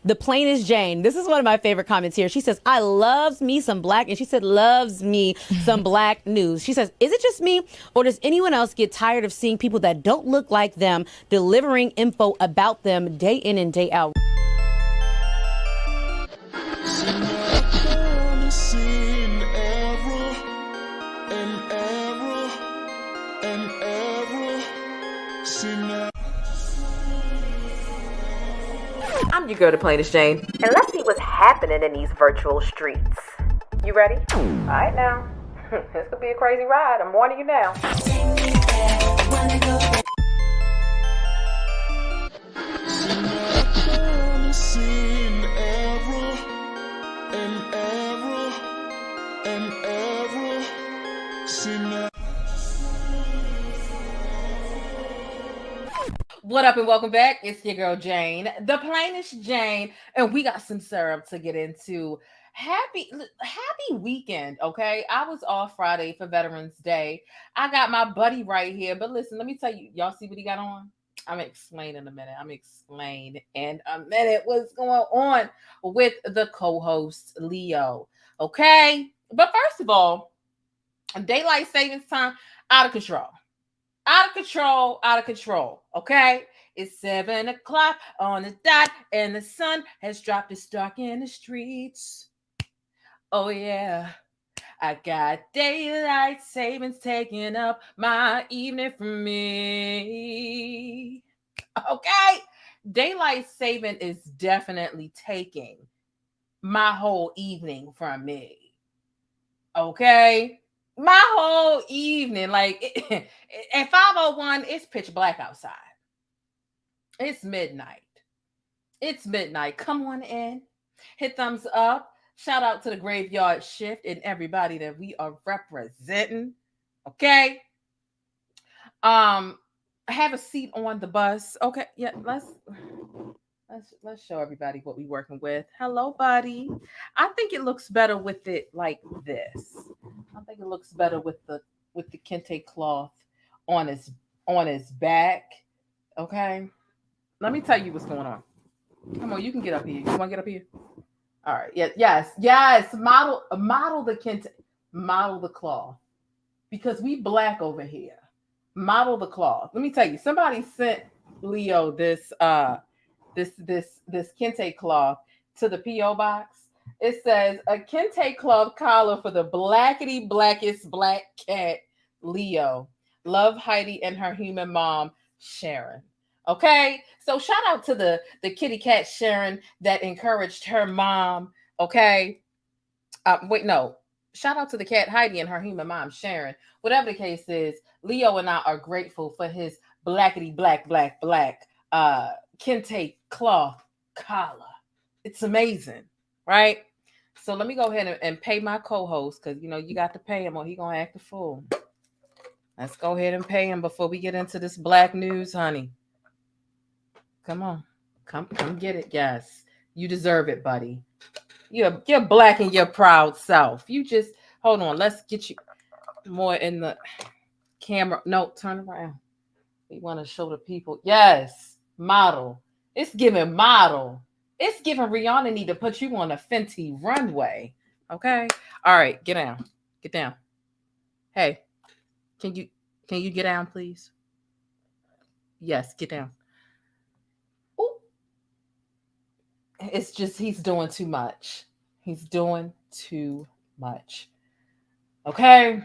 The plainest Jane. This is one of my favorite comments here. She says, I loves me some black, and she said, loves me some black news. She says, is it just me, or does anyone else get tired of seeing people that don't look like them delivering info about them day in and day out? I'm your girl, the plainest Jane, and let's see what's happening in these virtual streets. You ready? All right now. This could be a crazy ride. I'm warning you now. What up and welcome back. It's your girl Jane, the plainest Jane, and we got some syrup to get into. Happy weekend, okay? I was off Friday for Veterans Day. I got my buddy right here, but listen, let me tell you, y'all see what he got on? I'm gonna explain in a minute. What's going on with the co-host Leo, okay? But first of all, daylight savings time out of control. Out of control, okay? It's 7 o'clock on the dot, and the sun has dropped. It's dark in the streets. Oh, yeah. I got daylight savings taking up my evening from me. Okay? Daylight saving is definitely taking my whole evening from me. Okay? My whole evening, like at 5:01, it's pitch black outside. It's midnight. Come on in, hit thumbs up. Shout out to the graveyard shift and everybody that we are representing. Okay. Have a seat on the bus. Okay, yeah, let's show everybody what we're working with. Hello, buddy. I think it looks better with it like this. I think it looks better with the kente cloth on his back. Okay. Let me tell you what's going on. Come on, you can get up here. You want to get up here? All right. Yes. Model the cloth, because we black over here. Model the cloth. Let me tell you, somebody sent Leo this kente cloth to the P.O. box. It says a kente cloth collar for the blackety blackest black cat, Leo. Love, Heidi, and her human mom, Sharon. Okay, so shout out to the kitty cat Sharon that encouraged her mom. Okay, shout out to the cat Heidi and her human mom, Sharon. Whatever the case is, Leo and I are grateful for his blackety black kente cloth collar. It's amazing, right? So let me go ahead and pay my co-host, because you got to pay him or he gonna act a fool. Let's go ahead and pay him before we get into this black news, honey. Come on, come get it. Yes, you deserve it, buddy. You're black and your proud self. You just hold on. Let's get you more in the camera. No, turn around. We want to show the people. Yes, model. It's giving model. It's giving Rihanna need to put you on a Fenty runway. Okay. All right. Get down. Get down. Hey, can you get down, please? Yes, get down. Ooh. It's just he's doing too much. He's doing too much. Okay.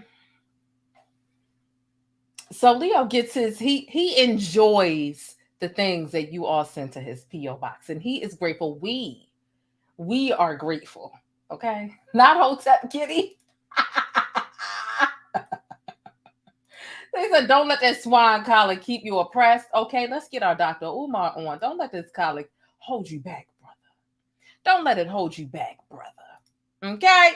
So Leo gets he enjoys the things that you all send to his P.O. box, and he is grateful. We are grateful. Okay. Not Hotep Kitty. They said, don't let that swine collar keep you oppressed. Okay, let's get our Dr. Umar on. Don't let this collar hold you back, brother. Don't let it hold you back, brother. Okay?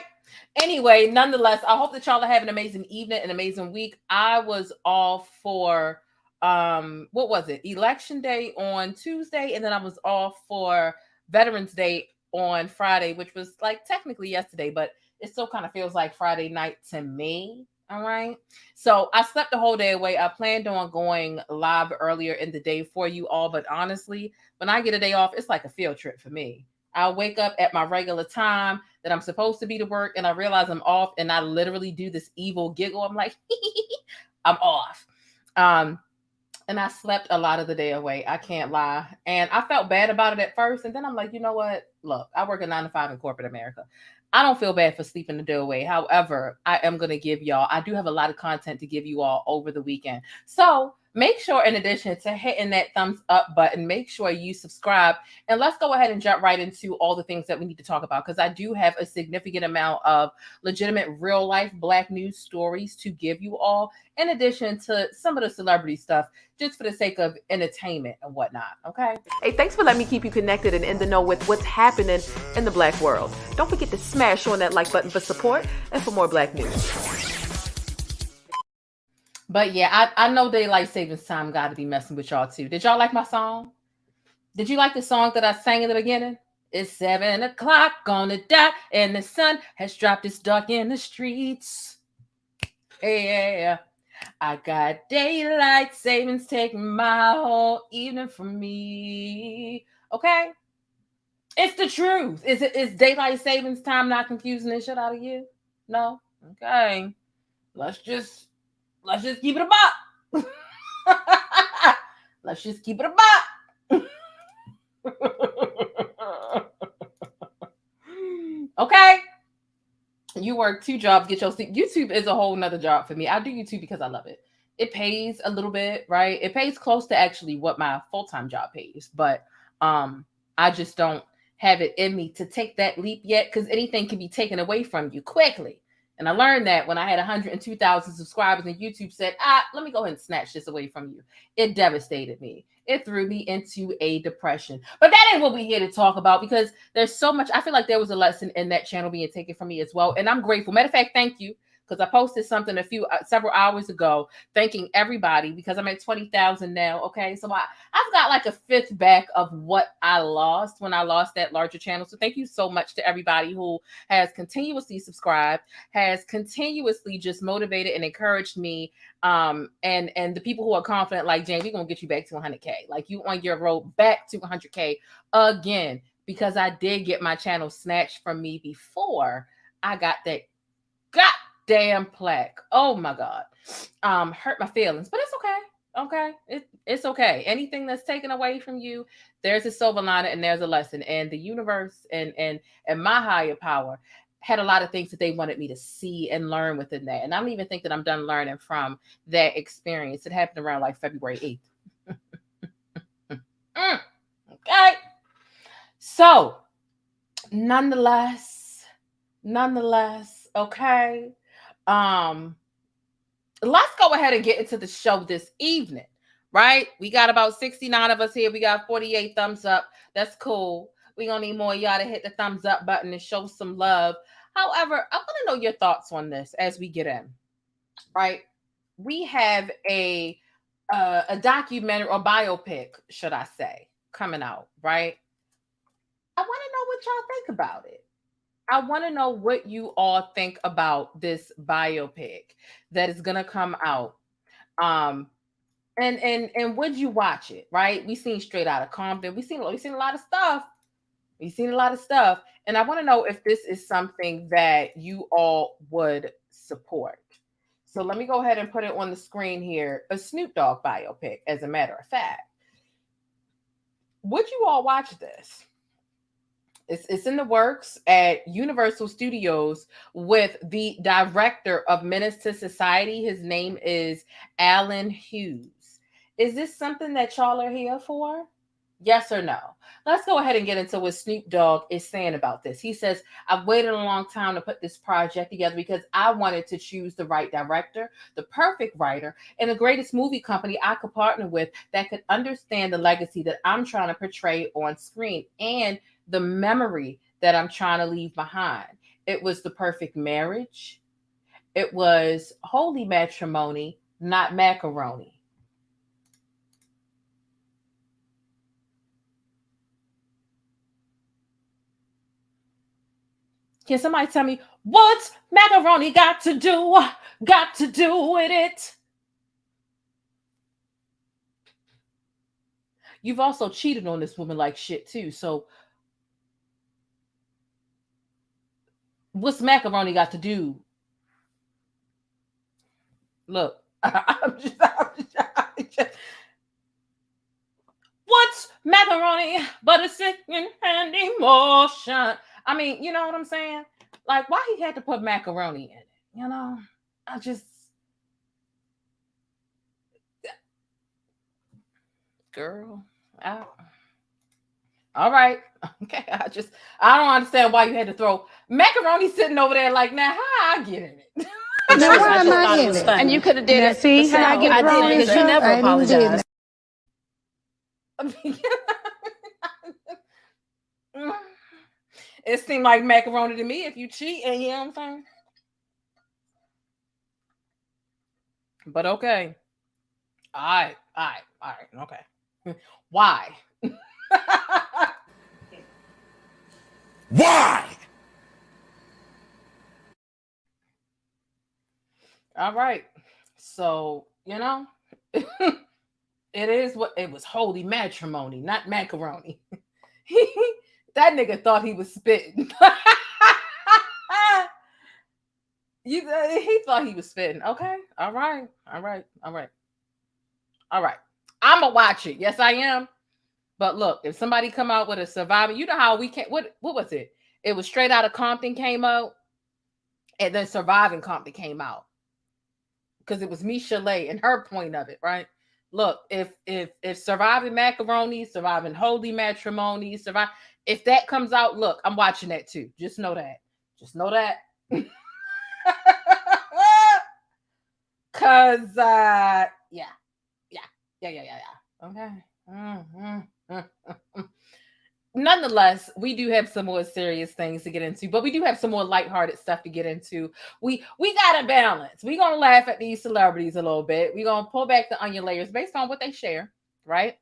Anyway, nonetheless, I hope that y'all are having an amazing evening, an amazing week. I was off for, what was it? Election Day on Tuesday, and then I was off for Veterans Day on Friday, which was like technically yesterday, but it still kind of feels like Friday night to me. All right. So I slept the whole day away. I planned on going live earlier in the day for you all. But honestly, when I get a day off, it's like a field trip for me. I'll wake up at my regular time that I'm supposed to be to work, and I realize I'm off, and I literally do this evil giggle. I'm like, I'm off. And I slept a lot of the day away. I can't lie. And I felt bad about it at first. And then I'm like, you know what? Look, I work a 9 to 5 in corporate America. I don't feel bad for sleeping the day away. However, I am going to give y'all, I do have a lot of content to give you all over the weekend. So make sure, in addition to hitting that thumbs up button, make sure you subscribe. And let's go ahead and jump right into all the things that we need to talk about, because I do have a significant amount of legitimate real life Black news stories to give you all, in addition to some of the celebrity stuff, just for the sake of entertainment and whatnot, okay? Hey, thanks for letting me keep you connected and in the know with what's happening in the Black world. Don't forget to smash on that like button for support and for more Black news. But yeah, I know daylight savings time got to be messing with y'all too. Did y'all like my song? Did you like the song that I sang in the beginning? It's 7 o'clock on the dot, and the sun has dropped its dark in the streets. Yeah. I got daylight savings taking my whole evening from me. Okay? It's the truth. Is daylight savings time not confusing the shit out of you? No? Okay. Let's just keep it a buck. Let's just keep it a buck. Okay? You work 2 jobs, get your sleep. YouTube is a whole nother job for me. I do YouTube because I love it. It pays a little bit, right? It pays close to actually what my full-time job pays, but I just don't have it in me to take that leap yet, because anything can be taken away from you quickly. And I learned that when I had 102,000 subscribers and YouTube said, let me go ahead and snatch this away from you. It devastated me. It threw me into a depression. But that ain't what we're here to talk about, because there's so much. I feel like there was a lesson in that channel being taken from me as well. And I'm grateful. Matter of fact, thank you. Because I posted something several hours ago thanking everybody, because I'm at 20,000 now. Okay. So I've got like a fifth back of what I lost when I lost that larger channel. So thank you so much to everybody who has continuously subscribed, has continuously just motivated and encouraged me. And the people who are confident, like, Jane, we're going to get you back to 100K. Like, you on your road back to 100K again, because I did get my channel snatched from me before I got that goddamn plaque. Oh my God. Hurt my feelings, but it's okay. Okay. It's okay. Anything that's taken away from you, there's a silver lining and there's a lesson. And the universe and my higher power had a lot of things that they wanted me to see and learn within that. And I don't even think that I'm done learning from that experience. It happened around like February 8th. Okay. So nonetheless, okay. Let's go ahead and get into the show this evening, right? We got about 69 of us here. We got 48 thumbs up. That's cool. We're going to need more of y'all to hit the thumbs up button and show some love. However, I want to know your thoughts on this as we get in, right? We have a documentary or biopic, should I say, coming out, right? I want to know what y'all think about it. I want to know what you all think about this biopic that is going to come out. And would you watch it, right? We seen Straight Outta Compton. We seen a lot of stuff. And I want to know if this is something that you all would support. So let me go ahead and put it on the screen here. A Snoop Dogg biopic, as a matter of fact. Would you all watch this? It's in the works at Universal Studios with the director of Menace to Society. His name is Alan Hughes. Is this something that y'all are here for? Yes or no? Let's go ahead and get into what Snoop Dogg is saying about this. He says, I've waited a long time to put this project together because I wanted to choose the right director, the perfect writer, and the greatest movie company I could partner with that could understand the legacy that I'm trying to portray on screen and the memory that I'm trying to leave behind. It was the perfect marriage. It was holy matrimony, not macaroni. Can somebody tell me what's macaroni got to do with it? You've also cheated on this woman like shit too. So What's macaroni got to do? Look, I'm just what's macaroni but a second-hand emotion? I mean, you know what I'm saying? Like, why he had to put macaroni in it? You know, I just, girl, all right, okay. I don't understand why you had to throw macaroni sitting over there. Like, now how I get in it? Now why am I in it? And you could have did Now it. see how I get wrong because you never apologized. It seemed like macaroni to me if you cheat, and you know what I'm saying? But okay. All right, okay. Why? Why? All right. So, you know, it is what it was, holy matrimony, not macaroni. That nigga thought he was spitting. He thought he was spitting. Okay. All right. I'ma watch it. Yes, I am. But look, if somebody come out with a survivor, you know how we can't. What was it? It was Straight Outta Compton came out, and then Surviving Compton came out, because it was Misha Lay and her point of it, right? Look, if Surviving Macaroni, Surviving Holy Matrimony, if that comes out, look, I'm watching that too. Just know that. Cause yeah. Okay. Nonetheless, we do have some more serious things to get into, but we do have some more lighthearted stuff to get into. We got to balance. We're going to laugh at these celebrities a little bit. We're going to pull back the onion layers based on what they share, right?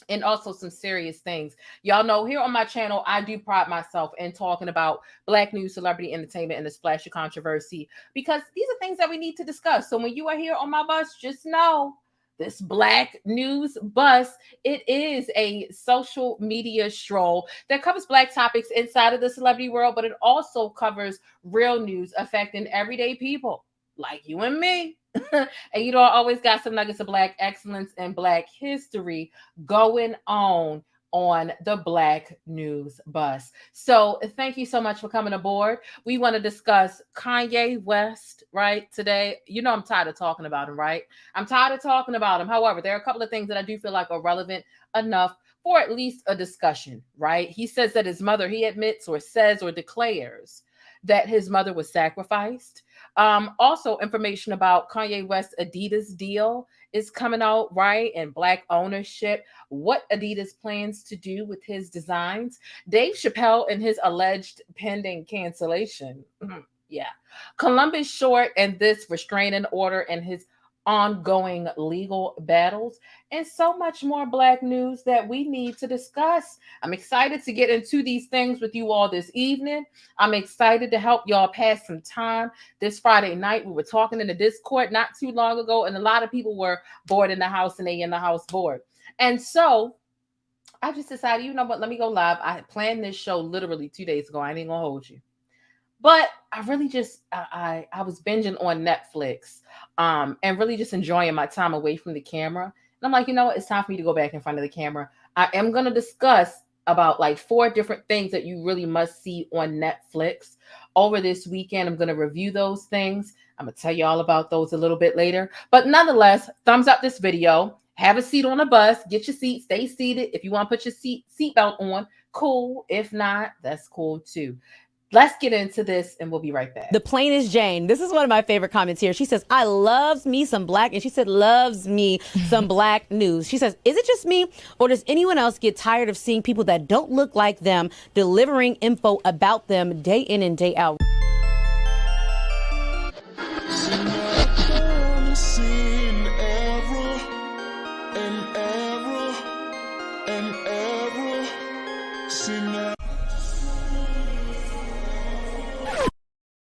And also some serious things. Y'all know here on my channel, I do pride myself in talking about Black news, celebrity, entertainment, and the splash of controversy, because these are things that we need to discuss. So when you are here on my bus, just know this Black news bus, it is a social media stroll that covers Black topics inside of the celebrity world, but it also covers real news affecting everyday people like you and me. And you know, I always got some nuggets of Black excellence and Black history going on the Black news bus. So thank you so much for coming aboard. We want to discuss Kanye West, right, today. You know, I'm tired of talking about him, right? I'm tired of talking about him. However, there are a couple of things that I do feel like are relevant enough for at least a discussion, right? He says that his mother, he admits or says or declares that his mother was sacrificed. Also, information about Kanye West's ADIDAS deal is coming out, right? And Black ownership, what Adidas plans to do with his designs. Dave Chappelle and his alleged pending cancellation. Yeah. Columbus Short and this restraining order and his ongoing legal battles, and so much more Black news that we need to discuss. I'm excited to get into these things with you all this evening. I'm excited to help y'all pass some time this Friday night. We were talking in the Discord not too long ago, and a lot of people were bored in the house, and they in the house bored. And so I just decided, you know what, let me go live. I had planned this show literally 2 days ago. I ain't gonna hold you. But I really just, I was binging on Netflix and really just enjoying my time away from the camera. And I'm like, you know what? It's time for me to go back in front of the camera. I am going to discuss about like 4 different things that you really must see on Netflix over this weekend. I'm going to review those things. I'm going to tell you all about those a little bit later. But nonetheless, thumbs up this video. Have a seat on the bus. Get your seat. Stay seated. If you want to put your seatbelt on, cool. If not, that's cool too. Let's get into this and we'll be right back. thePLAINESTjane. This is one of my favorite comments here. She says, I loves me some Black, and she said, loves me some Black news. She says, is it just me, or does anyone else get tired of seeing people that don't look like them delivering info about them day in and day out?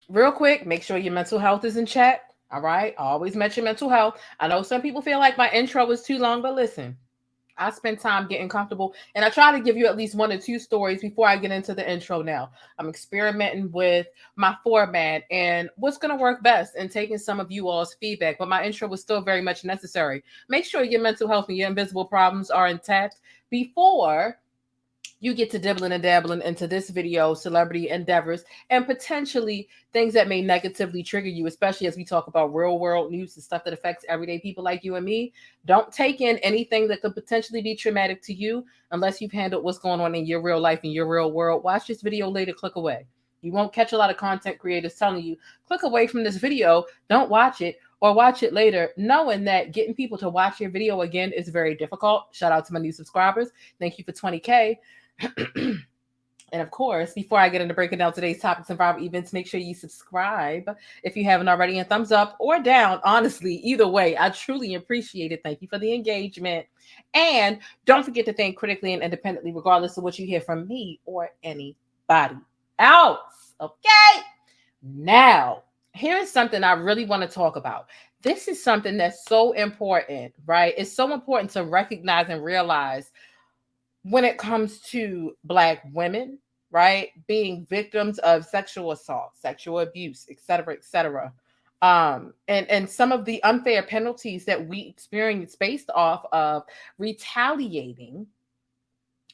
Real quick, make sure your mental health is in check. All right. Always mention mental health. I know some people feel like my intro was too long, but listen, I spend time getting comfortable, and I try to give you at least 1 or 2 stories before I get into the intro now. I'm experimenting with my format and what's going to work best and taking some of you all's feedback, but my intro was still very much necessary. Make sure your mental health and your invisible problems are intact before you get to dibbling and dabbling into this video, celebrity endeavors, and potentially things that may negatively trigger you, especially as we talk about real world news and stuff that affects everyday people like you and me. Don't take in anything that could potentially be traumatic to you unless you've handled what's going on in your real life, in your real world. Watch this video later, click away. You won't catch a lot of content creators telling you, click away from this video, don't watch it, or watch it later, knowing that getting people to watch your video again is very difficult. Shout out to my new subscribers. Thank you for 20K. And of course, before I get into breaking down today's topics and viral events, make sure you subscribe if you haven't already, and thumbs up or down. Honestly, either way, I truly appreciate it. Thank you for the engagement. And don't forget to think critically and independently, regardless of what you hear from me or anybody else. Okay? Now, here's something I really want to talk about. This is something that's so important, right? It's so important to recognize and realize when it comes to Black women, right, being victims of sexual assault, sexual abuse, et cetera, and some of the unfair penalties that we experience based off of retaliating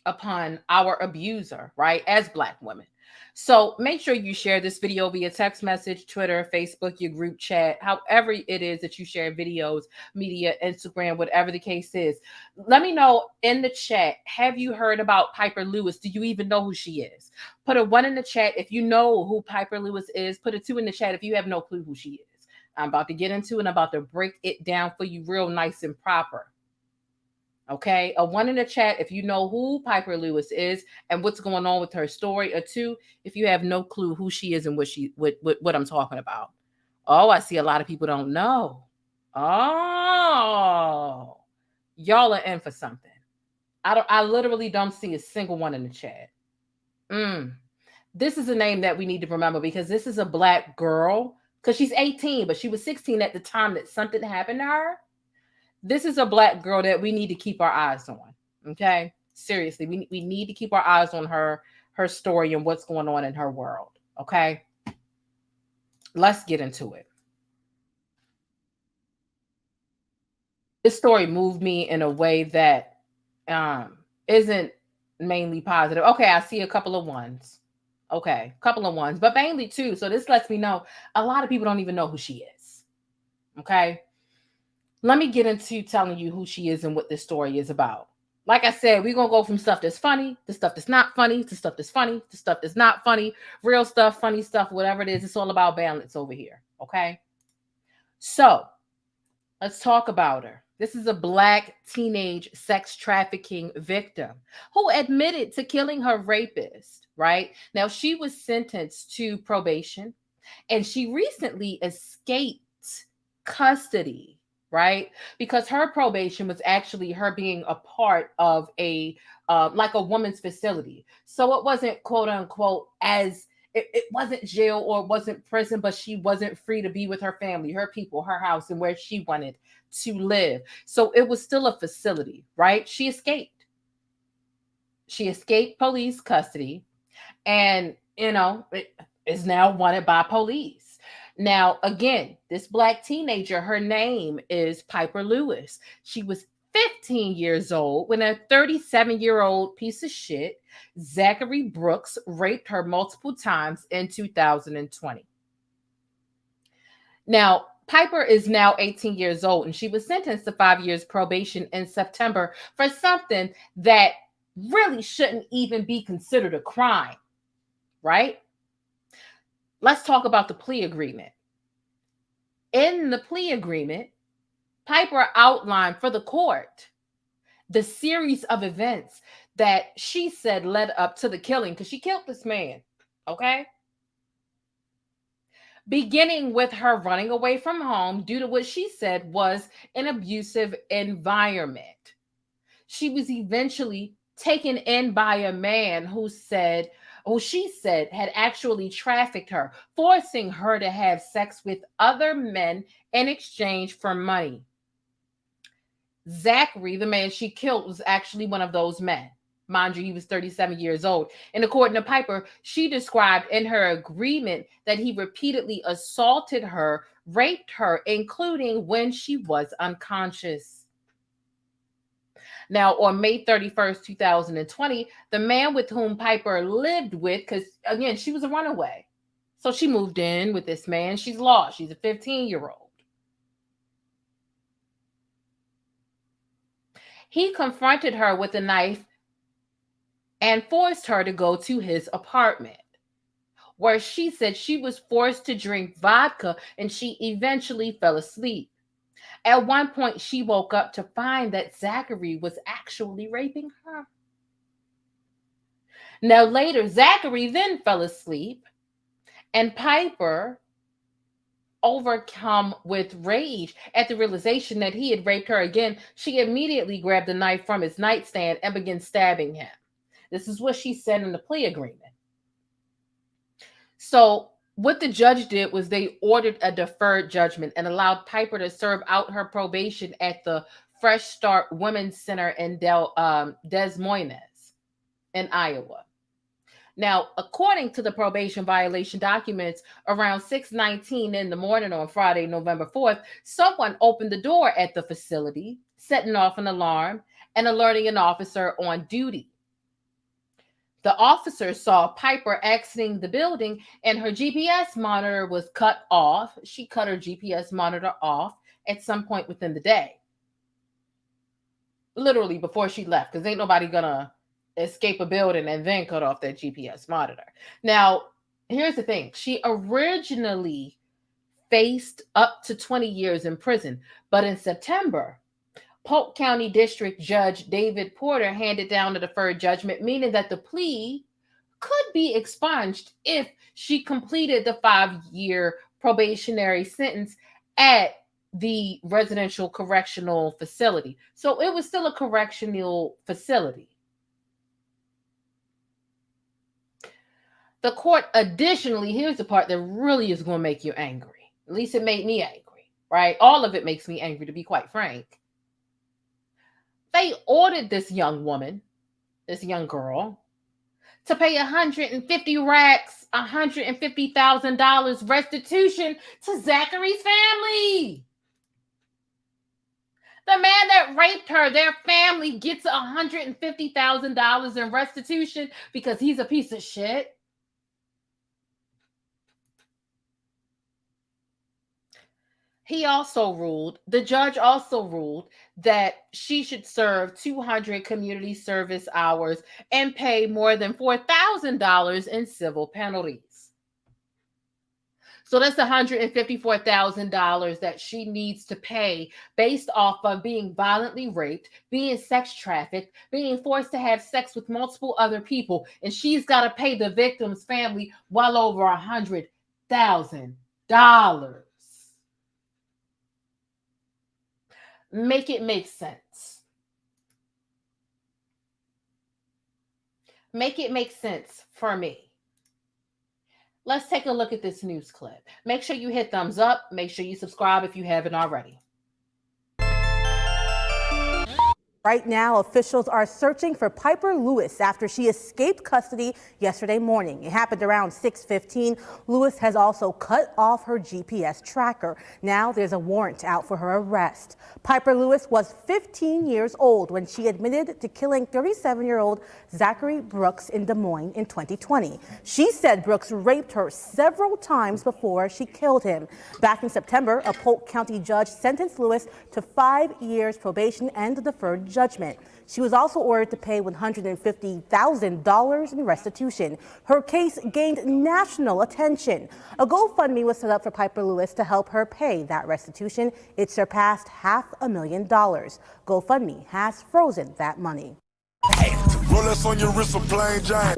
upon our abuser, right, as Black women. So make sure you share this video via text message, Twitter, Facebook, your group chat, however it is that you share videos, media, Instagram, whatever the case is. Let me know in the chat, have you heard about Pieper Lewis? Do you even know who she is? Put a 1 in the chat if you know who Pieper Lewis is. Put a 2 in the chat if you have no clue who she is. I'm about to get into it and I'm about to break it down for you real nice and proper. Okay, a 1 in the chat if you know who Pieper Lewis is and what's going on with her story. A 2 if you have no clue who she is and what I'm talking about. Oh, I see a lot of people don't know. Oh, y'all are in for something. I literally don't see a single one in the chat. This is a name that we need to remember because this is a Black girl, because she's 18, but she was 16 at the time that something happened to her. This is a Black girl that we need to keep our eyes on. Okay, seriously, we need to keep our eyes on her story and what's going on in her world. Okay, let's get into it. This story moved me in a way that isn't mainly positive. Okay, I see a couple of ones. Okay, a couple of ones, but mainly 2. So this lets me know a lot of people don't even know who she is. Okay. Let me get into telling you who she is and what this story is about. Like I said, we're going to go from stuff that's funny to stuff that's not funny to stuff that's funny to stuff that's not funny, real stuff, funny stuff, whatever it is. It's all about balance over here. Okay. So let's talk about her. This is a Black teenage sex trafficking victim who admitted to killing her rapist, right? Now, she was sentenced to probation and she recently escaped custody, right? Because her probation was actually her being a part of a like a woman's facility. So it wasn't quote unquote as it wasn't jail or it wasn't prison, but she wasn't free to be with her family, her people, her house, and where she wanted to live. So it was still a facility, right? She escaped. She escaped police custody and, is now wanted by police. Now, again, this Black teenager, her name is Pieper Lewis. She was 15 years old when a 37-year-old piece of shit, Zachary Brooks, raped her multiple times in 2020. Now, Pieper is now 18 years old and she was sentenced to 5 years probation in September for something that really shouldn't even be considered a crime, right? Let's talk about the plea agreement. In the plea agreement, Pieper outlined for the court the series of events that she said led up to the killing, because she killed this man, okay? Beginning with her running away from home due to what she said was an abusive environment. She was eventually taken in by a man who she said had actually trafficked her, forcing her to have sex with other men in exchange for money. Zachary, the man she killed, was actually one of those men. Mind you, he was 37 years old. And according to Pieper, she described in her agreement that he repeatedly assaulted her, raped her, including when she was unconscious. Now, on May 31st, 2020, the man with whom Pieper lived with, because again, she was a runaway. So she moved in with this man. She's lost. She's a 15-year-old. He confronted her with a knife and forced her to go to his apartment, where she said she was forced to drink vodka and she eventually fell asleep. At one point, she woke up to find that Zachary was actually raping her. Now, later, Zachary then fell asleep, and Pieper, overcome with rage at the realization that he had raped her again, she immediately grabbed a knife from his nightstand and began stabbing him. This is what she said in the plea agreement. So what the judge did was they ordered a deferred judgment and allowed Pieper to serve out her probation at the Fresh Start Women's Center in Des Moines in Iowa. Now, according to the probation violation documents, around 6:19 in the morning on Friday, November 4th, someone opened the door at the facility, setting off an alarm and alerting an officer on duty. The officer saw Pieper exiting the building and her GPS monitor was cut off. She cut her GPS monitor off at some point within the day. Literally before she left, because ain't nobody gonna escape a building and then cut off their GPS monitor. Now, here's the thing. She originally faced up to 20 years in prison, but in September, Polk County District Judge David Porter handed down a deferred judgment, meaning that the plea could be expunged if she completed the 5-year probationary sentence at the residential correctional facility. So it was still a correctional facility. The court additionally, here's the part that really is going to make you angry. At least it made me angry, right? All of it makes me angry, to be quite frank. They ordered this young woman, this young girl, to pay 150 racks, $150,000 restitution to Zachary's family. The man that raped her, their family gets $150,000 in restitution because he's a piece of shit. The judge also ruled that she should serve 200 community service hours and pay more than $4,000 in civil penalties. So that's $154,000 that she needs to pay based off of being violently raped, being sex trafficked, being forced to have sex with multiple other people, and she's got to pay the victim's family well over $100,000. Make it make sense. Make it make sense for me. Let's take a look at this news clip. Make sure you hit thumbs up. Make sure you subscribe if you haven't already. Right now, officials are searching for Pieper Lewis after she escaped custody yesterday morning. It happened around 6:15. Lewis has also cut off her GPS tracker. Now there's a warrant out for her arrest. Pieper Lewis was 15 years old when she admitted to killing 37-year-old Zachary Brooks in Des Moines in 2020. She said Brooks raped her several times before she killed him. Back in September, a Polk County judge sentenced Lewis to 5 years probation and deferred judgment. She was also ordered to pay $150,000 in restitution. Her case gained national attention. A GoFundMe was set up for Pieper Lewis to help her pay that restitution. It surpassed $500,000. GoFundMe has frozen that money. Rolex on your wrist, PLAINEST.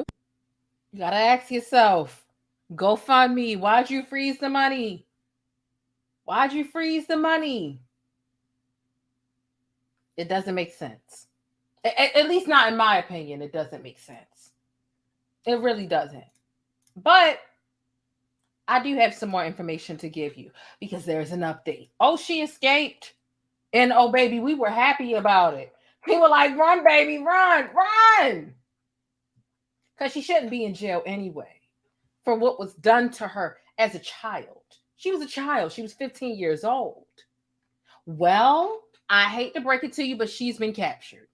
You gotta ask yourself, GoFundMe, why'd you freeze the money? Why'd you freeze the money? It doesn't make sense. At least not in my opinion, it doesn't make sense. It really doesn't. But I do have some more information to give you because there's an update. Oh, she escaped. And oh, baby, we were happy about it. We were like, run, baby, run, run. Because she shouldn't be in jail anyway for what was done to her as a child. She was a child. She was 15 years old. Well, I hate to break it to you, but she's been captured.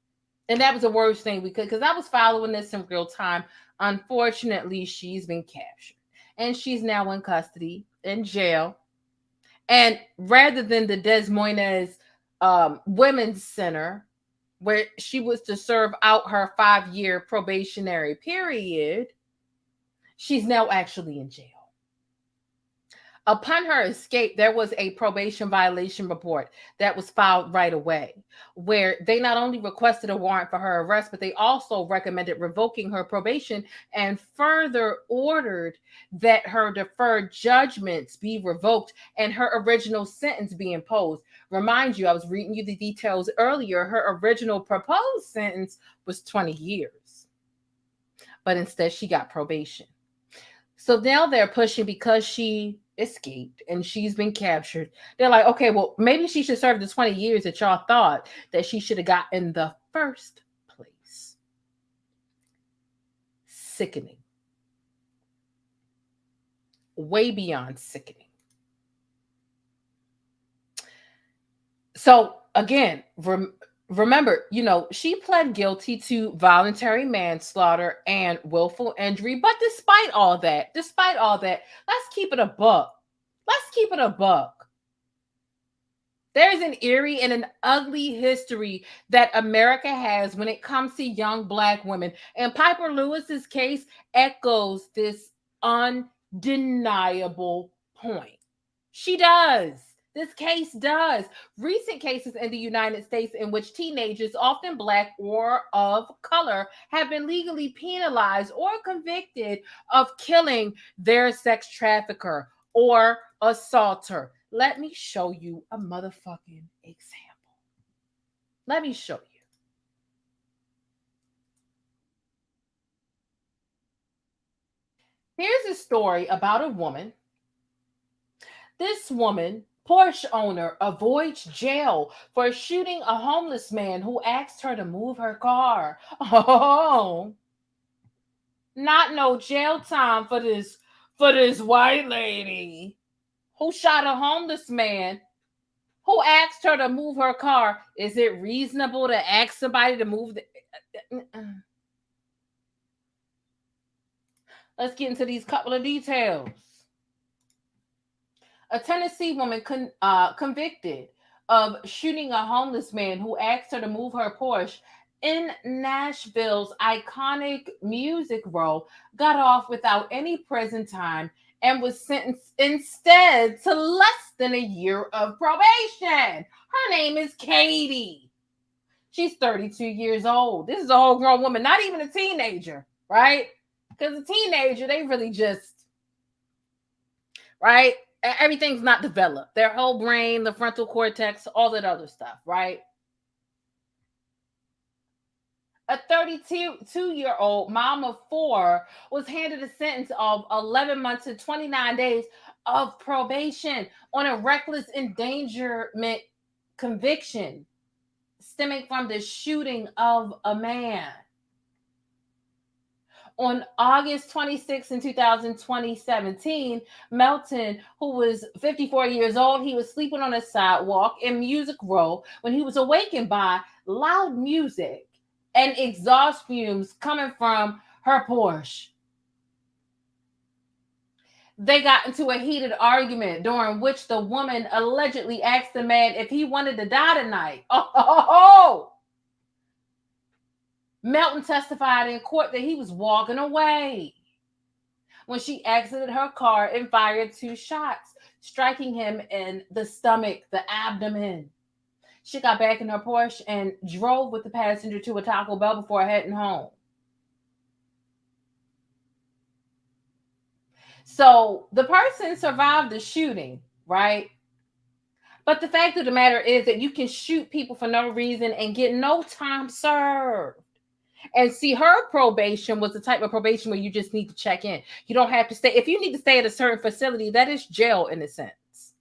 And that was the worst thing we could, because I was following this in real time. Unfortunately, she's been captured. And she's now in custody, in jail. And rather than the Des Moines Women's Center, where she was to serve out her 5-year probationary period, she's now actually in jail. Upon her escape, there was a probation violation report that was filed right away, where they not only requested a warrant for her arrest, but they also recommended revoking her probation and further ordered that her deferred judgments be revoked and her original sentence be imposed. Remind you, I was reading you the details earlier. Her original proposed sentence was 20 years, but instead she got probation. So now they're pushing, because she escaped and she's been captured. They're like, okay, well, maybe she should serve the 20 years that y'all thought that she should have got in the first place. Sickening. Way beyond sickening. So again, remember, she pled guilty to voluntary manslaughter and willful injury. But despite all that, let's keep it a buck. There's an eerie and an ugly history that America has when it comes to young Black women. And Pieper Lewis's case echoes this undeniable point. She does. This case does. Recent cases in the United States in which teenagers, often Black or of color, have been legally penalized or convicted of killing their sex trafficker or assaulter. Let me show you a motherfucking example. Let me show you. Here's a story about a woman. This woman, Porsche owner, avoids jail for shooting a homeless man who asked her to move her car. Oh, not no jail time for this white lady who shot a homeless man who asked her to move her car. Is it reasonable to ask somebody to move Let's get into these couple of details. A Tennessee woman convicted of shooting a homeless man who asked her to move her Porsche in Nashville's iconic Music Row got off without any prison time and was sentenced instead to less than a year of probation. Her name is Katie. She's 32 years old. This is a whole grown woman, not even a teenager, right? Because a teenager, they really just, right? Everything's not developed. Their whole brain, the frontal cortex, all that other stuff, right? A 32-year-old mom of 4 was handed a sentence of 11 months and 29 days of probation on a reckless endangerment conviction stemming from the shooting of a man. On August 26 in 2017, Melton, who was 54 years old, he was sleeping on a sidewalk in Music Row when he was awakened by loud music and exhaust fumes coming from her Porsche. They got into a heated argument during which the woman allegedly asked the man if he wanted to die tonight. Melton testified in court that he was walking away when she exited her car and fired 2 shots, striking him in the stomach, the abdomen. She got back in her Porsche and drove with the passenger to a Taco Bell before heading home. So the person survived the shooting, right? But the fact of the matter is that you can shoot people for no reason and get no time served. And see, her probation was the type of probation where you just need to check in. You don't have to stay. If you need to stay at a certain facility, that is jail in a sense.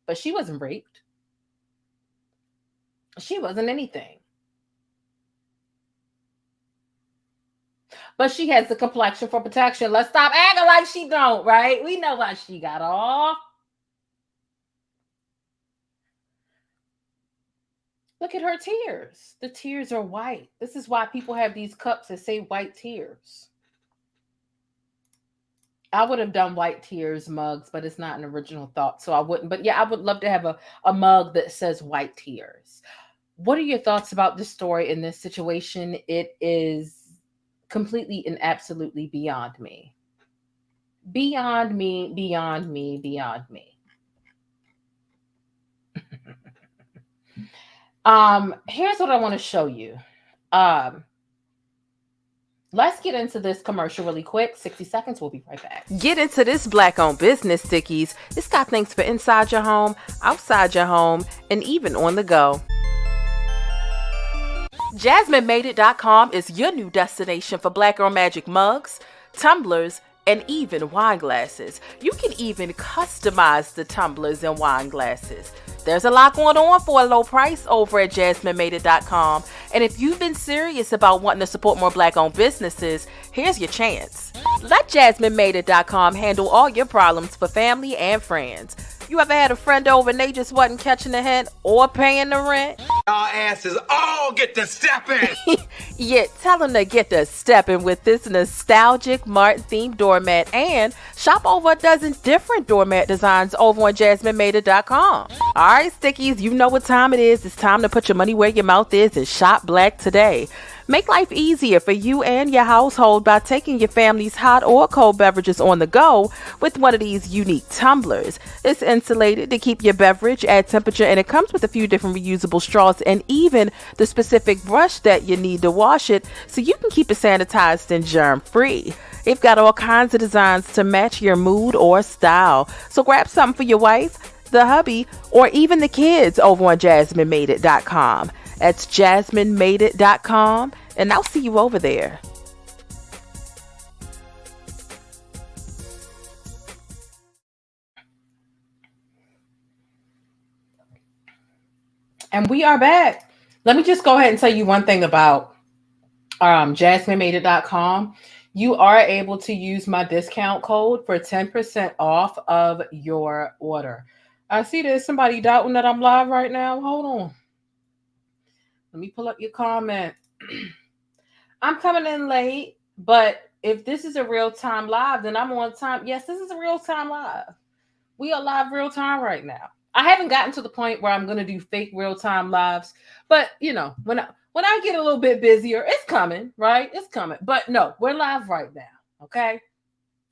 But she wasn't raped. She wasn't anything. But she has the complexion for protection. Let's stop acting like she don't, right? We know why she got off. Look at her tears. The tears are white. This is why people have these cups that say white tears. I would have done white tears mugs, but it's not an original thought, so I wouldn't. But yeah, I would love to have a mug that says white tears. What are your thoughts about this story in this situation? It is completely and absolutely beyond me. Beyond me, beyond me, beyond me. Here's what I want to show you. Let's get into this commercial really quick. 60 seconds. We'll be right back. Get into this Black-owned business, Stickies. It's got things for inside your home, outside your home, and even on the go. JasmineMadeIt.com is your new destination for Black Girl Magic mugs, tumblers, and even wine glasses. You can even customize the tumblers and wine glasses. There's a lot going on for a low price over at JasmineMadeIt.com. And if you've been serious about wanting to support more Black-owned businesses, here's your chance. Let JasmineMadeIt.com handle all your problems for family and friends. You ever had a friend over and they just wasn't catching the hint or paying the rent? Y'all asses all get to stepping. Yeah, tell them to get to stepping with this nostalgic Martin-themed doormat and shop over a dozen different doormat designs over on JasmineMadeIt.com. All right, Stickies, you know what time it is. It's time to put your money where your mouth is and shop Black today. Make life easier for you and your household by taking your family's hot or cold beverages on the go with one of these unique tumblers. It's insulated to keep your beverage at temperature, and it comes with a few different reusable straws and even the specific brush that you need to wash it so you can keep it sanitized and germ-free. They've got all kinds of designs to match your mood or style. So grab something for your wife, the hubby, or even the kids over on JasmineMadeIt.com. That's JasmineMadeIt.com, and I'll see you over there. And we are back. Let me just go ahead and tell you one thing about JasmineMadeIt.com. You are able to use my discount code for 10% off of your order. I see there's somebody doubting that I'm live right now. Hold on. Let me pull up your comment. I'm coming in late, but if this is a real-time live, then I'm on time. Yes, this is a real-time live. We are live real-time right now. I haven't gotten to the point where I'm going to do fake real-time lives, but, you know, when I get a little bit busier, it's coming, right? It's coming. But no, we're live right now, okay?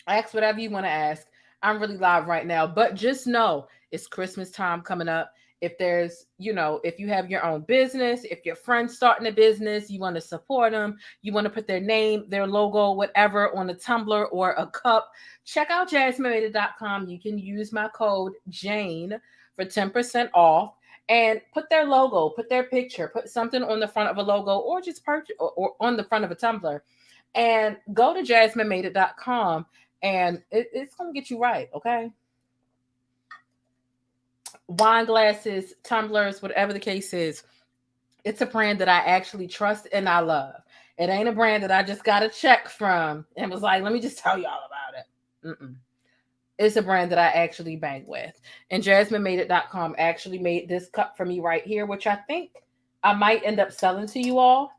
Ask whatever you want to ask. I'm really live right now, but just know it's Christmas time coming up. If there's, you know, if you have your own business, if your friend's starting a business, you want to support them, you want to put their name, their logo, whatever on a tumbler or a cup, check out JasmineMadeIt.com. You can use my code Jane for 10% off and put their logo, put their picture, put something on the front of a logo or just purchase or on the front of a tumbler and go to JasmineMadeIt.com and it's going to get you right. Okay. Wine glasses, tumblers, whatever the case is, it's a brand that I actually trust and I love. It ain't a brand that I just got a check from and was like, let me just tell y'all about it. It's a brand that I actually bang with. And JasmineMadeIt.com actually made this cup for me right here, which I think I might end up selling to you all.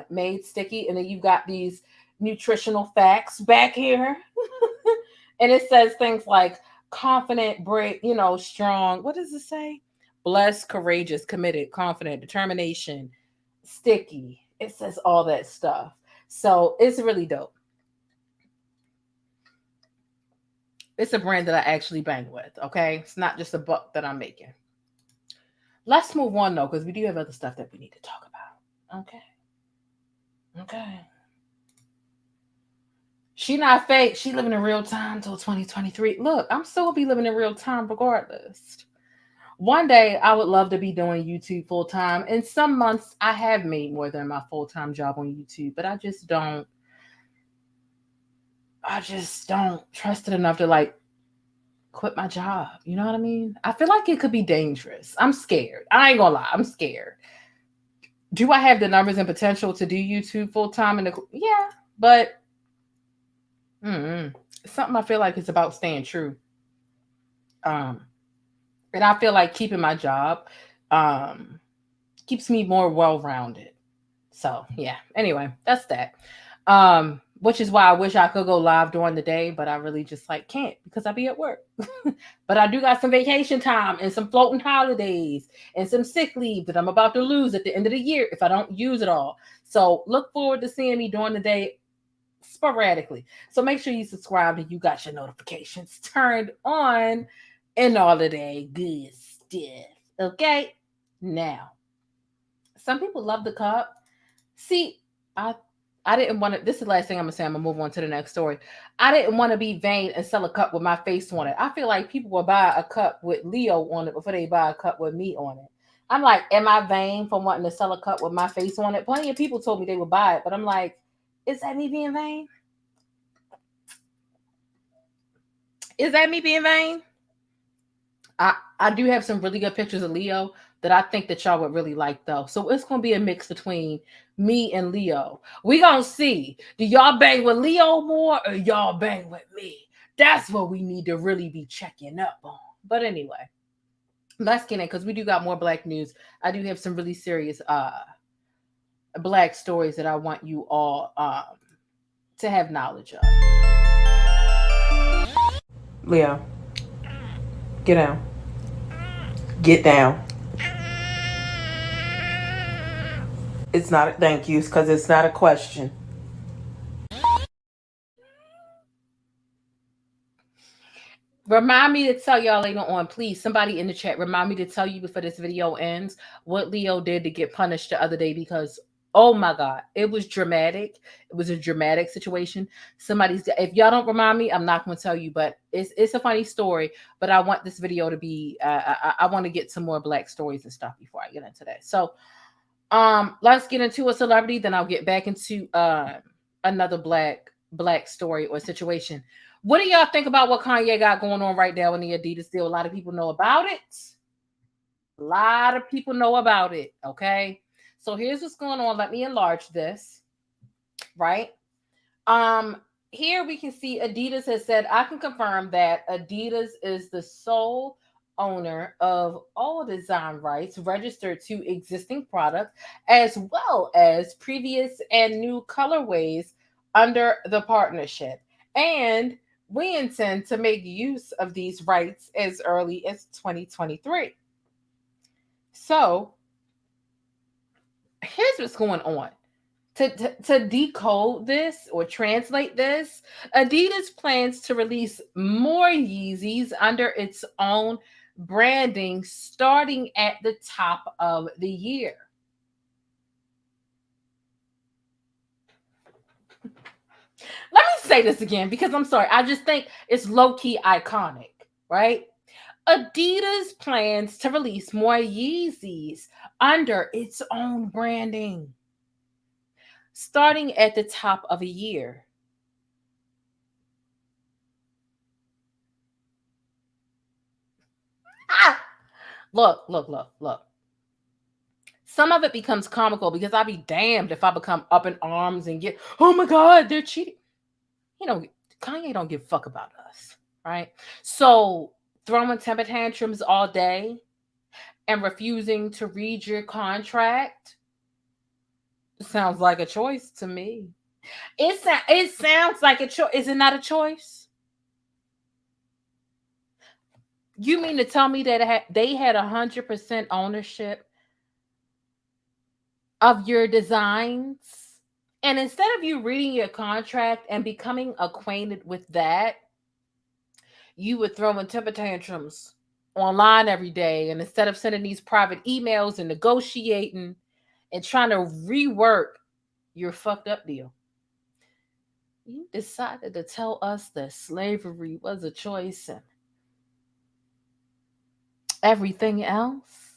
Made sticky. And then you've got these nutritional facts back here. And it says things like, confident, brave, you know, strong. What does it say? Blessed, courageous, committed, confident, determination, sticky. It says all that stuff. So it's really dope. It's a brand that I actually bang with. Okay. It's not just a buck that I'm making. Let's move on though, because we do have other stuff that we need to talk about. Okay. Okay. She not fake. She living in real time till 2023. Look, I'm still gonna be living in real time regardless. One day I would love to be doing YouTube full time. In some months I have made more than my full-time job on YouTube, but I just don't trust it enough to like quit my job. You know what I mean? I feel like it could be dangerous. I'm scared. I ain't gonna lie. I'm scared. Do I have the numbers and potential to do YouTube full time? Yeah, but something I feel like it's about staying true. And I feel like keeping my job keeps me more well-rounded. So yeah. Anyway, that's that. Which is why I wish I could go live during the day, but I really just like can't because I be at work. But I do got some vacation time and some floating holidays and some sick leave that I'm about to lose at the end of the year if I don't use it all. So look forward to seeing me during the day sporadically. So make sure you subscribe and you got your notifications turned on and all of that good stuff. Okay? Now, some people love the cup. See, I didn't want to. This is the last thing I'm gonna say. I'm gonna move on to the next story. I didn't want to be vain and sell a cup with my face on it. I feel like people will buy a cup with Leo on it before they buy a cup with me on it. I'm like, am I vain for wanting to sell a cup with my face on it? Plenty of people told me they would buy it, but I'm like, is that me being vain? Is that me being vain? I do have some really good pictures of Leo that I think that y'all would really like, though. So it's going to be a mix between me and Leo. We going to see. Do y'all bang with Leo more or y'all bang with me? That's what we need to really be checking up on. But anyway, let's get in because we do got more black news. I do have some really serious black stories that I want you all to have knowledge of. Leo, get down. Get down. It's not a thank you because it's not a question. Remind me to tell y'all later on, please. Somebody in the chat, remind me to tell you before this video ends what Leo did to get punished the other day because, oh my God, it was dramatic. It was a dramatic situation. If y'all don't remind me, I'm not going to tell you, but it's a funny story. But I want this video to be, I want to get some more black stories and stuff before I get into that. So, let's get into a celebrity, then I'll get back into another black story or situation. What do y'all think about what Kanye got going on right now in the Adidas deal? A lot of people know about it. A lot of people know about it, okay? So here's what's going on. Let me enlarge this, right? Here we can see Adidas has said, I can confirm that Adidas is the sole owner of all design rights registered to existing products, as well as previous and new colorways under the partnership. And we intend to make use of these rights as early as 2023. So here's what's going on. To decode this or translate this, Adidas plans to release more Yeezys under its own branding starting at the top of the year. Let me say this again because I'm sorry. I just think it's low-key iconic, right? Adidas plans to release more Yeezys under its own branding starting at the top of a year. Look. Some of it becomes comical because I'll be damned if I become up in arms and get, oh my God, they're cheating. You know, Kanye don't give a fuck about us, right? So throwing temper tantrums all day and refusing to read your contract sounds like a choice to me. It sounds like a choice. Is it not a choice? You mean to tell me that they had 100% ownership of your designs? And instead of you reading your contract and becoming acquainted with that, you were throwing temper tantrums online every day. And instead of sending these private emails and negotiating and trying to rework your fucked up deal, you decided to tell us that slavery was a choice and everything else.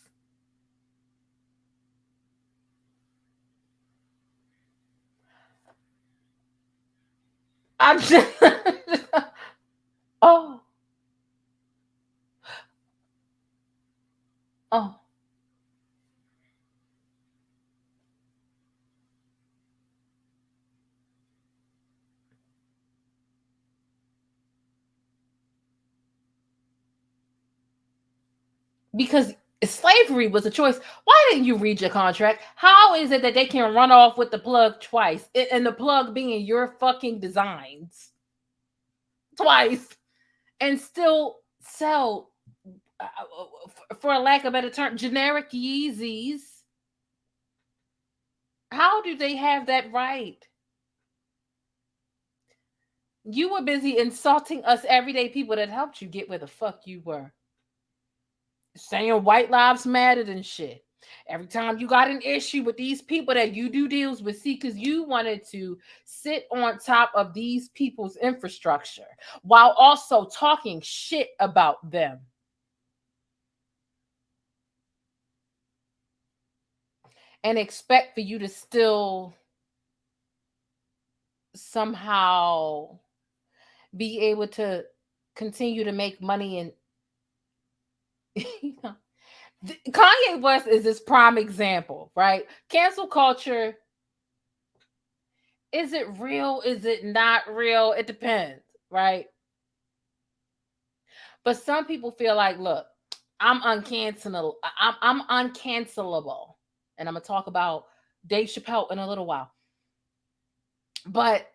I'm just, oh, Oh. Because slavery was a choice. Why didn't you read your contract? How is it that they can run off with the plug twice, and the plug being your fucking designs twice, and still sell, for a lack of a better term, generic Yeezys? How do they have that right? You were busy insulting us everyday people that helped you get where the fuck you were. Saying white lives mattered and shit. Every time you got an issue with these people that you do deals with, see, because you wanted to sit on top of these people's infrastructure while also talking shit about them. And expect for you to still somehow be able to continue to make money. And you know, Kanye West is this prime example, right? Cancel culture, is it real? Is it not real? It depends, right? But some people feel like, look, I'm uncancelable. I'm uncancelable. And I'm going to talk about Dave Chappelle in a little while. But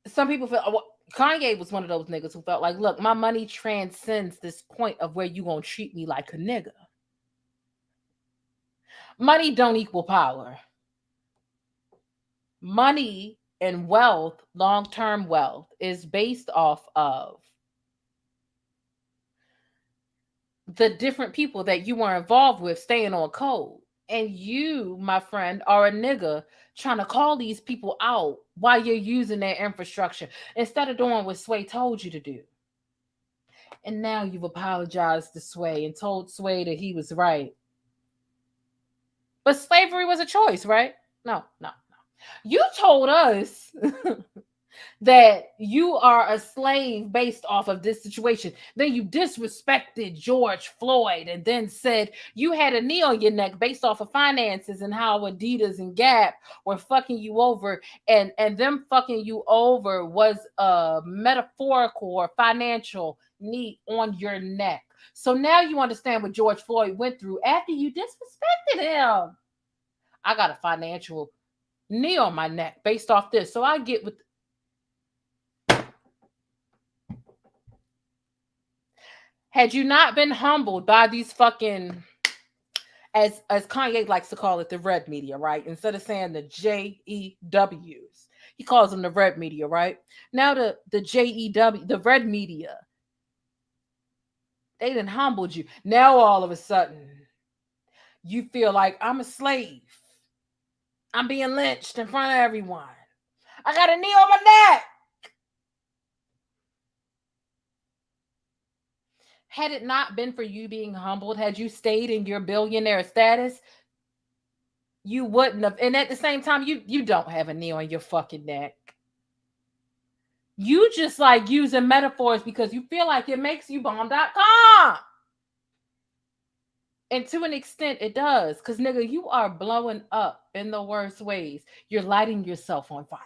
some people feel, well, Kanye was one of those niggas who felt like, look, my money transcends this point of where you going to treat me like a nigga. Money don't equal power. Money and wealth, long-term wealth, is based off of the different people that you were involved with staying on code. And you, my friend, are a nigga trying to call these people out while you're using their infrastructure instead of doing what Sway told you to do. And now you've apologized to Sway and told Sway that he was right. But slavery was a choice, right? No. You told us that you are a slave based off of this situation. Then you disrespected George Floyd and then said you had a knee on your neck based off of finances and how ADIDAS and Gap were fucking you over, and them fucking you over was a metaphorical or financial knee on your neck. So now you understand what George Floyd went through after you disrespected him. I got a financial knee on my neck based off this. So I get with. Had you not been humbled by these fucking, as Kanye likes to call it, the red media, right? Instead of saying the JEWs, he calls them the red media, right? Now the JEW, the red media, they done humbled you. Now all of a sudden, you feel like I'm a slave. I'm being lynched in front of everyone. I got a knee on my neck. Had it not been for you being humbled, had you stayed in your billionaire status, you wouldn't have. And at the same time, you don't have a knee on your fucking neck. You just like using metaphors because you feel like it makes you bomb.com. And to an extent, it does. Because, nigga, you are blowing up in the worst ways. You're lighting yourself on fire.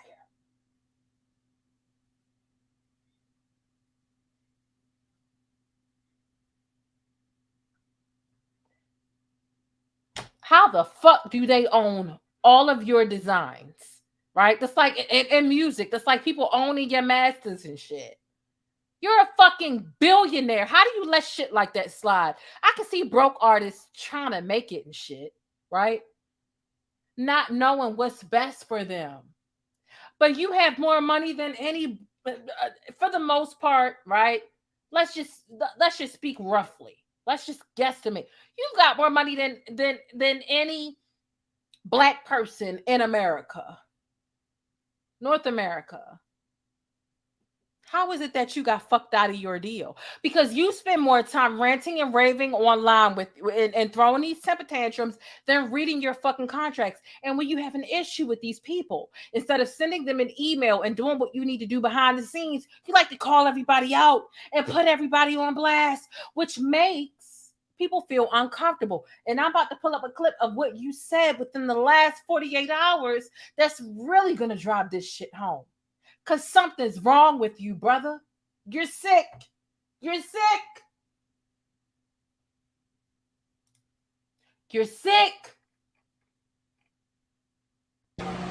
How the fuck do they own all of your designs? Right? That's like in music. That's like people owning your masters and shit. You're a fucking billionaire. How do you let shit like that slide? I can see broke artists trying to make it and shit, right? Not knowing what's best for them. But you have more money than any, for the most part, right? Let's just speak roughly. Let's just guesstimate. You've got more money than any black person in America, North America. How is it that you got fucked out of your deal? Because you spend more time ranting and raving online and throwing these temper tantrums than reading your fucking contracts. And when you have an issue with these people, instead of sending them an email and doing what you need to do behind the scenes, you like to call everybody out and put everybody on blast, which makes People feel uncomfortable. And I'm about to pull up a clip of what you said within the last 48 hours that's really going to drive this shit home. Because something's wrong with you, brother. You're sick. You're sick. You're sick.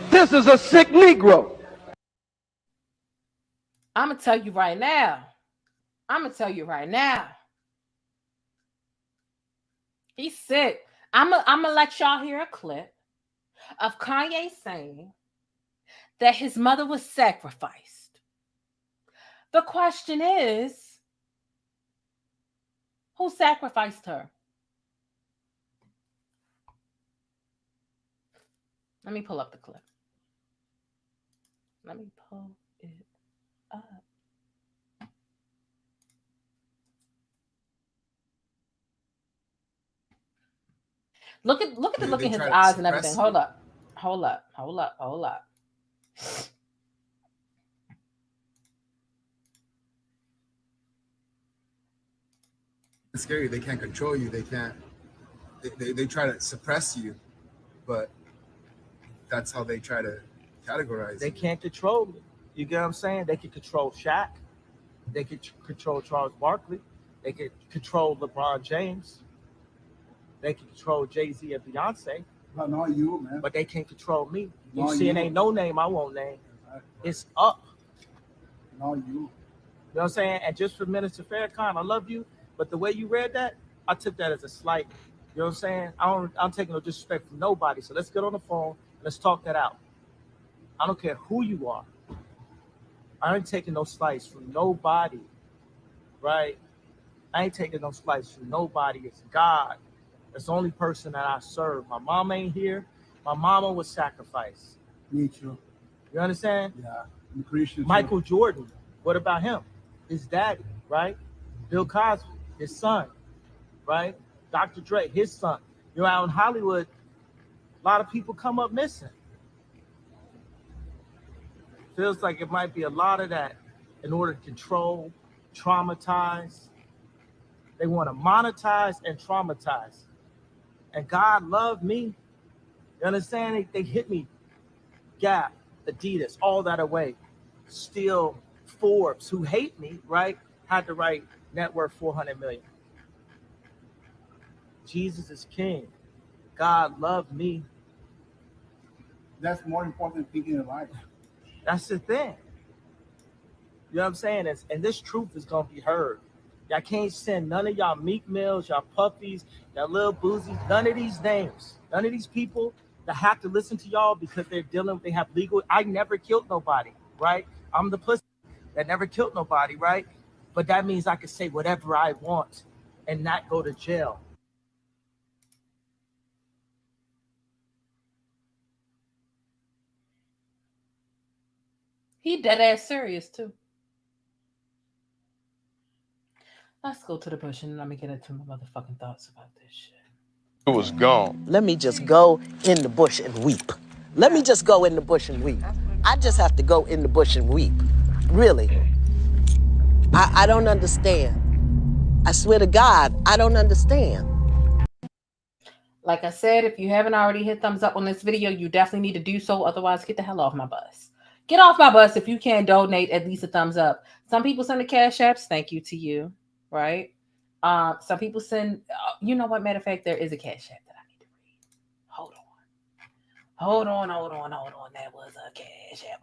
This is a sick Negro. I'm going to tell you right now. He's sick. I'm gonna let y'all hear a clip of Kanye saying that his mother was sacrificed. The question is, who sacrificed her? Let me pull up the clip. Let me pull it up. Look at the look in his eyes and everything. Hold up. It's scary. They can't control you. They can't. They try to suppress you, but that's how they try to categorize. They can't control me. You get what I'm saying? They can control Shaq. They can control Charles Barkley. They can control LeBron James. They can control Jay-Z and Beyonce. But not you, man. But they can't control me. You Not see, you. it ain't no name I won't name. It's up. Not you. You know what I'm saying? And just for Minister Farrakhan, I love you, but the way you read that, I took that as a slight. You know what I'm saying? I'm taking no disrespect from nobody. So let's get on the phone. Let's talk that out. I don't care who you are. I ain't taking no slice from nobody, right? I ain't taking no slice from nobody. It's God. That's the only person that I serve. My mom ain't here. My mama was sacrificed. Me too. You understand? Yeah. I'm Christian. Michael Jordan. What about him? His daddy, right? Bill Cosby, his son, right? Dr. Dre, his son. You know, out in Hollywood, a lot of people come up missing. Feels like it might be a lot of that in order to control, traumatize. They want to monetize and traumatize. And God loved me. You understand? They hit me. Gap, ADIDAS, all that away. Still, Forbes, who hate me, right, had to write net worth 400 million. Jesus is king. God loved me. That's more important than thinking in life. That's the thing. You know what I'm saying? And this truth is going to be heard. Y'all can't send none of y'all Meek Mills, y'all Puffies, y'all Lil Boozy, none of these names, none of these people that have to listen to y'all because they have legal. I never killed nobody, right? I'm the pussy that never killed nobody, right? But that means I can say whatever I want and not go to jail. He dead ass serious too. Let's go to the bush and let me get into my motherfucking thoughts about this shit. It was gone. Let me just go in the bush and weep. Let me just go in the bush and weep. I just have to go in the bush and weep. Really. I don't understand. I swear to God, I don't understand. Like I said, if you haven't already hit thumbs up on this video, you definitely need to do so. Otherwise, get the hell off my bus. Get off my bus if you can't donate at least a thumbs up. Some people send the cash apps. Thank you to you, right? Some people send, you know what? Matter of fact, there is a cash app that I need to read. Hold on. That was a cash app.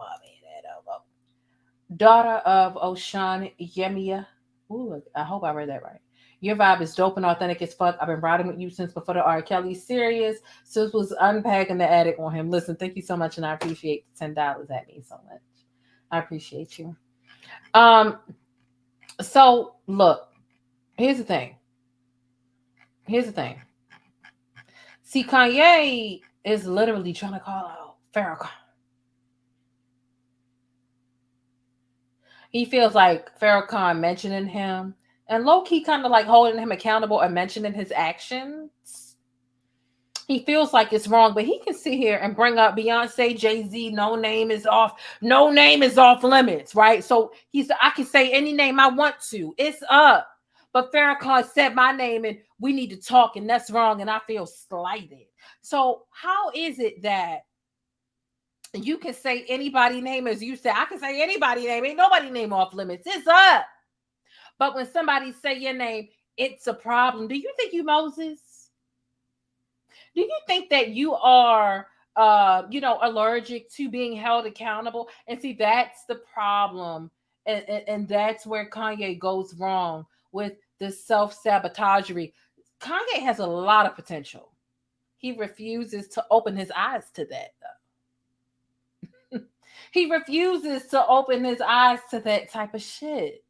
Daughter of Oshan Yemia. Ooh, I hope I read that right. Your vibe is dope and authentic as fuck. I've been riding with you since before the R. Kelly series. Sis was unpacking the attic on him. Listen, thank you so much, and I appreciate the $10. That means so much. I appreciate you. So look, here's the thing. See, Kanye is literally trying to call out Farrakhan. He feels like Farrakhan mentioning him and low-key kind of like holding him accountable and mentioning his actions. He feels like it's wrong, but he can sit here and bring up Beyonce, Jay-Z, no name is off limits, right? So I can say any name I want to. It's up. but Farrakhan said my name and we need to talk and that's wrong and I feel slighted. So how is it that you can say anybody name, as you said, I can say anybody name, ain't nobody name off limits, it's up. But when somebody say your name, it's a problem. Do you think you Moses? Do you think that you are allergic to being held accountable? And see, that's the problem. And that's where Kanye goes wrong with the self-sabotagery. Kanye has a lot of potential. He refuses to open his eyes to that, though. He refuses to open his eyes to that type of shit.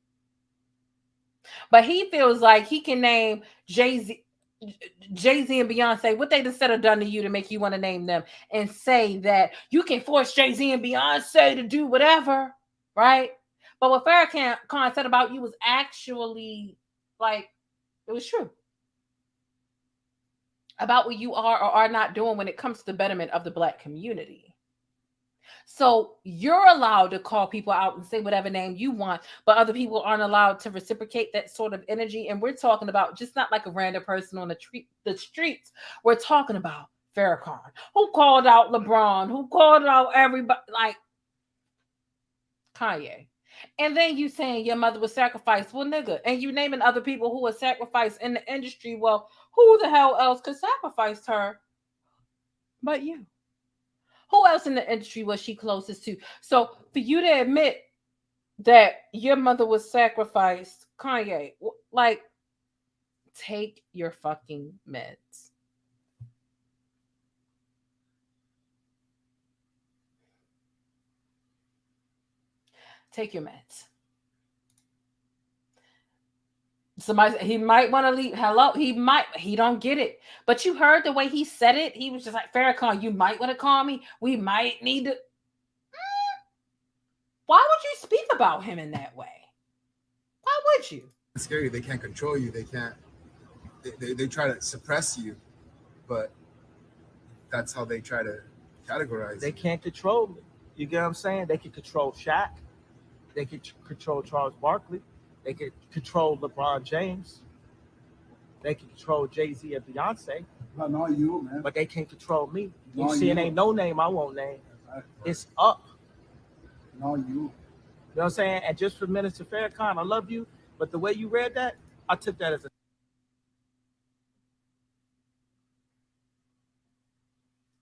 But he feels like he can name Jay-Z and Beyonce, what they just said or done to you to make you want to name them, and say that you can force Jay-Z and Beyonce to do whatever, right? But what Farrakhan said about you was actually like, it was true about what you are or are not doing when it comes to the betterment of the Black community. So you're allowed to call people out and say whatever name you want, but other people aren't allowed to reciprocate that sort of energy. And we're talking about just not like a random person on the streets. We're talking about Farrakhan, who called out LeBron, who called out everybody, like Kanye. And then you saying your mother was sacrificed. Well, nigga, and you naming other people who were sacrificed in the industry. Well, who the hell else could sacrifice her but you? Who else in the industry was she closest to? So for you to admit that your mother was sacrificed, Kanye, like, take your fucking meds. Take your meds. Somebody, he might want to leave. Hello, he don't get it. But you heard the way he said it. He was just like, Farrakhan, you might want to call me. We might need to. Why would you speak about him in that way? Why would you? It's scary. They can't control you. They can't. They try to suppress you, but that's how they try to categorize. They can't control me. You get what I'm saying? They can control Shaq. They can control Charles Barkley. They can control LeBron James. They can control Jay-Z and Beyonce. But not you, man. But they can't control me. You Not see, it you. ain't no name I won't name. Exactly. It's up. Not you. You know what I'm saying? And just for Minister Farrakhan, I love you, but the way you read that, I took that as a...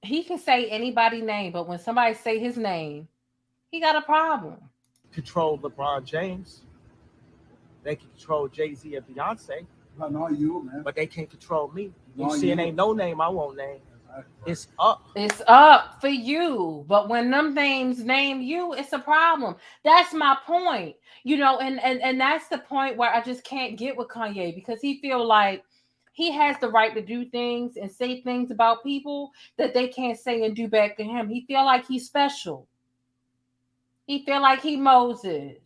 He can say anybody's name, but when somebody say his name, he got a problem. Control LeBron James. They can control Jay-Z and Beyonce. But not you, man. But they can't control me. You Not see, you. it ain't no name I won't name. Exactly. It's up. It's up for you. But when them names name you, it's a problem. That's my point. You know, and that's the point where I just can't get with Kanye, because he feel like he has the right to do things and say things about people that they can't say and do back to him. He feel like he's special. He feel like he Moses.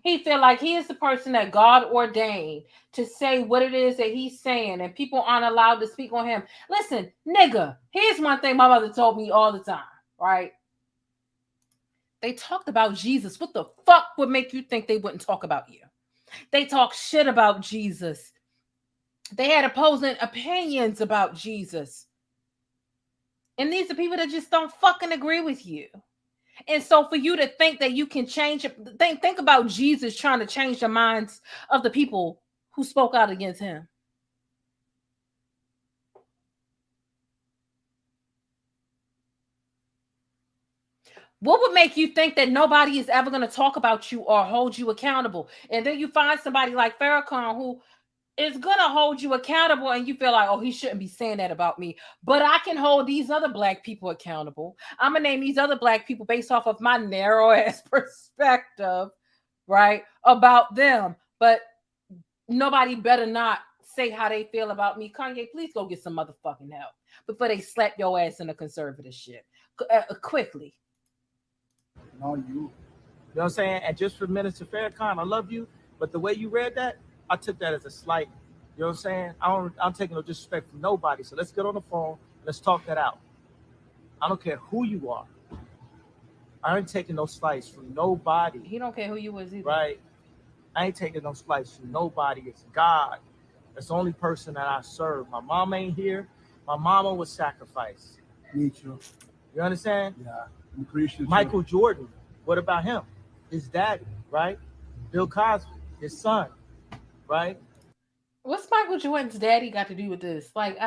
He feel like he is the person that God ordained to say what it is that he's saying, and people aren't allowed to speak on him. Listen, nigga, here's one thing my mother told me all the time, right? They talked about Jesus. What the fuck would make you think they wouldn't talk about you? They talk shit about Jesus. They had opposing opinions about Jesus. And these are people that just don't fucking agree with you. And so for you to think that you can change it, think about Jesus trying to change the minds of the people who spoke out against him. What would make you think that nobody is ever going to talk about you or hold you accountable? And then you find somebody like Farrakhan who is going to hold you accountable, and you feel like, oh, he shouldn't be saying that about me. But I can hold these other Black people accountable. I'm going to name these other Black people based off of my narrow-ass perspective, right, about them. But nobody better not say how they feel about me. Kanye, please go get some motherfucking help before they slap your ass in a conservative shit. Quickly. Not you. You know what I'm saying? And just for Minister Farrakhan, I love you, but the way you read that, I took that as a slight. You know what I'm saying? I'm taking no disrespect from nobody. So let's get on the phone. Let's talk that out. I don't care who you are. I ain't taking no slights from nobody. He don't care who you was either. Right? I ain't taking no slice from nobody. It's God. That's the only person that I serve. My mom ain't here. My mama was sacrificed. Me too. You understand? Yeah. I'm Christian. Michael Jordan. What about him? His daddy, right? Bill Cosby, his son, right? What's Michael Jordan's daddy got to do with this? Like,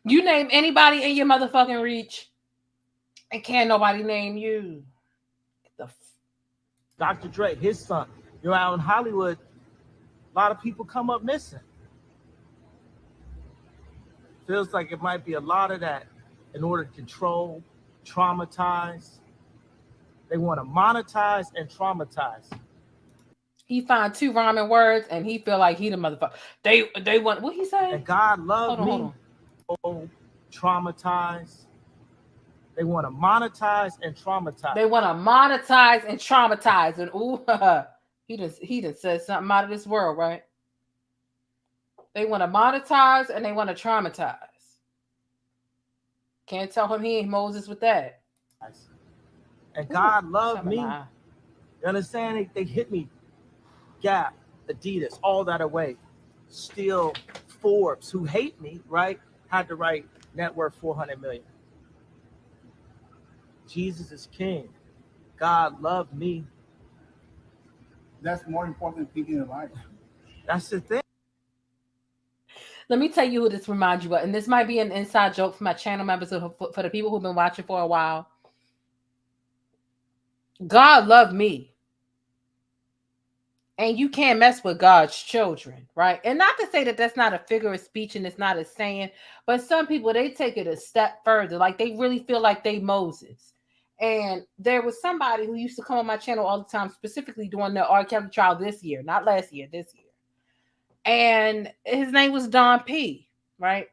you name anybody in your motherfucking reach, and can't nobody name you. Dr. Dre, his son. You're out in Hollywood, a lot of people come up missing. Feels like it might be a lot of that in order to control, traumatize. They want to monetize and traumatize. He find 2 rhyming words and he feel like he the motherfucker. They want, what he say? And God loved me. Hold Oh, traumatize. They want to monetize and traumatize. They want to monetize and traumatize. And ooh, he done said something out of this world, right? They want to monetize and they want to traumatize. Can't tell him he ain't Moses with that. And God loved me. You understand? They hit me. Gap, Adidas, all that away. Still, Forbes, who hate me, right? Had to write net worth 400 million. Jesus is king. God loved me. That's more important than thinking in life. That's the thing. Let me tell you who this reminds you of. And this might be an inside joke for my channel members, for the people who've been watching for a while. God loved me. And you can't mess with God's children, right? And not to say that that's not a figure of speech and it's not a saying, but some people, they take it a step further. Like they really feel like they Moses. And there was somebody who used to come on my channel all the time, specifically during the R. Kelly trial this year, not last year, this year. And his name was Don P, right?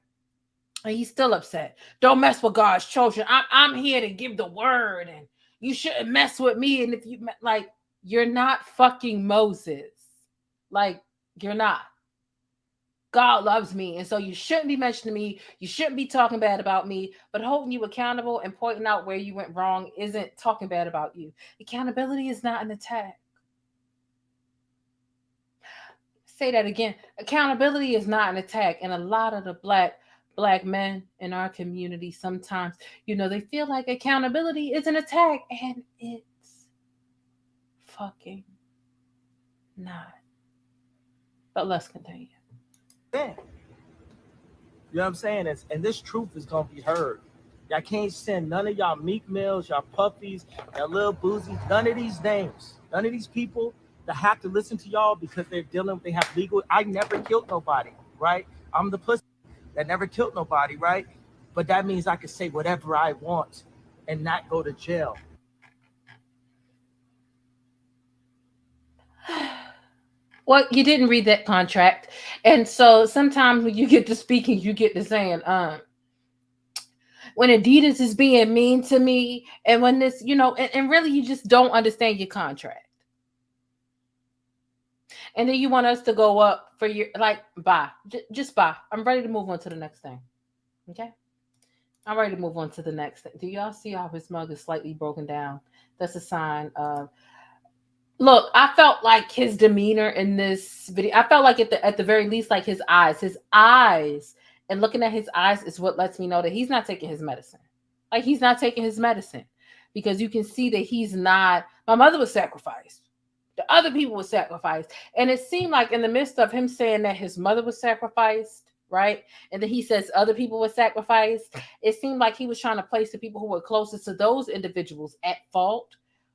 And he's still upset. Don't mess with God's children. I'm here to give the word, and you shouldn't mess with me. And if you like, you're not fucking Moses. Like, you're not. God loves me, and so you shouldn't be mentioning me. You shouldn't be talking bad about me. But holding you accountable and pointing out where you went wrong isn't talking bad about you. Accountability is not an attack. Say that again. Accountability is not an attack. And a lot of the black men in our community sometimes, they feel like accountability is an attack, and it's fucking not. But let's continue. Yeah. You know what I'm saying? And this truth is going to be heard. Y'all can't send none of y'all Meek Mills, y'all Puffies, y'all Lil Boozy, none of these names, none of these people that have to listen to y'all because they have legal. I never killed nobody, right? I'm the pussy that never killed nobody, right? But that means I can say whatever I want and not go to jail. Well, you didn't read that contract. And so sometimes when you get to speaking, you get to saying, when Adidas is being mean to me, and when this, and really you just don't understand your contract. And then you want us to go up for your, like, bye. Just bye. I'm ready to move on to the next thing. Okay? I'm ready to move on to the next thing. Do y'all see how his mug is slightly broken down? That's a sign of... Look, I felt like his demeanor in this video, I felt like at the very least, like his eyes, and looking at his eyes is what lets me know that he's not taking his medicine. Like, he's not taking his medicine, because you can see that he's not. My mother was sacrificed. The other people were sacrificed. And it seemed like in the midst of him saying that his mother was sacrificed, right? And then he says other people were sacrificed. It seemed like he was trying to place the people who were closest to those individuals at fault,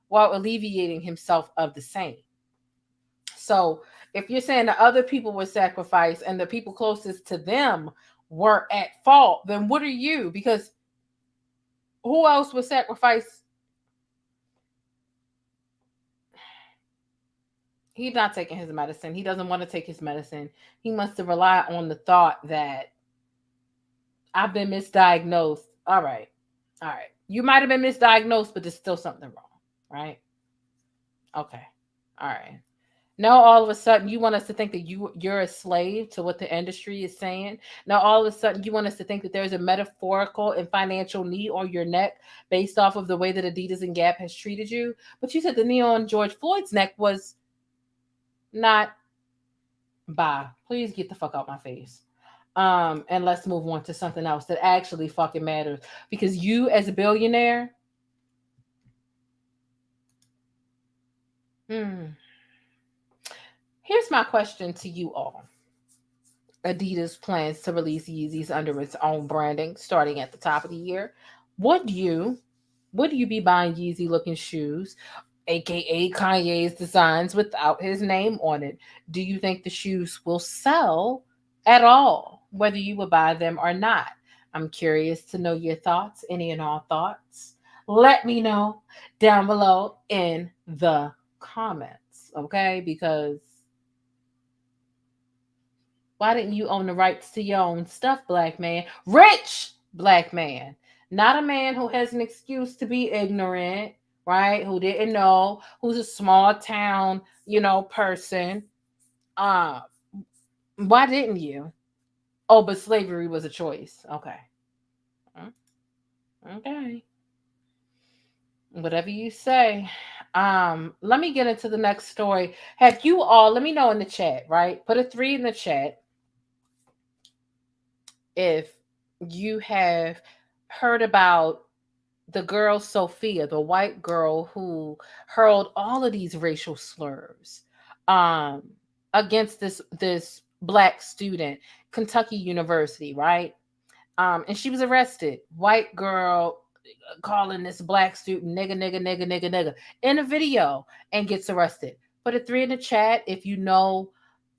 while alleviating himself of the same. So if you're saying the other people were sacrificed and the people closest to them were at fault, then what are you? Because who else was sacrificed? He's not taking his medicine. He doesn't want to take his medicine. He must have relied on the thought that I've been misdiagnosed. All right. You might have been misdiagnosed, but there's still something wrong. Right? Okay. All right. Now all of a sudden you want us to think that you're a slave to what the industry is saying. Now all of a sudden you want us to think that there's a metaphorical and financial knee on your neck based off of the way that Adidas and Gap has treated you. But you said the knee on George Floyd's neck was not bye. Please get the fuck out my face. And let's move on to something else that actually fucking matters. Because you, as a billionaire, here's my question to you all. Adidas plans to release Yeezys under its own branding starting at the top of the year. Would you be buying Yeezy looking shoes, aka Kanye's designs, without his name on it? Do you think the shoes will sell at all, whether you would buy them or not? I'm curious to know your thoughts, any and all thoughts. Let me know down below in the comments, okay? Because why didn't you own the rights to your own stuff, black man? Rich black man. Not a man who has an excuse to be ignorant, right? Who didn't know, who's a small town, person. Why didn't you? Oh, but slavery was a choice. Okay. Okay. Whatever you say. Let me get into the next story. Have you all, let me know in the chat, right? Put a 3 in the chat if you have heard about the girl Sophia, the white girl who hurled all of these racial slurs against this black student, Kentucky University, right? And she was arrested. White girl calling this black student nigga in a video and gets arrested. Put a 3 in the chat if you know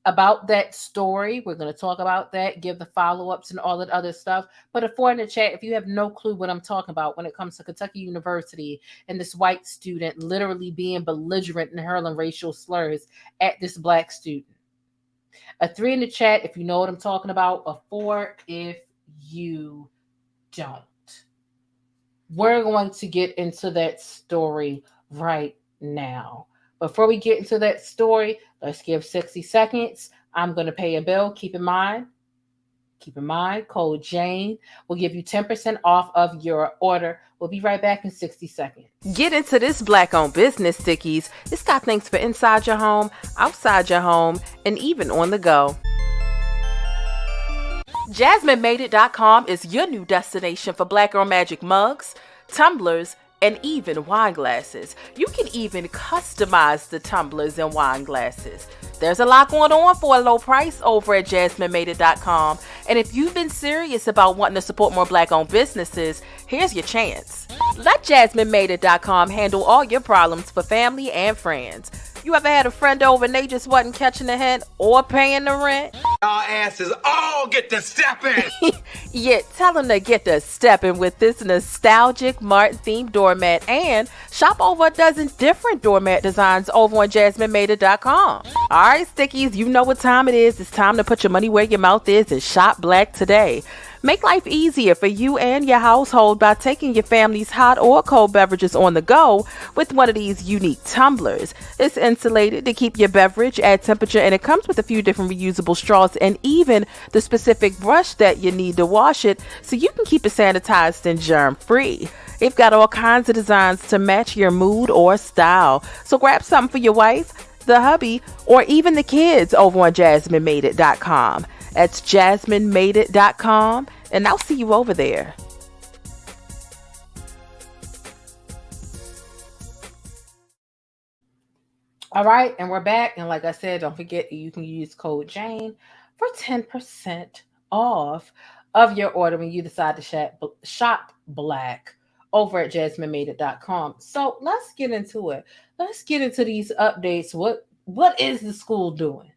about that story. We're going to talk about that, give the follow-ups and all that other stuff. Put a 4 in the chat if you have no clue what I'm talking about when it comes to Kentucky University and this white student literally being belligerent and hurling racial slurs at this black student. A 3 in the chat if you know what I'm talking about. A 4 if you don't. We're going to get into that story right now. Before we get into that story, let's give 60 seconds. I'm going to pay a bill. Keep in mind, code Jane will give you 10% off of your order. We'll be right back in 60 seconds. Get into this black-owned business, Stickies. It's got things for inside your home, outside your home, and even on the go. JasmineMadeIt.com is your new destination for Black Girl Magic mugs, tumblers, and even wine glasses. You can even customize the tumblers and wine glasses. There's a lot going on for a low price over at JasmineMadeIt.com. And if you've been serious about wanting to support more black-owned businesses, here's your chance. Let JasmineMadeIt.com handle all your problems for family and friends. You ever had a friend over and they just wasn't catching the hint or paying the rent? Y'all asses all get to stepping. Yeah, tell them to get to stepping with this nostalgic Martin-themed doormat and shop over a dozen different doormat designs over on JasmineMadeIt.com. All right, Stickies, you know what time it is. It's time to put your money where your mouth is and shop black today. Make life easier for you and your household by taking your family's hot or cold beverages on the go with one of these unique tumblers. It's insulated to keep your beverage at temperature, and it comes with a few different reusable straws and even the specific brush that you need to wash it so you can keep it sanitized and germ-free. They've got all kinds of designs to match your mood or style. So grab something for your wife, the hubby, or even the kids over on JasmineMadeIt.com. That's JasmineMadeIt.com, and I'll see you over there. All right, and we're back. And like I said, don't forget you can use code Jane for 10% off of your order when you decide to shop black over at JasmineMadeIt.com. So let's get into it. Let's get into these updates. What is the school doing?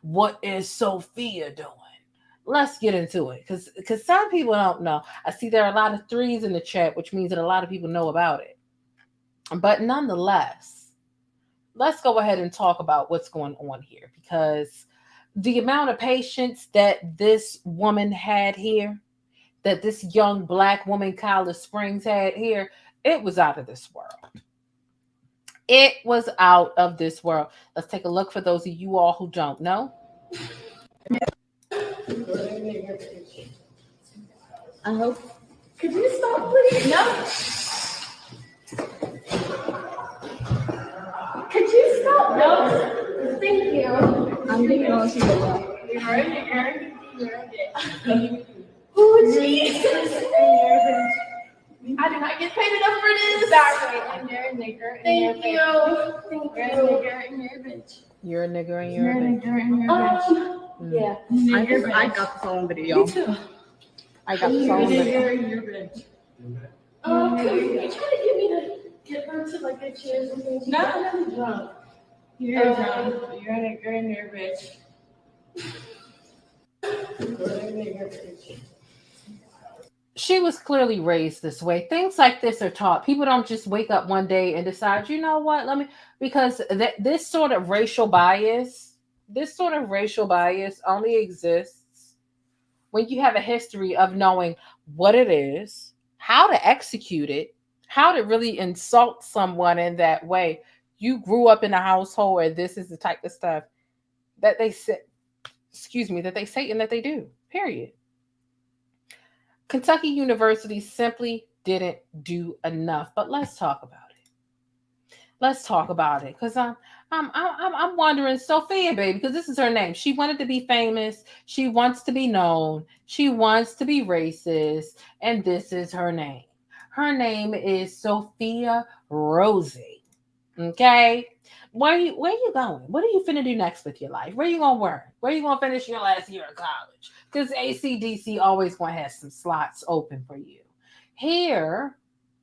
What is Sophia doing? Let's get into it because some people don't know. I see there are a lot of 3s in the chat, which means that a lot of people know about it. But nonetheless, let's go ahead and talk about what's going on here, because the amount of patience that this woman had here, that this young black woman, Kyla Springs, had here, it was out of this world. It was out of this world. Let's take a look for those of you all who don't know. I hope. Could you stop, please? No. Could you stop? No. Thank you. I'm getting on to the well. You're a nigger. You're a bitch. Oh, Jesus. I did not get paid enough for this. Exactly. And you're a nigger. Thank you. Thank you. You're a nigger and you're a bitch. You're a nigger and you're a bitch. You're a nigger and you're a bitch. Yeah. I got the song video. Me too. I got the song video. You're a nigger and you're a bitch. You trying to get me to get her to like get chairs and things? No, I'm drunk. You're drunk. You're a nigger and you're a bitch. She was clearly raised this way. Things like this are taught. People don't just wake up one day and decide, you know what, because this sort of racial bias only exists when you have a history of knowing what it is, how to execute it, how to really insult someone in that way. You grew up in a household where this is the type of stuff that they say, that they say and that they do, period. Kentucky University simply didn't do enough, but let's talk about it. Let's talk about it, because I'm wondering, Sophia, baby, because this is her name. She wanted to be famous. She wants to be known. She wants to be racist, and this is her name. Her name is Sophia Rosie. Okay, where you going? What are you finna do next with your life? Where you gonna work? Where you gonna finish your last year of college? Because ACDC always gonna have some slots open for you. Here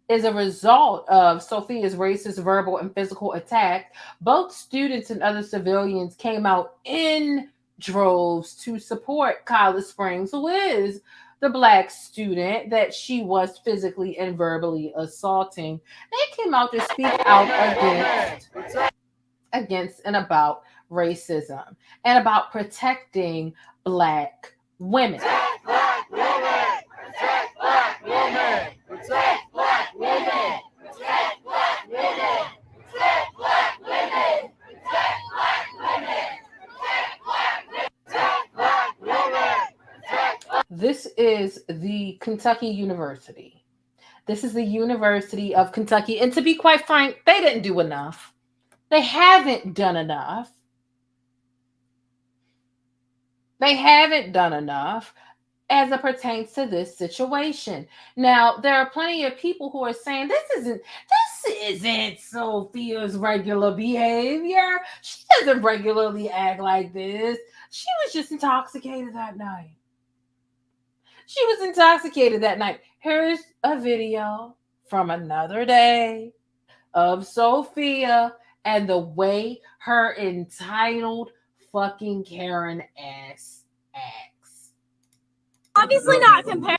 is a result of Sophia's racist verbal and physical attack. Both students and other civilians came out in droves to support Kyla Springs, who is the Black student that she was physically and verbally assaulting. They came out to speak out against and about racism and about protecting Black women. Protect Black women! Protect Black women! Protect Black women! Protect Black women! Protect Black women! Protect Black women! Protect Black women! This is the Kentucky University. This is the University of Kentucky. And to be quite frank, they didn't do enough. They haven't done enough. They haven't done enough as it pertains to this situation. Now, there are plenty of people who are saying this isn't Sophia's regular behavior. She doesn't regularly act like this. She was just intoxicated that night. She was intoxicated that night. Here's a video from another day of Sophia and the way her entitled fucking Karen ass acts. Obviously not compared.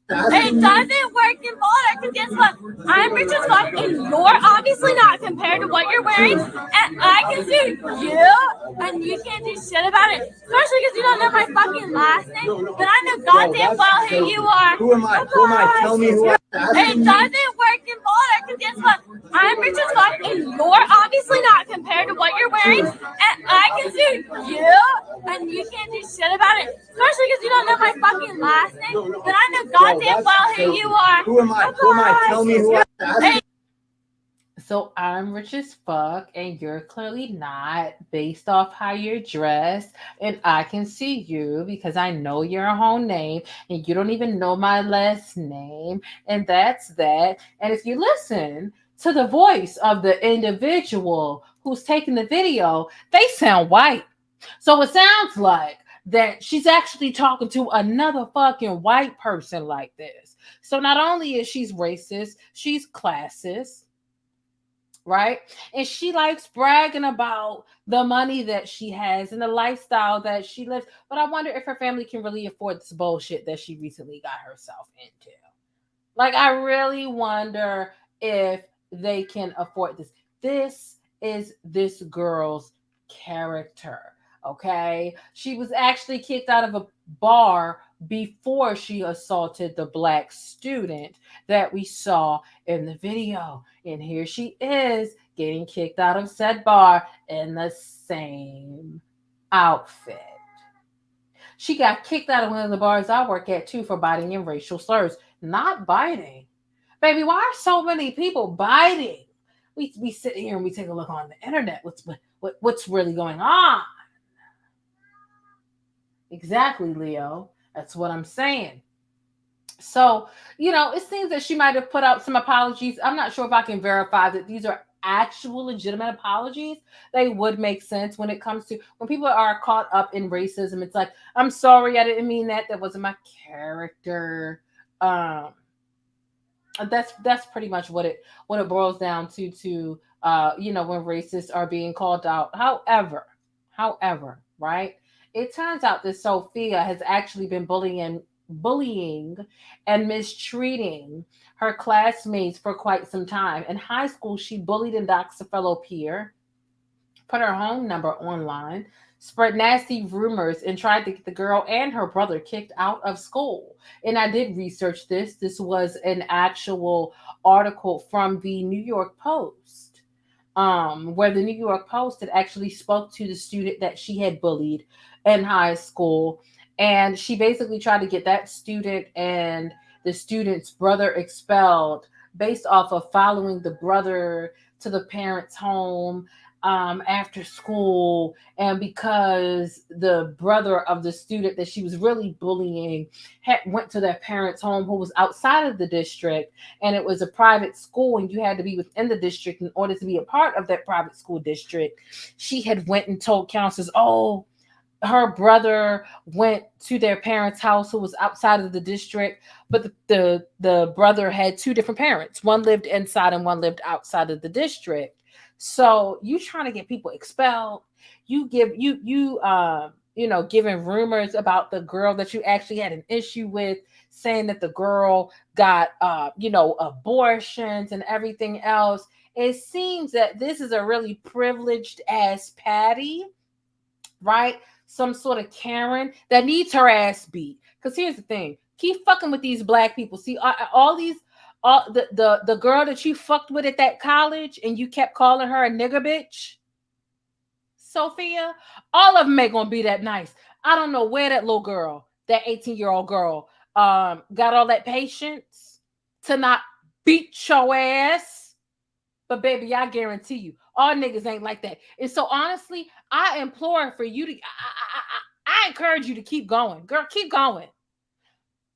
It doesn't work in Boulder, because guess what? I'm rich as fuck, and you're obviously not compared to what you're wearing, and I can sue you, and you can't do shit about it, especially because you don't know my fucking last name, but I know goddamn well who you are. Who am I? Who am I? Tell me who I am. It doesn't work in Boulder, because guess what? I'm rich as fuck, and you're obviously not compared to what you're wearing, and I can sue you, and you can't do shit about it, especially because you don't know my fucking last name, but I know goddamn well who you are. Who am I? Who am I? Tell me who I am. So I'm rich as fuck, and you're clearly not, based off how you're dressed, and I can see you because I know your whole name, and you don't even know my last name, and that's that. And if you listen to the voice of the individual who's taking the video, they sound white. So it sounds like that she's actually talking to another fucking white person like this. So not only is she racist, she's classist, right? And she likes bragging about the money that she has and the lifestyle that she lives. But I wonder if her family can really afford this bullshit that she recently got herself into. Like, I really wonder if they can afford this. This is this girl's character. Okay, she was actually kicked out of a bar before she assaulted the Black student that we saw in the video. And here she is getting kicked out of said bar in the same outfit. She got kicked out of one of the bars I work at too for biting in racial slurs. Not biting. Baby, why are so many people biting? We sit here and we take a look on the internet. What's really going on? Exactly, Leo. That's what I'm saying. So, it seems that she might have put out some apologies. I'm not sure if I can verify that these are actual legitimate apologies. They would make sense when it comes to when people are caught up in racism. It's like, I'm sorry, I didn't mean that. That wasn't my character. That's pretty much what it boils down to when racists are being called out. However, right? It turns out that Sophia has actually been bullying and mistreating her classmates for quite some time. In high school, she bullied and doxed a fellow peer, put her home number online, spread nasty rumors, and tried to get the girl and her brother kicked out of school. And I did research this. This was an actual article from the New York Post, where the New York Post had actually spoke to the student that she had bullied in high school. And she basically tried to get that student and the student's brother expelled based off of following the brother to the parents' home after school, and because the brother of the student that she was really bullying went to their parents' home, who was outside of the district, and it was a private school, and you had to be within the district in order to be a part of that private school district. She had went and told counselors, oh, her brother went to their parents' house who was outside of the district, but the brother had two different parents. One lived inside and one lived outside of the district. So you trying to get people expelled. You giving rumors about the girl that you actually had an issue with, saying that the girl got abortions and everything else. It seems that this is a really privileged ass Patty, right? Some sort of Karen that needs her ass beat. Because here's the thing: keep fucking with these black people. See, the girl that you fucked with at that college and you kept calling her a nigger bitch, Sophia, all of them ain't gonna be that nice. I don't know where that little girl, that 18-year-old girl, got all that patience to not beat your ass. But baby, I guarantee you, all niggas ain't like that. And so honestly, I implore for you to, I encourage you to keep going. Girl, keep going.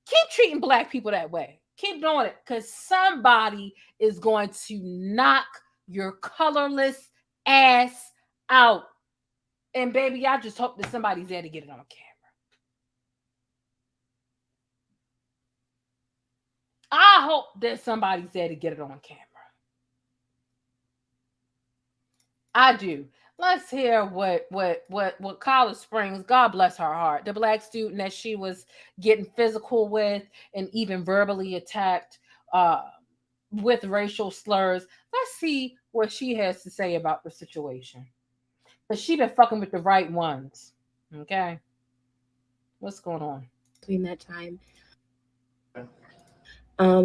Keep treating black people that way. Keep doing it, because somebody is going to knock your colorless ass out. And baby, I just hope that somebody's there to get it on camera. I hope that somebody's there to get it on camera. I do. Let's hear what College Springs, God bless her heart, the black student that she was getting physical with and even verbally attacked with racial slurs. Let's see what she has to say about the situation. Because she been fucking with the right ones. Okay? What's going on? Between that time.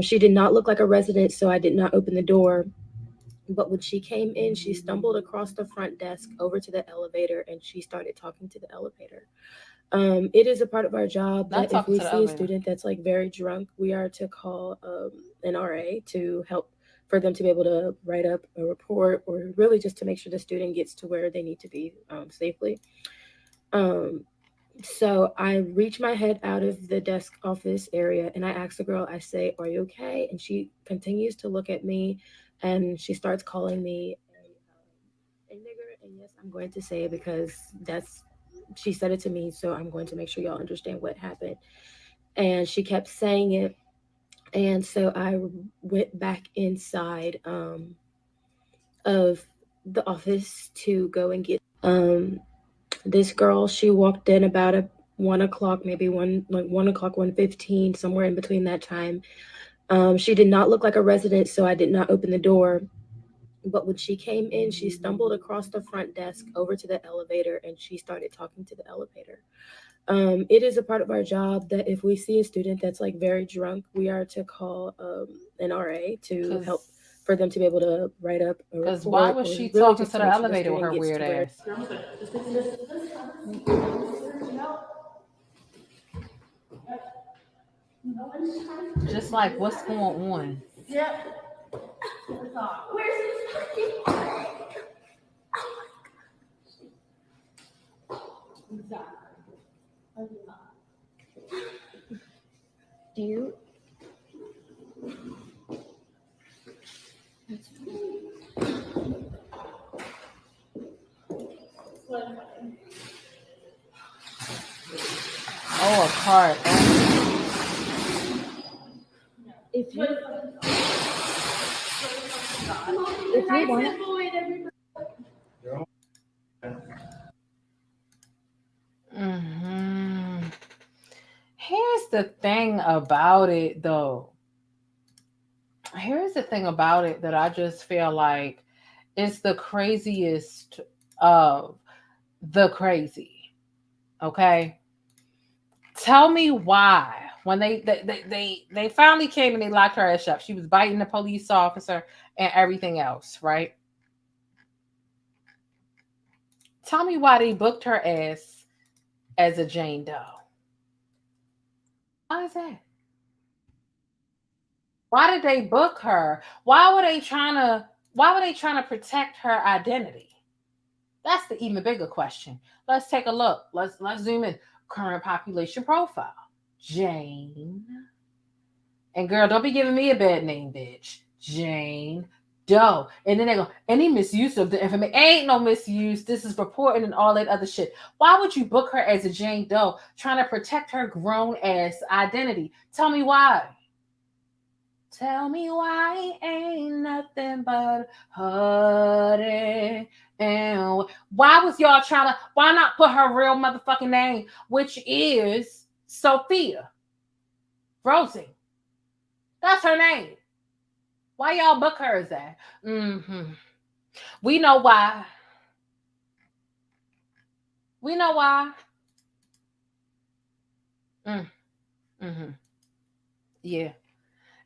She did not look like a resident, so I did not open the door. But when she came in, she stumbled across the front desk over to the elevator, and she started talking to the elevator. It is a part of our job that if we see a student that's like very drunk, we are to call an RA to help for them to be able to write up a report, or really just to make sure the student gets to where they need to be safely. So I reach my head out of the desk office area and I ask the girl, I say, are you okay? And she continues to look at me and she starts calling me a nigger. And yes, I'm going to say it because she said it to me. So I'm going to make sure y'all understand what happened. And she kept saying it. And so I went back inside of the office to go and get this girl. She walked in about at 1 o'clock, maybe 1 o'clock, 1:15, somewhere in between that time. She did not look like a resident, so I did not open the door. But when she came in, she stumbled across the front desk over to the elevator and she started talking to the elevator. It is a part of our job that if we see a student that's like very drunk, we are to call an RA to help for them to be able to write up a report. Because why was she really talking to the elevator with her weird ass? Just like, what's going on? Yep. Where's his fucking cute. Oh, a card. If you want it. Here's the thing about it, though. Here's the thing about it that I just feel like it's the craziest of the crazy. Okay? Tell me why. When they finally came and they locked her ass up. She was biting the police officer and everything else, right? Tell me why they booked her ass as a Jane Doe. Why is that? Why did they book her? Why were they trying to protect her identity? That's the even bigger question. Let's take a look. Let's zoom in. Current population profile. Jane. And girl, don't be giving me a bad name, bitch. Jane Doe. And then they go, any misuse of the information. Ain't no misuse. This is reporting and all that other shit. Why would you book her as a Jane Doe trying to protect her grown ass identity? Tell me why. Tell me why ain't nothing but honey. And why was y'all why not put her real motherfucking name, which is Sophia Rosie? That's her name. Why y'all book her as that? We know why. We know why. Yeah.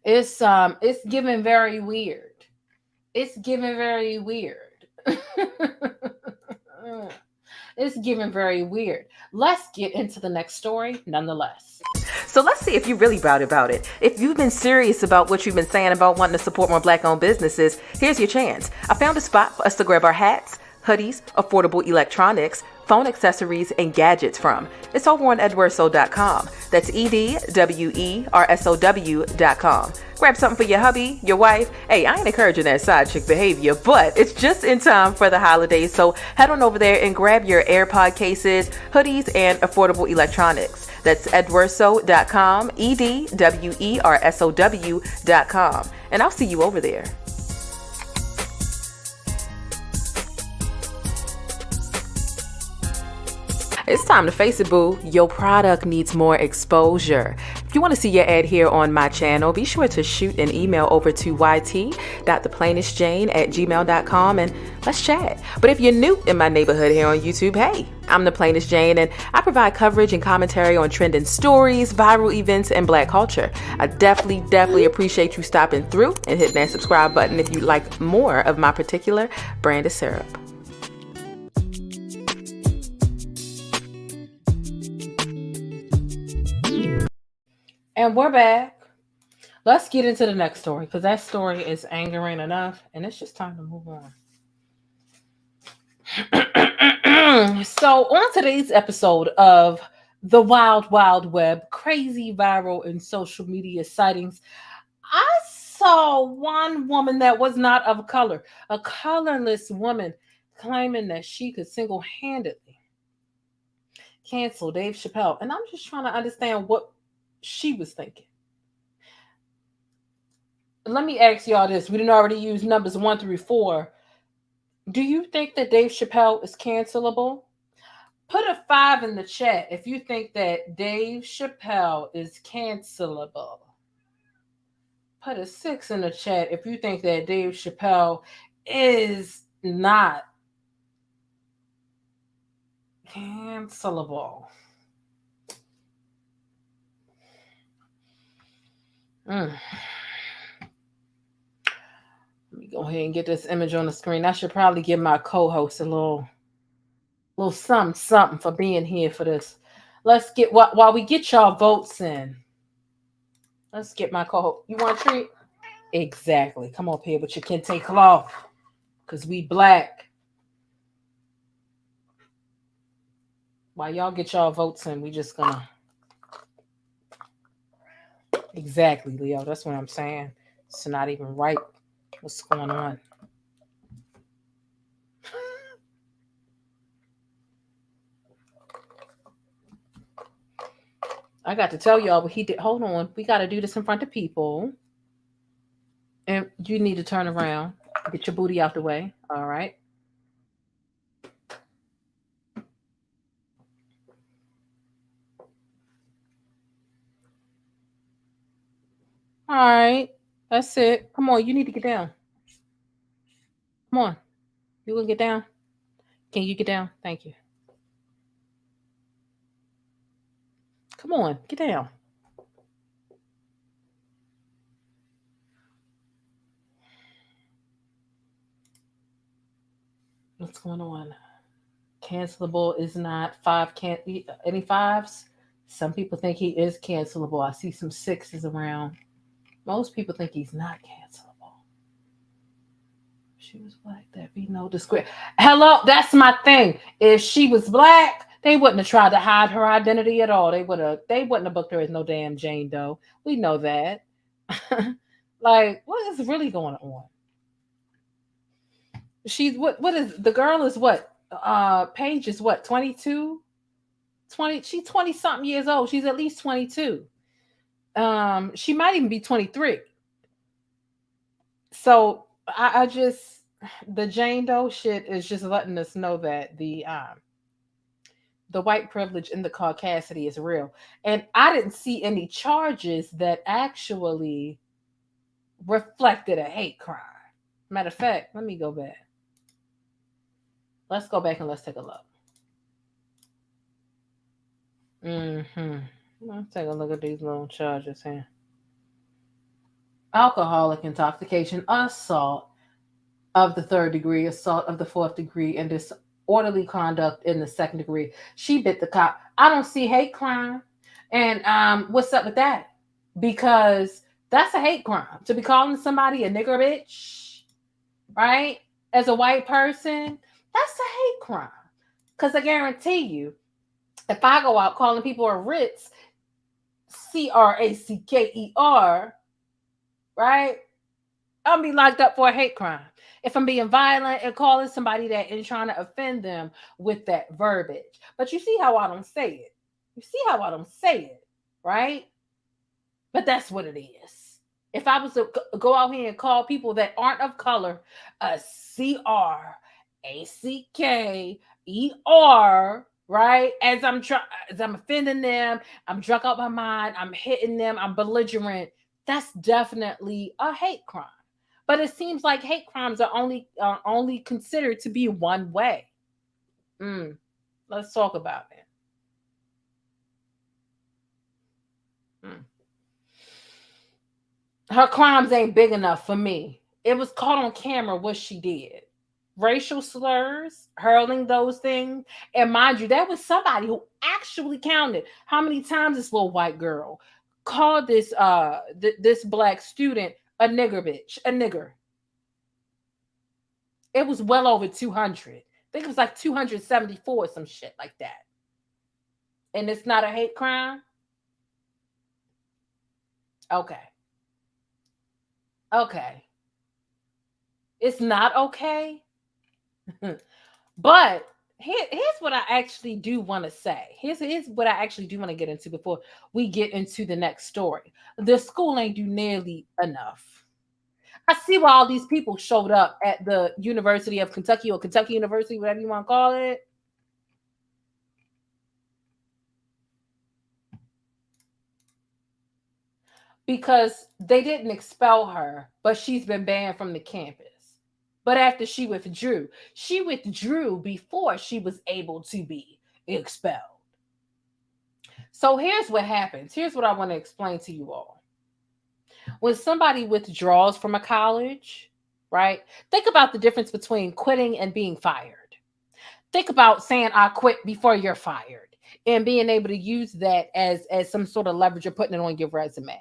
It's giving very weird. It's giving very weird. It's giving very weird. Let's get into the next story nonetheless. So let's see if you're really about it. If you've been serious about what you've been saying about wanting to support more Black-owned businesses, here's your chance. I found a spot for us to grab our hats, hoodies, affordable electronics, phone accessories, and gadgets from. It's over on edwerso.com. That's EDWERSOW.com. Grab something for your hubby, your wife. Hey, I ain't encouraging that side chick behavior, but it's just in time for the holidays. So head on over there and grab your AirPod cases, hoodies, and affordable electronics. That's edwerso.com, EDWERSOW.com. And I'll see you over there. It's time to face it, boo. Your product needs more exposure. If you want to see your ad here on my channel, be sure to shoot an email over to yt.theplainestjane@gmail.com and let's chat. But if you're new in my neighborhood here on YouTube, hey, I'm the Plainest Jane, and I provide coverage and commentary on trending stories, viral events, and Black culture. I definitely appreciate you stopping through and hitting that subscribe button if you like more of my particular brand of syrup. And we're back. Let's get into the next story because that story is angering enough and it's just time to move on. So on today's episode of The Wild Wild Web, crazy viral and social media sightings, I saw one woman that was not of color, a colorless woman claiming that she could single-handedly cancel Dave Chappelle. And I'm just trying to understand what she was thinking. Let me ask y'all this. We didn't already use numbers 1 through 4. Do you think that Dave Chappelle is cancelable? Put a 5 in the chat if you think that Dave Chappelle is cancelable. Put a 6 in the chat if you think that Dave Chappelle is not cancelable. Let me go ahead and get this image on the screen. I should probably give my co-host a little something for being here for this. Let's get while we get y'all votes in. Let's get my co-host. You want a treat? Exactly. Come up here with your kente cloth, because we Black. While y'all get y'all votes in, we just gonna Exactly, Leo. That's what I'm saying. It's not even right. What's going on? I got to tell y'all what he did. Hold on. We got to do this in front of people. And you need to turn around. Get your booty out the way. All right. All right. That's it. Come on. You need to get down. Come on. You gonna get down? Can you get down? Thank you. Come on. Get down. What's going on? Cancelable is not five. Can't any fives? Some people think he is cancelable. I see some sixes around. Most people think he's not cancelable. She was black. That be no disgrace. Hello, that's my thing. If she was black, they wouldn't have tried to hide her identity at all. They wouldn't have booked her as no damn Jane Doe. We know that. Like, what is really going on? She's what is the girl is what? Paige is what, 22? 20, she's 20 something years old. She's at least 22. She might even be 23. So I just, the Jane Doe shit is just letting us know that the white privilege and the caucasity is real. And I didn't see any charges that actually reflected a hate crime. Matter of fact, let me go back. Let's go back and let's take a look. Let's take a look at these little charges here. Alcoholic intoxication, assault of the 3rd degree, assault of the 4th degree, and disorderly conduct in the 2nd degree. She bit the cop. I don't see hate crime. And what's up with that? Because that's a hate crime. To be calling somebody a nigger bitch, right? As a white person, that's a hate crime. Because I guarantee you, if I go out calling people a Ritz, CRACKER, right? I'll be locked up for a hate crime. If I'm being violent and calling somebody that and trying to offend them with that verbiage. But you see how I don't say it. You see how I don't say it, right? But that's what it is. If I was to go out here and call people that aren't of color a CRACKER, right? As I'm offending them, I'm drunk out my mind, I'm hitting them, I'm belligerent. That's definitely a hate crime. But it seems like hate crimes are only considered to be one way. Let's talk about it. Her crimes ain't big enough for me. It was caught on camera what she did. Racial slurs, hurling those things. And mind you, that was somebody who actually counted how many times this little white girl called this this black student a nigger bitch, a nigger. It was well over 200. I think it was like 274 or some shit like that. And it's not a hate crime? Okay. Okay. It's not okay? But here's what I actually do want to say. Here's what I actually do want to get into before we get into the next story. The school ain't do nearly enough. I see why all these people showed up at the University of Kentucky or Kentucky University, whatever you want to call it. Because they didn't expel her, but she's been banned from the campus. But after she withdrew before she was able to be expelled. So here's what happens. Here's what I want to explain to you all. When somebody withdraws from a college, right? Think about the difference between quitting and being fired. Think about saying, I quit before you're fired and being able to use that as some sort of leverage or putting it on your resume.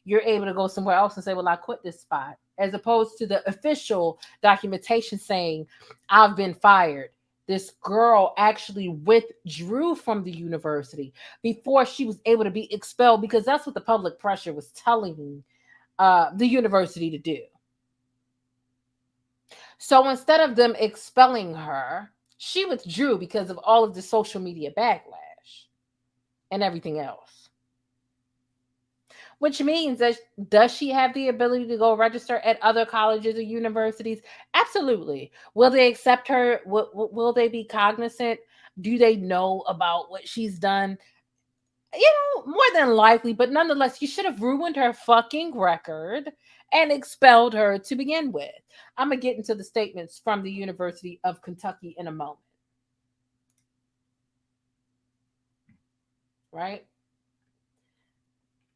You're able to go somewhere else and say, well, I quit this spot, as opposed to the official documentation saying, I've been fired. this girl actually withdrew from the university before she was able to be expelled, because that's what the public pressure was telling the university to do. So instead of them expelling her, she withdrew because of all of the social media backlash and everything else. Which means that, does she have the ability to go register at other colleges or universities? Absolutely. Will they accept her? Will they be cognizant? Do they know about what she's done? You know, more than likely, but nonetheless, you should have ruined her fucking record and expelled her to begin with. I'm going to get into the statements from the University of Kentucky in a moment. Right?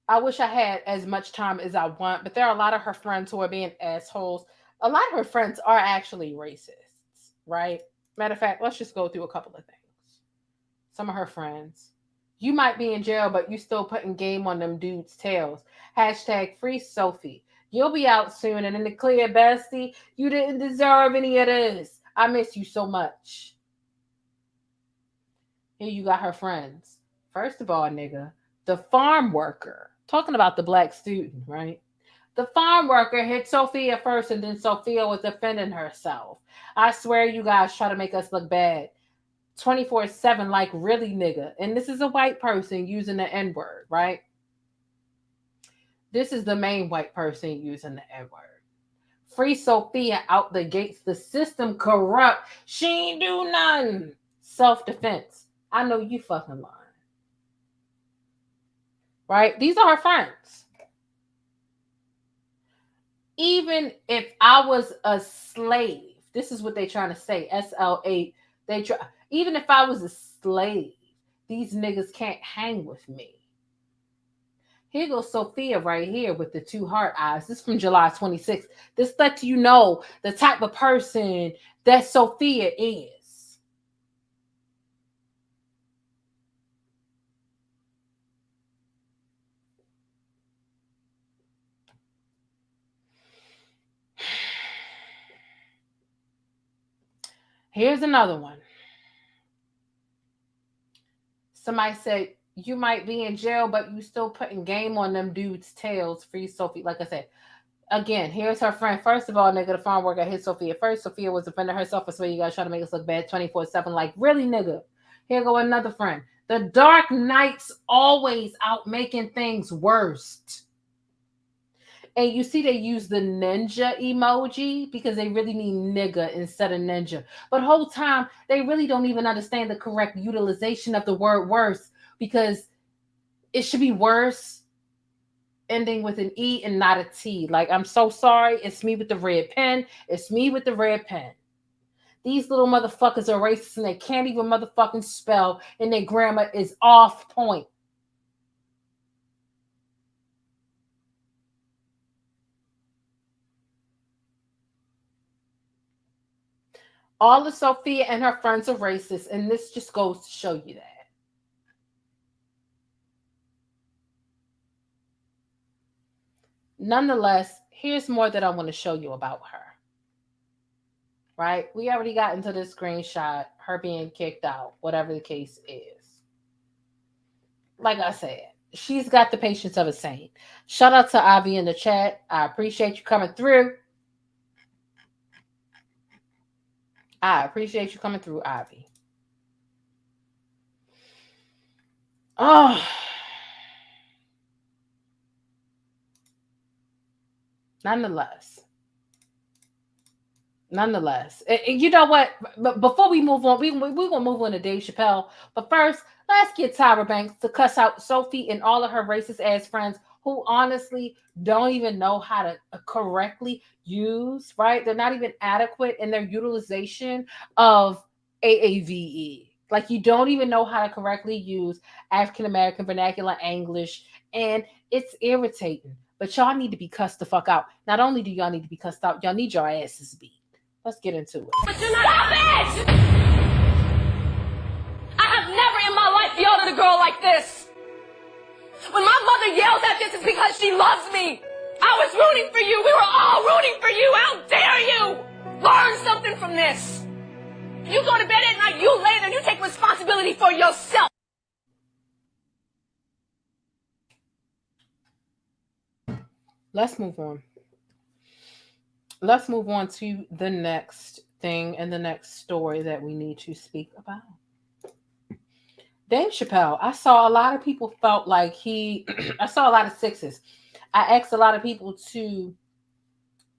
I wish I had as much time as I want, but there are a lot of her friends who are being assholes. A lot of her friends are actually racists, right? Matter of fact, let's just go through a couple of things. Some of her friends. You might be in jail, but you still putting game on them dudes' tails. Hashtag free Sophie. You'll be out soon, and in the clear, bestie, you didn't deserve any of this. I miss you so much. Here you got her friends. First of all, nigga, the farm worker. Talking about the black student, right? The farm worker hit Sophia first, and then Sophia was defending herself. I swear you guys try to make us look bad. 24/7, like, really, nigga. And this is a white person using the N-word, right? This is the main white person using the N-word. Free Sophia out the gates. The system corrupt. She ain't do nothing. Self-defense. I know you fucking lying. Right? These are her friends. Even if I was a slave, this is what they're trying to say. SLA. Even if I was a slave, these niggas can't hang with me. Here goes Sophia right here with the 2 heart eyes. This is from July 26th. This lets you know the type of person that Sophia is. Here's another one. Somebody said, you might be in jail, but you still putting game on them dudes' tails. Free Sophie. Like I said, again, here's her friend. First of all, nigga, the farm worker hit Sophia first. Sophia was defending herself. I swear you guys trying to make us look bad 24/7. Like, really, nigga? Here go another friend. The Dark Knight's always out making things worse. And you see they use the ninja emoji because they really mean nigga instead of ninja. But whole time, they really don't even understand the correct utilization of the word worse, because it should be worse ending with an E and not a T. Like, I'm so sorry. It's me with the red pen. It's me with the red pen. These little motherfuckers are racist and they can't even motherfucking spell, and their grammar is off point. All of Sophia and her friends are racist, and this just goes to show you that. Nonetheless, here's more that I want to show you about her. Right? We already got into this screenshot, her being kicked out, whatever the case is. Like I said, she's got the patience of a saint. Shout out to Avi in the chat. I appreciate you coming through. I appreciate you coming through, Ivy. Oh. Nonetheless, you know what? But before we move on, we're going to move on to Dave Chappelle. But first, let's get Tyra Banks to cuss out Sophie and all of her racist-ass friends who honestly don't even know how to correctly use, right? They're not even adequate in their utilization of AAVE. Like, you don't even know how to correctly use African-American vernacular English, and it's irritating. But y'all need to be cussed the fuck out. Not only do y'all need to be cussed out, y'all need your asses beat. Let's get into it. But you're not. Stop it! I have never in my life yelled at a girl like this. When my mother yells at this, it's because she loves me. I was rooting for you. We were all rooting for you. How dare you? Learn something from this. You go to bed at night, you lay there, you take responsibility for yourself. Let's move on. Let's move on to the next thing and the next story that we need to speak about. Dave Chappelle, I saw a lot of people felt like I saw a lot of sixes. I asked a lot of people to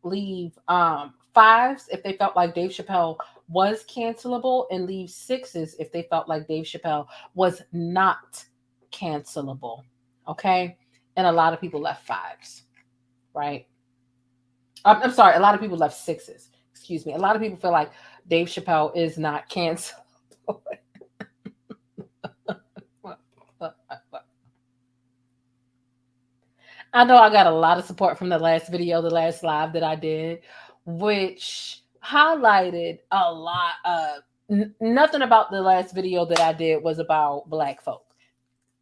leave fives if they felt like Dave Chappelle was cancelable, and leave sixes if they felt like Dave Chappelle was not cancelable. Okay? And a lot of people left fives, right? I'm sorry, a lot of people left sixes. Excuse me. A lot of people feel like Dave Chappelle is not cancelable. I know I got a lot of support from the last video, the last live that I did, which highlighted a lot of nothing about the last video that I did was about black folk.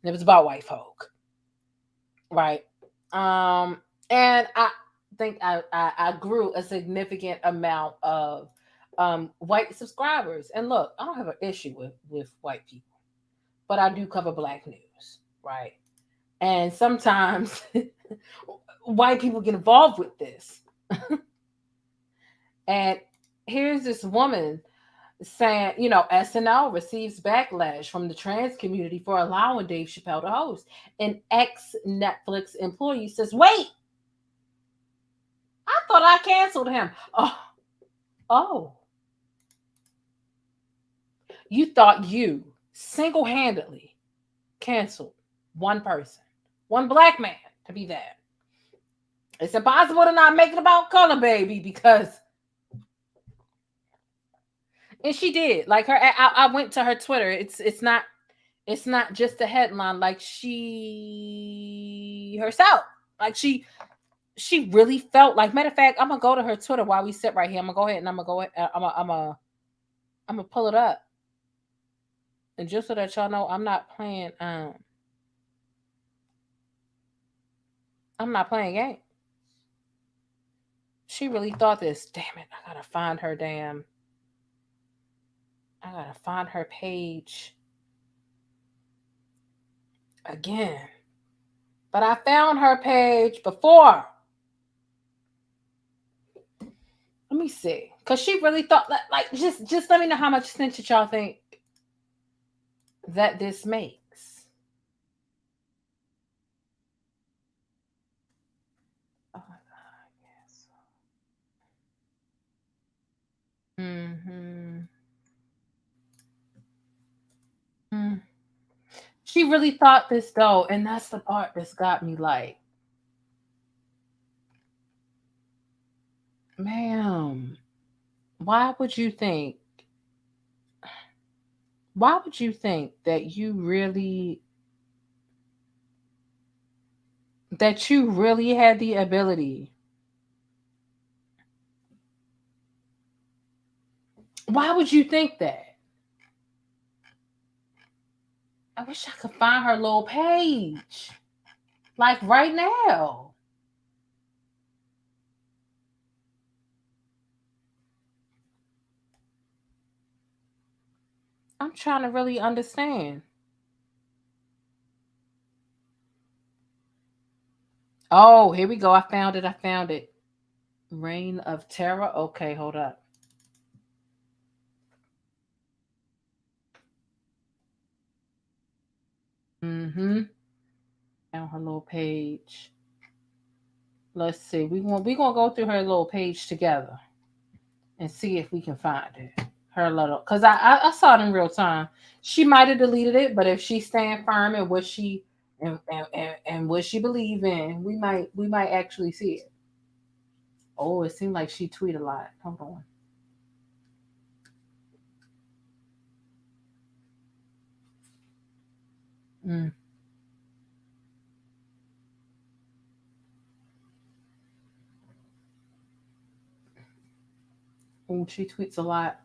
It was about white folk. Right. And I think I grew a significant amount of white subscribers. And look, I don't have an issue with white people, but I do cover black news, right? And sometimes white people get involved with this. And here's this woman saying, SNL receives backlash from the trans community for allowing Dave Chappelle to host. An ex-Netflix employee says, wait, I thought I canceled him. Oh. You thought you single-handedly canceled one person, one black man to be that. It's impossible to not make it about color, baby, because... And she did. Like I went to her Twitter. It's not just a headline. Like she herself. Like she really felt like. Matter of fact, I'm gonna go to her Twitter while we sit right here. I'm gonna go ahead and I'm gonna pull it up. And just so that y'all know, I'm not playing games. She really thought this. Damn it! I gotta find her page again. But I found her page before. Let me see. Because she really thought like just let me know how much sense that y'all think that this makes. Oh my God, yes. She really thought this though, and that's the part that's got me like, ma'am, why would you think that you really had the ability? Why would you think that? I wish I could find her little page. Like right now. I'm trying to really understand. Oh, here we go. I found it. Reign of Terror. Okay, hold up. Found her little page. Let's see. We're gonna go through her little page together and see if we can find it. Her little, because I saw it in real time. She might have deleted it, but if she stand firm in what she and what she believe in, we might actually see it. Oh, it seemed like she tweeted a lot. Hold on. Oh, she tweets a lot.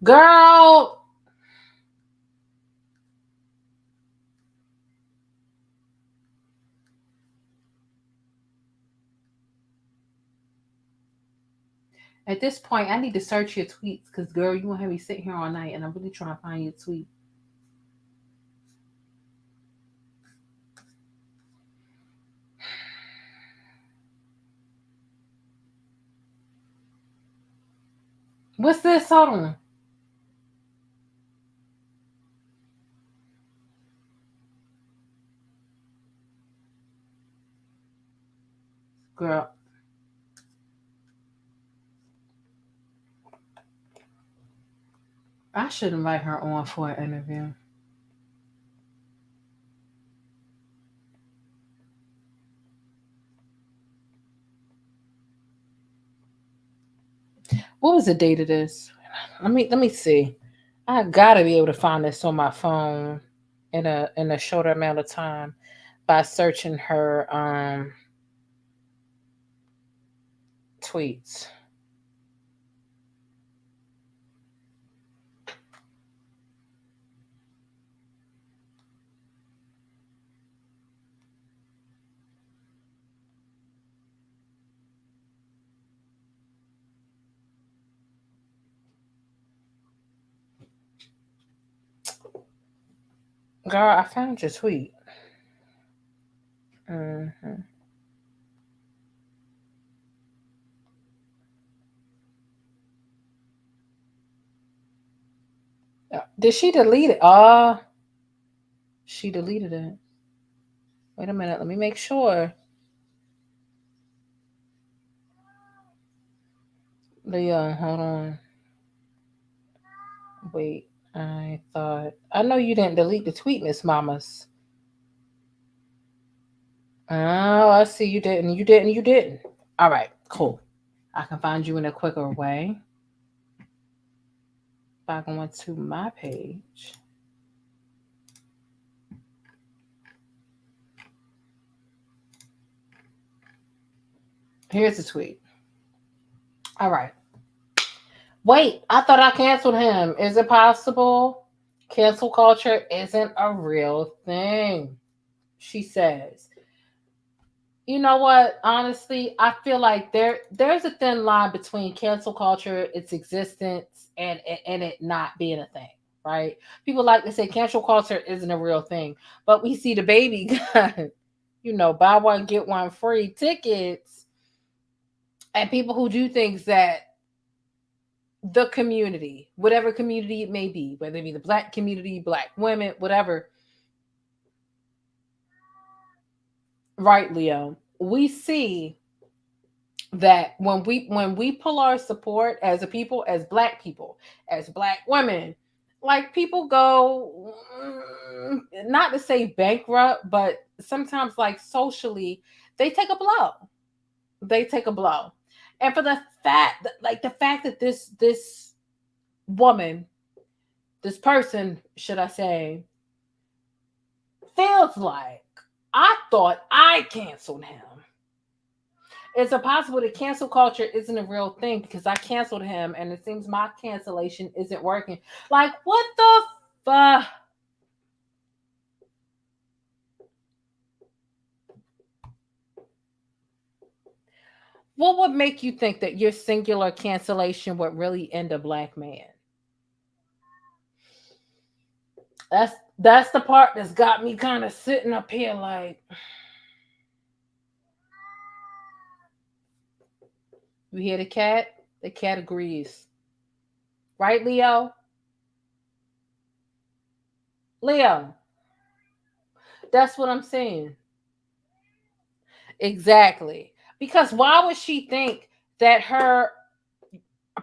Girl. At this point, I need to search your tweets because, girl, you won't have me sit here all night, and I'm really trying to find your tweet. What's this? Hold on. Girl. I should invite her on for an interview. What was the date of this? Let me see. I gotta be able to find this on my phone in a shorter amount of time by searching her tweets. Girl, I found your tweet. Mm-hmm. Did she delete it? She deleted it. Wait a minute. Let me make sure. Leah, hold on. Wait, I know you didn't delete the tweet, Miss Mamas. Oh, I see you didn't. You didn't. All right, cool. I can find you in a quicker way by going to my page. Here's the tweet. All right. Wait, I thought I canceled him. Is it possible? Cancel culture isn't a real thing, she says. You know what? Honestly, I feel like there's a thin line between cancel culture, its existence, and it not being a thing, right? People like to say cancel culture isn't a real thing, but we see the baby got, buy one get one free tickets, and people who do things that the community, whatever community it may be, whether it be the Black community, Black women, whatever. Right, Leo. We see that when we pull our support as a people, as Black people, as Black women, like people go, not to say bankrupt, but sometimes like socially, they take a blow. They take a blow. And for the fact that this woman, this person, should I say, feels like I thought I canceled him. Is it possible that cancel culture isn't a real thing because I canceled him and it seems my cancellation isn't working? Like, what the fuck? What would make you think that your singular cancellation would really end a Black man? That's the part that's got me kind of sitting up here like, you hear the cat? The cat agrees. Right, Leo? Leo. That's what I'm saying. Exactly. Because why would she think that her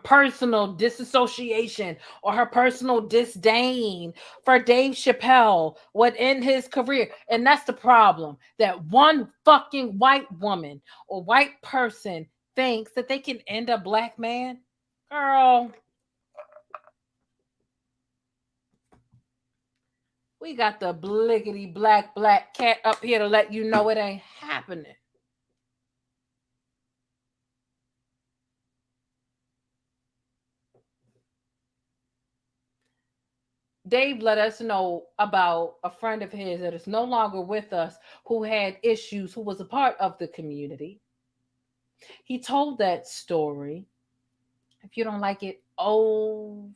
personal disassociation or her personal disdain for Dave Chappelle would end his career? And that's the problem, that one fucking white woman or white person thinks that they can end a Black man. Girl, we got the bliggity black cat up here to let you know it ain't happening. Dave let us know about a friend of his that is no longer with us who had issues, who was a part of the community. He told that story. If you don't like it, oh,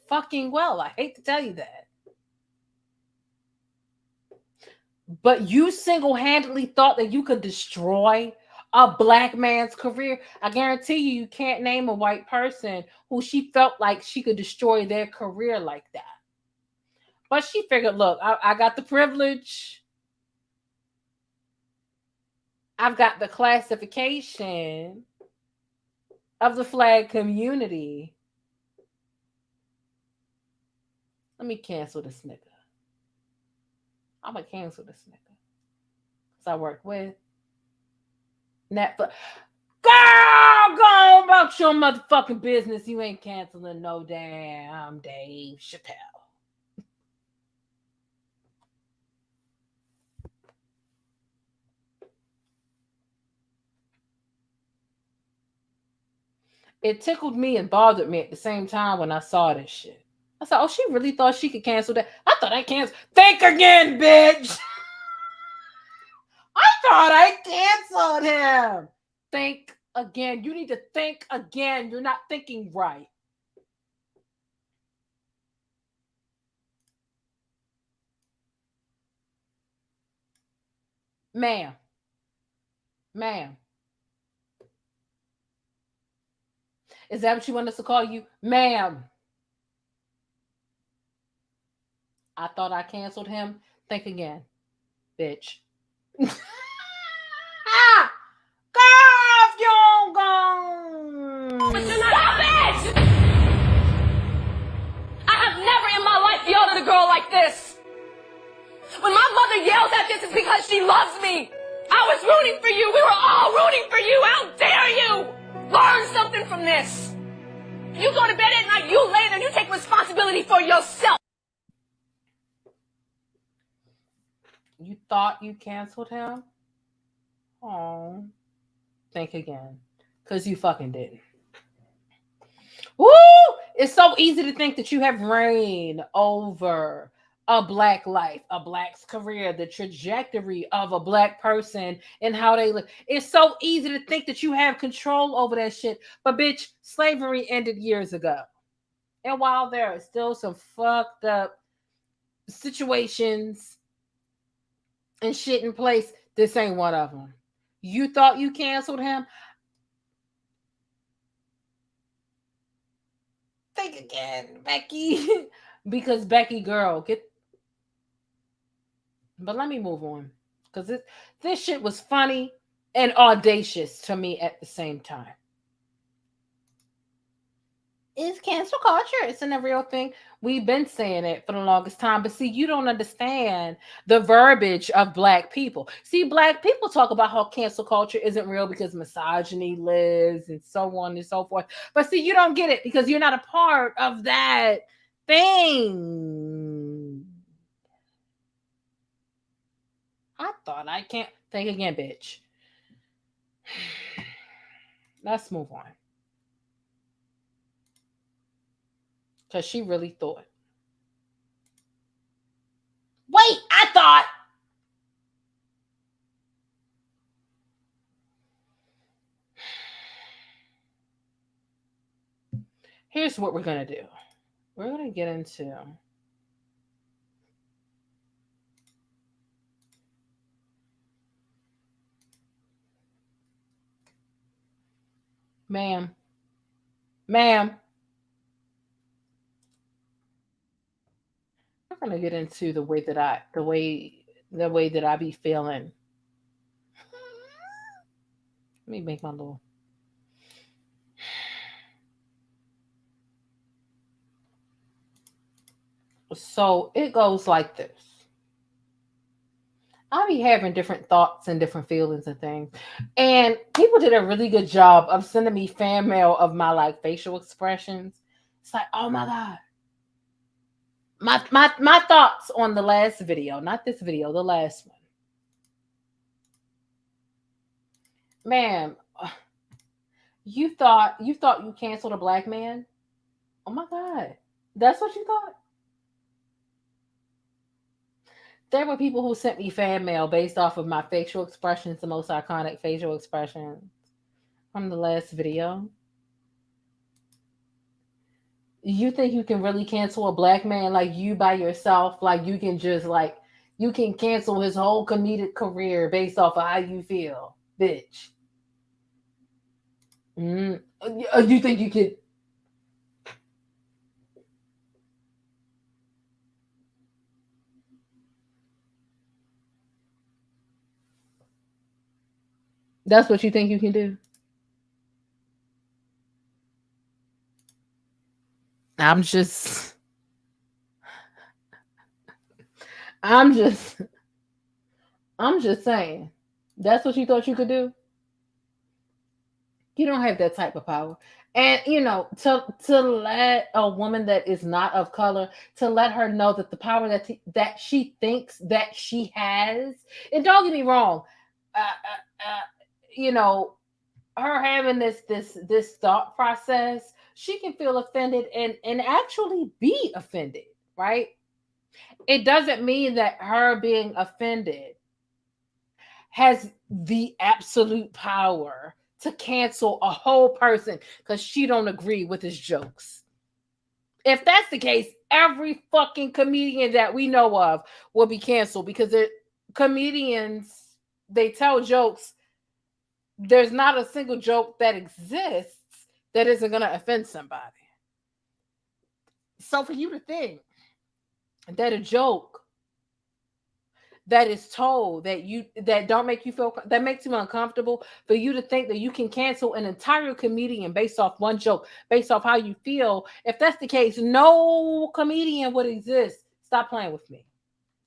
fucking well. I hate to tell you that. But you single-handedly thought that you could destroy a black man's career. I guarantee you can't name a white person who she felt like she could destroy their career like that. But she figured, look, I got the privilege. I've got the classification of the flag community. Let me cancel this nigga. I'm going to cancel this nigga. Because I work with Netflix. Girl, go about your motherfucking business. You ain't canceling no damn Dave Chappelle. It tickled me and bothered me at the same time when I saw this shit. I said, oh, she really thought she could cancel that. I thought I canceled. Think again, bitch. I thought I canceled him. Think again. You need to think again. You're not thinking right. Ma'am. Is that what you want us to call you? Ma'am. I thought I canceled him. Think again, bitch. Girl, if you don't go. Stop it! I have never in my life yelled at a girl like this. When my mother yells at this, it's because she loves me. I was rooting for you. We were all rooting for you. How dare you? Learn something from this. You go to bed at night, you lay there, and you take responsibility for yourself. You thought you canceled him? Oh, think again. Because you fucking didn't. Woo! It's so easy to think that you have reign over a black life, a black's career, the trajectory of a black person and how they live. It's so easy to think that you have control over that shit. But bitch, slavery ended years ago. And while there are still some fucked up situations and shit in place, this ain't one of them. You thought you canceled him? Think again, Becky. Because Becky, girl, but let me move on. Because this shit was funny and audacious to me at the same time. Is cancel culture? Isn't a real thing? We've been saying it for the longest time. But see, you don't understand the verbiage of black people. See, black people talk about how cancel culture isn't real because misogyny lives and so on and so forth. But see, you don't get it because you're not a part of that thing. I thought I can't. Think again, bitch. Let's move on. Because she really thought. Wait, I thought. Here's what we're going to do. We're going to get into. Ma'am. We're gonna get into the way that I be feeling. Let me make my little. So it goes like this. I be having different thoughts and different feelings and things. And people did a really good job of sending me fan mail of my like facial expressions. It's like, oh my God. My thoughts on the last video, not this video, the last one. Ma'am, you thought you canceled a black man? Oh my God. That's what you thought? There were people who sent me fan mail based off of my facial expressions, the most iconic facial expressions from the last video. You think you can really cancel a black man like you by yourself? Like you can just like, you can cancel his whole comedic career based off of how you feel, bitch. You think you could? That's what you think you can do? I'm just saying. That's what you thought you could do? You don't have that type of power. And you know, to let a woman that is not of color, to let her know that the power that she thinks that she has, and don't get me wrong, you know, her having this thought process, she can feel offended and actually be offended, right? It doesn't mean that her being offended has the absolute power to cancel a whole person because she don't agree with his jokes. If that's the case, every fucking comedian that we know of will be canceled because comedians, they tell jokes. There's not a single joke that exists that isn't going to offend somebody. So for you to think that a joke that is told that don't make you feel, that makes you uncomfortable, for you to think that you can cancel an entire comedian based off one joke, based off how you feel, if that's the case, no comedian would exist. Stop playing with me.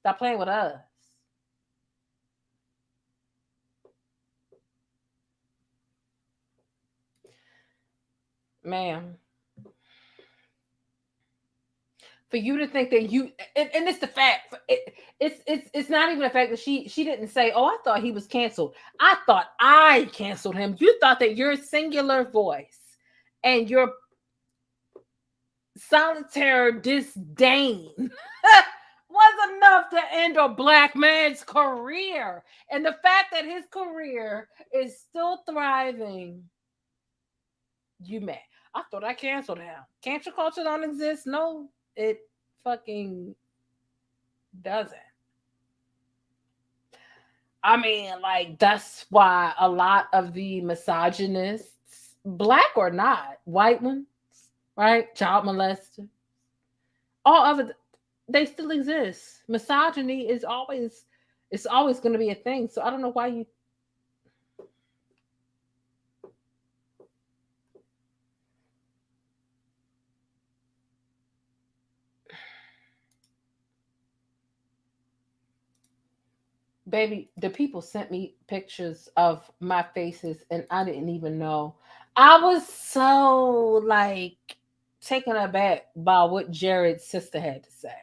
Stop playing with us. Ma'am. For you to think that you, and it's the fact, it's not even the fact that she didn't say, oh, I thought he was canceled. I thought I canceled him. You thought that your singular voice and your solitary disdain was enough to end a black man's career. And the fact that his career is still thriving, you mad. I thought I canceled him. Cancel culture don't exist. No, it fucking doesn't. I mean, like, that's why a lot of the misogynists, black or not, white ones, right? Child molesters, all of it, they still exist. Misogyny is always, it's always going to be a thing. So I don't know why you. Baby, the people sent me pictures of my faces and I didn't even know. I was so like taken aback by what Jared's sister had to say.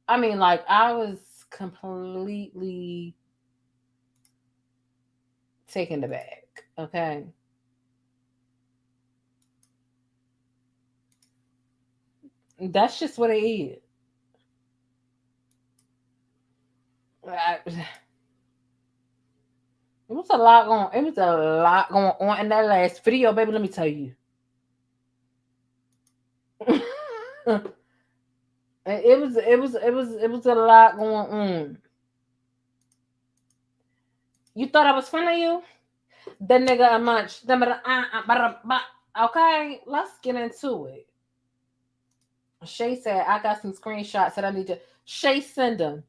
I mean, like, I was completely taken aback. Okay. That's just what it is. It was a lot going on in that last video, baby. Let me tell you. It was a lot going on. You thought I was funny, you? That nigga a munch. Okay, let's get into it. Shay said, I got some screenshots that I need to. Shay, send them.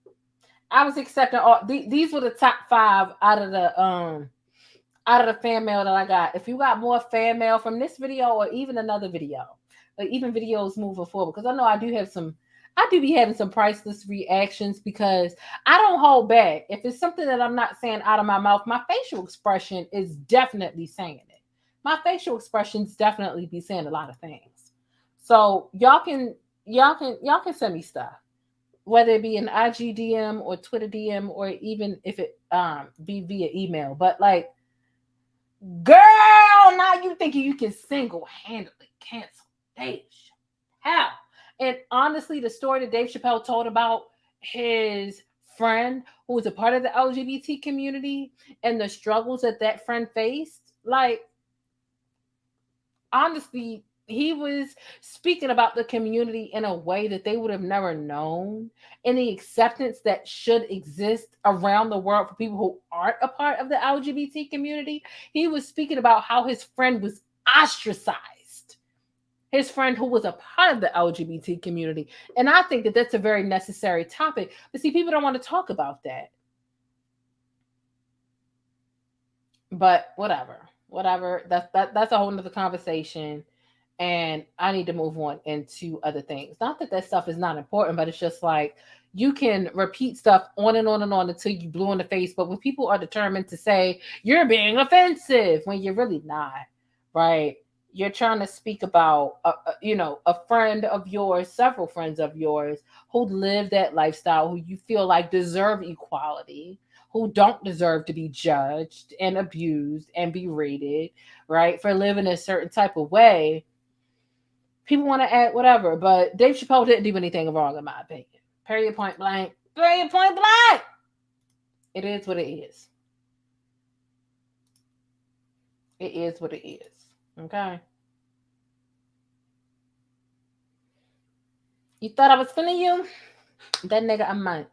I was accepting all these were the top 5 out of the fan mail that I got. If you got more fan mail from this video or even another video, or even videos moving forward, because I know I do be having some priceless reactions because I don't hold back. If it's something that I'm not saying out of my mouth, my facial expression is definitely saying it. My facial expressions definitely be saying a lot of things. So y'all can send me stuff. Whether it be an IG DM or Twitter DM, or even if it be via email. But like, girl, now you thinking you can single-handedly cancel Dave Chappelle. And honestly, the story that Dave Chappelle told about his friend who was a part of the LGBT community and the struggles that that friend faced, like, honestly, he was speaking about the community in a way that they would have never known, and the acceptance that should exist around the world for people who aren't a part of the LGBT community. He was speaking about how his friend was ostracized, his friend who was a part of the LGBT community. And I think that that's a very necessary topic. But see, people don't want to talk about that. But whatever. That's a whole nother conversation. And I need to move on into other things. Not that that stuff is not important, but it's just like you can repeat stuff on and on and on until you blue in the face. But when people are determined to say you're being offensive when you're really not, right? You're trying to speak about, a friend of yours, several friends of yours who live that lifestyle, who you feel like deserve equality, who don't deserve to be judged and abused and berated, right, for living a certain type of way. People want to add whatever, but Dave Chappelle didn't do anything wrong, in my opinion. Period, point blank. Period, point blank. It is what it is. It is what it is. Okay? You thought I was feeling you? That nigga a munch.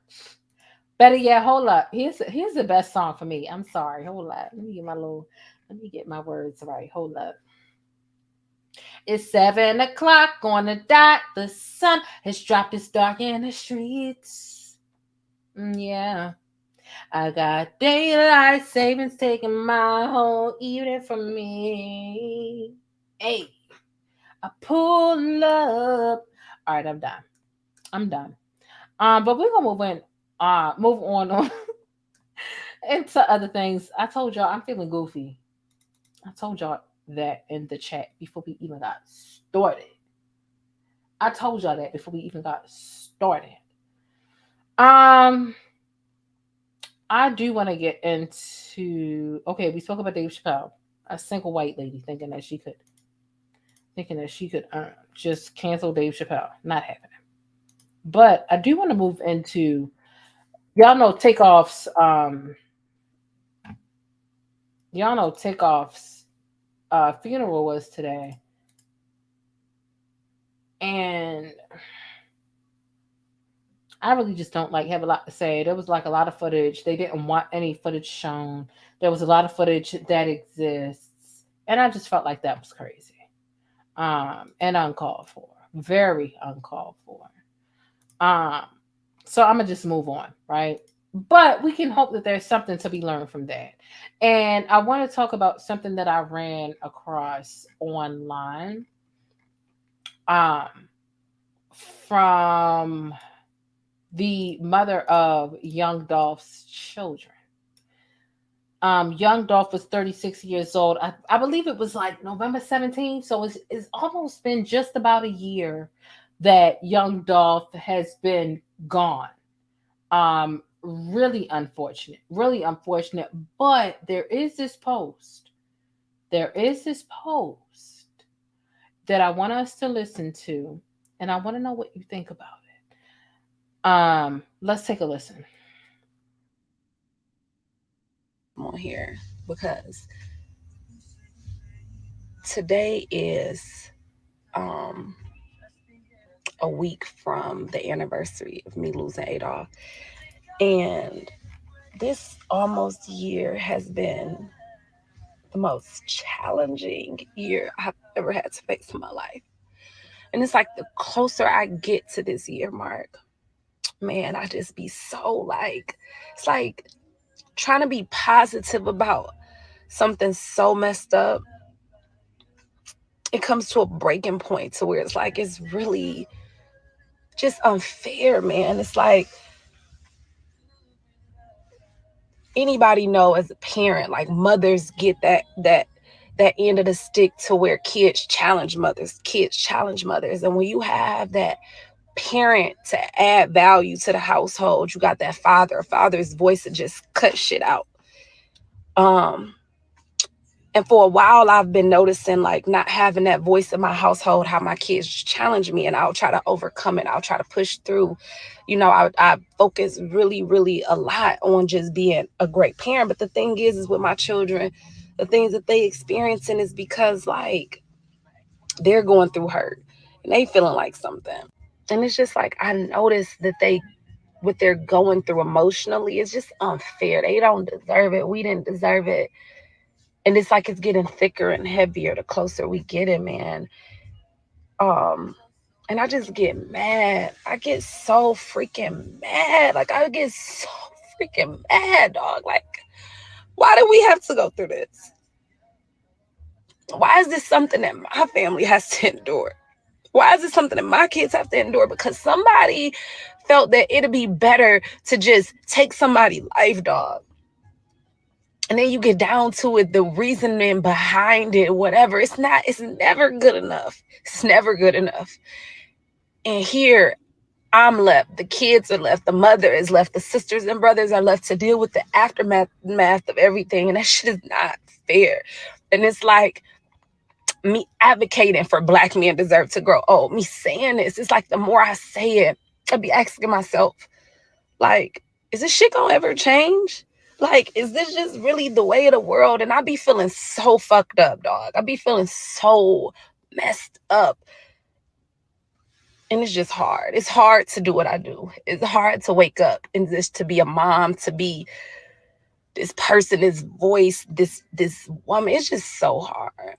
Better yet, hold up. Here's the best song for me. I'm sorry. Hold up. Let me get my words right. Hold up. It's 7 o'clock on the dot. The sun has dropped. It's dark in the streets. Yeah. I got daylight savings taking my whole evening from me. Hey, I pull up. All right, I'm done. But we're gonna move on into other things. I told y'all I'm feeling goofy. I told y'all that in the chat before we even got started. I do want to get into, okay, we spoke about Dave Chappelle, a single white lady thinking that she could just cancel Dave Chappelle. Not happening. But I do want to move into, y'all know Takeoff's funeral was today. And I really just don't have a lot to say. There was a lot of footage. They didn't want any footage shown. There was a lot of footage that exists. And I just felt like that was crazy. And uncalled for. Very uncalled for. So I'm going to just move on, right? But we can hope that there's something to be learned from that. And I want to talk about something that I ran across online from the mother of Young Dolph's children. Young Dolph was 36 years old. I believe it was November 17th. So it's almost been just about a year that Young Dolph has been gone. Really unfortunate. But there is this post that I want us to listen to, and I want to know what you think about it. Let's take a listen. On here because today is a week from the anniversary of me losing Adolph, and this almost year has been the most challenging year I've ever had to face in my life. And it's the closer I get to this year mark, man, I just be so it's trying to be positive about something so messed up. It comes to a breaking point to where it's it's really just unfair, man. It's anybody know as a parent, mothers get that end of the stick to where kids challenge mothers. And when you have that parent to add value to the household, you got that father's voice to just cut shit out. And And for a while, I've been noticing like not having that voice in my household, how my kids challenge me, and I'll try to overcome it. I'll try to push through. You know, I focus really, really a lot on just being a great parent. But the thing is with my children, the things that they experiencing is because like they're going through hurt and they feeling like something. And it's just like, I noticed that what they're going through emotionally is just unfair. They don't deserve it. We didn't deserve it. And it's like it's getting thicker and heavier the closer we get it, man. And I just get mad. I get so freaking mad. Like, I get so freaking mad, dog. Like, why do we have to go through this? Why is this something that my family has to endure? Why is it something that my kids have to endure? Because somebody felt that it'd be better to just take somebody's life, dog. And then you get down to it, the reasoning behind it, whatever. It's never good enough. It's never good enough. And here I'm left. The kids are left. The mother is left. The sisters and brothers are left to deal with the aftermath of everything. And that shit is not fair. And it's like me advocating for Black men deserve to grow old. Me saying this, it's like the more I say it, I be asking myself, like, is this shit gonna ever change? Like, is this just really the way of the world? And I be feeling so fucked up, dog. I be feeling so messed up. And it's just hard. It's hard to do what I do. It's hard to wake up and just to be a mom, to be this person, this voice, this woman. It's just so hard.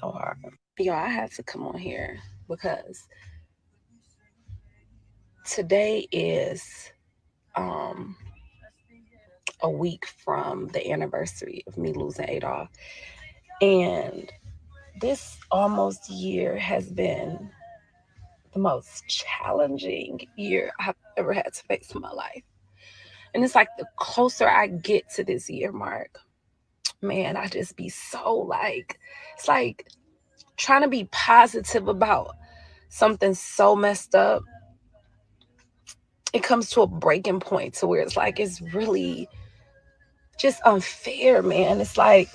So hard. Yo, I had to come on here because today is a week from the anniversary of me losing Adolf. And this almost year has been the most challenging year I've ever had to face in my life. And it's like the closer I get to this year mark, man, I just be so like, it's like trying to be positive about something so messed up. It comes to a breaking point to where it's like, it's really just unfair, man. It's like,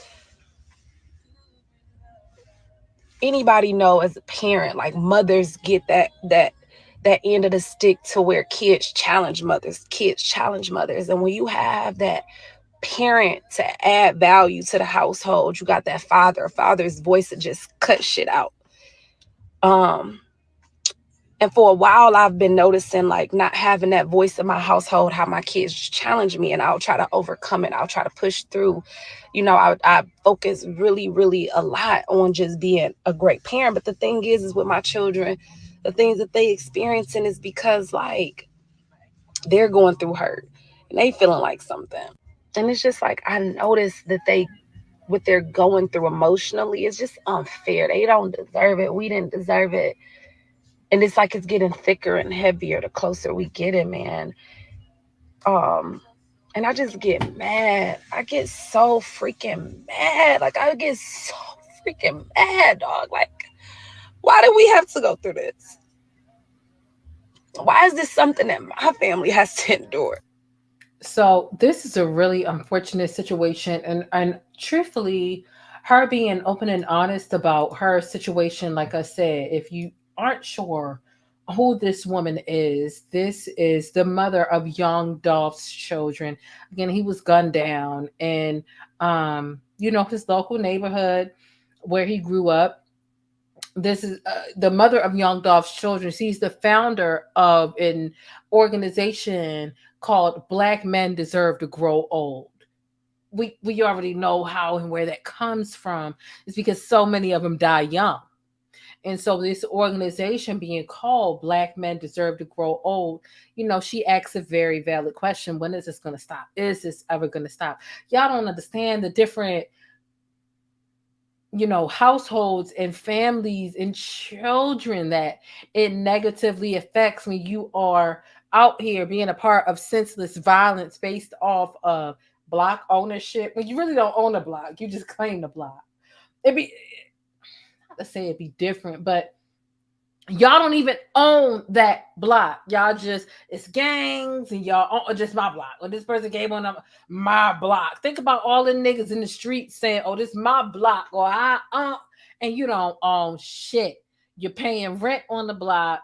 anybody know as a parent, like mothers get that end of the stick to where kids challenge mothers. And when you have that parent to add value to the household, you got that father's voice to just cut shit out. And for a while, I've been noticing like not having that voice in my household, how my kids challenge me, and I'll try to overcome it. I'll try to push through. You know, I focus really, really a lot on just being a great parent. But the thing is with my children, the things that they experiencing is because like they're going through hurt and they feeling like something. And it's just like, I noticed that what they're going through emotionally is just unfair. They don't deserve it. We didn't deserve it. And it's like it's getting thicker and heavier the closer we get it, man. And I just get mad. I get so freaking mad. Like, I get so freaking mad, dog. Like, why do we have to go through this? Why is this something that my family has to endure? So this is a really unfortunate situation. And truthfully, her being open and honest about her situation, like I said, if you aren't sure who this woman is, this is the mother of young Dolph's children. Again, he was gunned down in his local neighborhood where he grew up. This is the mother of young Dolph's children. She's the founder of an organization called Black Men Deserve to Grow Old. We already know how and where that comes from. It's because so many of them die young. And so this organization being called Black Men Deserve to Grow Old, she asks a very valid question. When is this going to stop? Is this ever going to stop? Y'all don't understand the different, households and families and children that it negatively affects when you are out here being a part of senseless violence based off of block ownership. When you really don't own a block, you just claim the block. It'd be different, but Y'all don't even own that block. Y'all just, it's gangs and y'all own just my block. Or this person came on my block. Think about all the niggas in the street saying, oh, this my block, or and you don't own shit. You're paying rent on the block.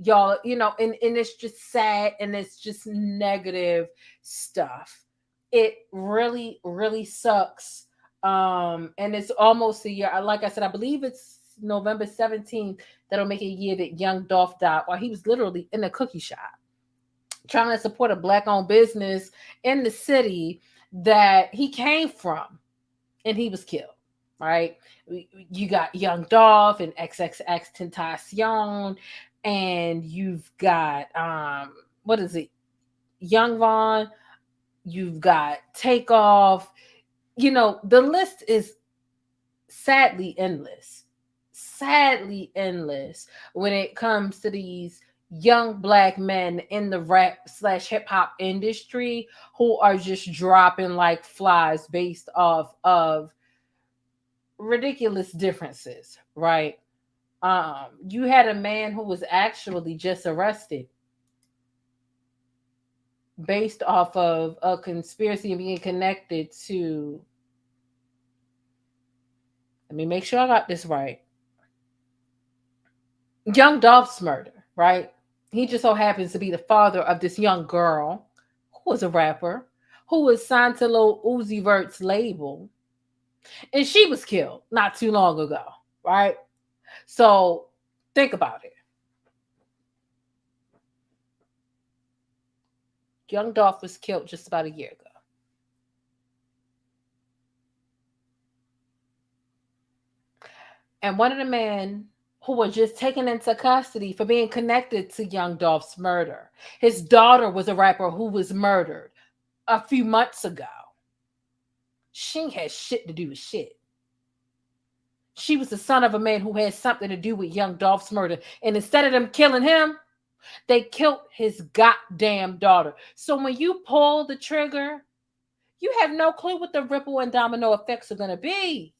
Y'all, and it's just sad, and it's just negative stuff. It really, really sucks. And it's almost a year. Like I said, I believe it's November 17th that'll make a year that young Dolph died while he was literally in a cookie shop trying to support a black-owned business in the city that he came from, and he was killed. Right? You got young Dolph and XXXTentacion, and you've got what is it? Young Von. You've got Takeoff. The list is sadly endless when it comes to these young black men in the rap/hip-hop industry who are just dropping like flies based off of ridiculous differences, right? You had a man who was actually just arrested based off of a conspiracy and being connected to, let me make sure I got this right, young Dolph's murder, right? He just so happens to be the father of this young girl who was a rapper, who was signed to Lil Uzi Vert's label, and she was killed not too long ago, right? So think about it. Young Dolph was killed just about a year ago. And one of the men who was just taken into custody for being connected to young Dolph's murder, his daughter was a rapper who was murdered a few months ago. She had shit to do with shit. She was the son of a man who had something to do with young Dolph's murder. And instead of them killing him, they killed his goddamn daughter. So when you pull the trigger, you have no clue what the ripple and domino effects are going to be.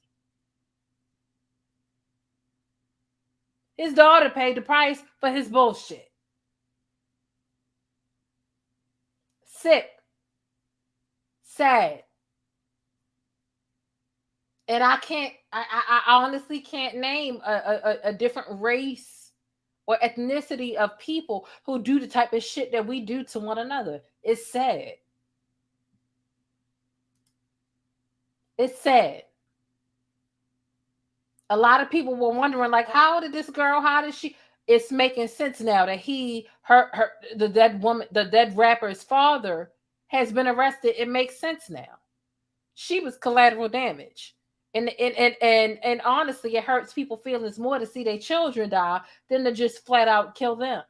His daughter paid the price for his bullshit. Sick. Sad. And I honestly can't name a different race or ethnicity of people who do the type of shit that we do to one another. It's sad. It's sad. A lot of people were wondering, like, how did she? It's making sense now that the dead rapper's father has been arrested. It makes sense now. She was collateral damage. And honestly, it hurts people's feelings more to see their children die than to just flat out kill them.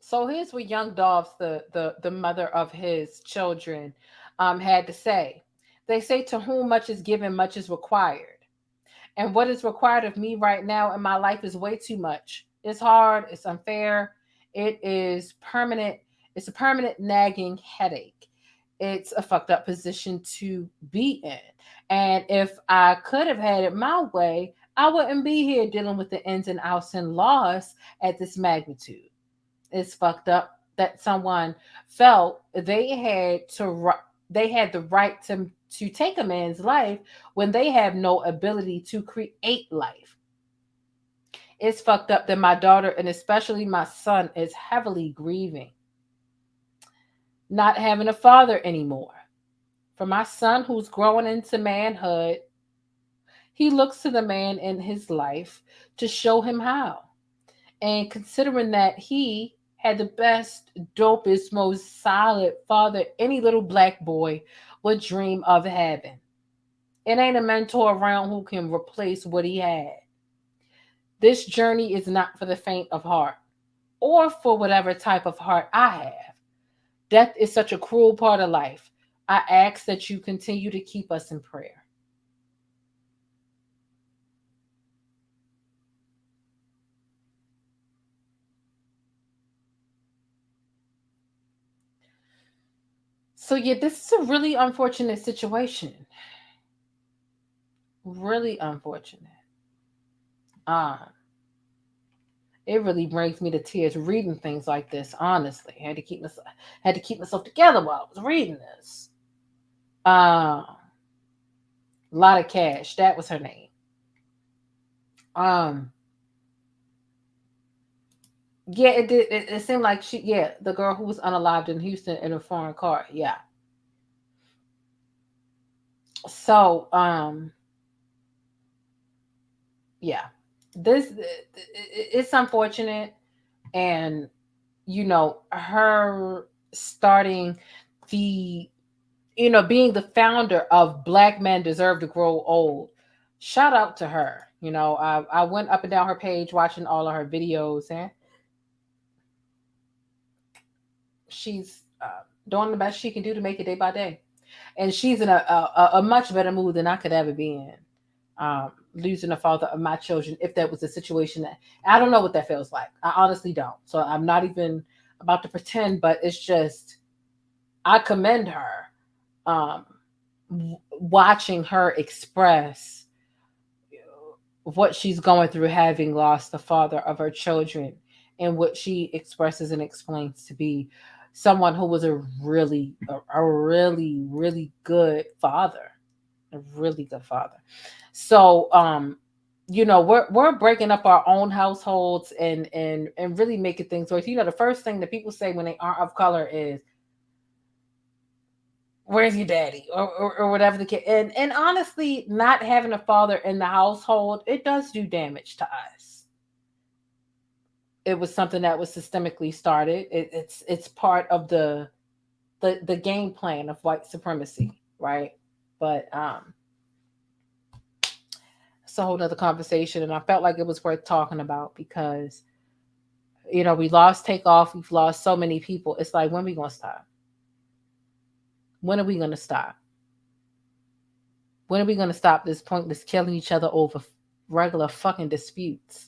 So here's what young Dolph, the mother of his children, had to say. They say, to whom much is given, much is required. And what is required of me right now in my life is way too much. It's hard. It's unfair. It is permanent. It's a permanent nagging headache. It's a fucked up position to be in. And if I could have had it my way, I wouldn't be here dealing with the ins and outs and loss at this magnitude. It's fucked up that someone felt they had the right to take a man's life when they have no ability to create life. It's fucked up that my daughter, and especially my son, is heavily grieving not having a father anymore. For my son, who's growing into manhood, he looks to the man in his life to show him how. And considering that he had the best, dopest, most solid father any little black boy would dream of having. It ain't a mentor around who can replace what he had. This journey is not for the faint of heart, or for whatever type of heart I have. Death is such a cruel part of life. I ask that you continue to keep us in prayer. So yeah, this is a really unfortunate situation. Really unfortunate. It really brings me to tears reading things like this. Honestly, had to keep myself together while I was reading this. A lot of cash. That was her name. Yeah, it did. It seemed like the girl who was unalived in Houston in a foreign car. Yeah. So, yeah, this it's unfortunate, and her starting the being the founder of Black Men Deserve to Grow Old. Shout out to her. I went up and down her page watching all of her videos, and she's doing the best she can do to make it day by day. And she's in a much better mood than I could ever be in. Losing the father of my children, if that was a situation that I don't know what that feels like. I honestly don't. So I'm not even about to pretend, but it's just I commend her. Watching her express what she's going through, having lost the father of her children, and what she expresses and explains to be someone who was a really good father, a really good father. So, we're breaking up our own households and really making things worse. The first thing that people say when they aren't of color is, "Where's your daddy?" or whatever the kid. And honestly, not having a father in the household, it does do damage to us. It was something that was systemically started. It's part of the game plan of white supremacy, right? But it's a whole nother conversation, and I felt like it was worth talking about because we lost Takeoff, we've lost so many people. It's like, when are we gonna stop? When are we gonna stop? When are we gonna stop this pointless killing each other over regular fucking disputes?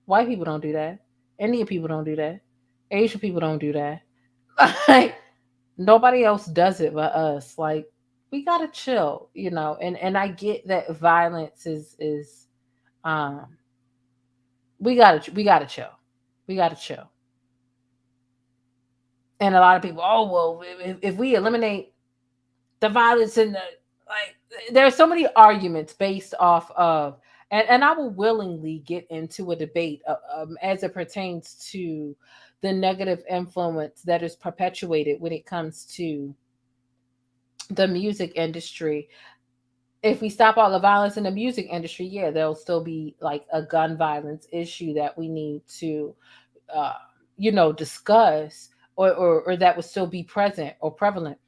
White people don't do that. Indian people don't do that. Asian people don't do that. Like, nobody else does it but us. Like, we gotta chill, and I get that violence is we gotta chill. We gotta chill. And a lot of people, oh well, if we eliminate the violence and there are so many arguments based off of, and I will willingly get into a debate as it pertains to the negative influence that is perpetuated when it comes to the music industry. If we stop all the violence in the music industry, yeah, there'll still be like a gun violence issue that we need to, discuss, or that would still be present or prevalent.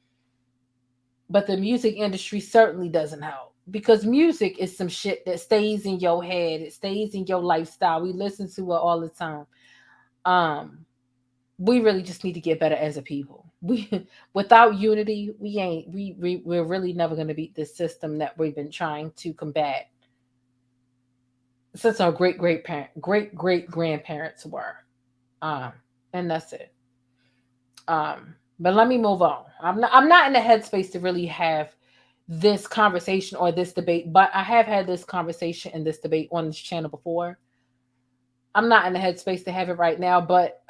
But the music industry certainly doesn't help, because music is some shit that stays in your head. It stays in your lifestyle. We listen to it all the time. We really just need to get better as a people. Without unity, we're really never going to beat this system that we've been trying to combat since our great great grandparents were. And that's it. But let me move on. I'm not in the headspace to really have this conversation or this debate, but I have had this conversation and this debate on this channel before. I'm not in the headspace to have it right now, but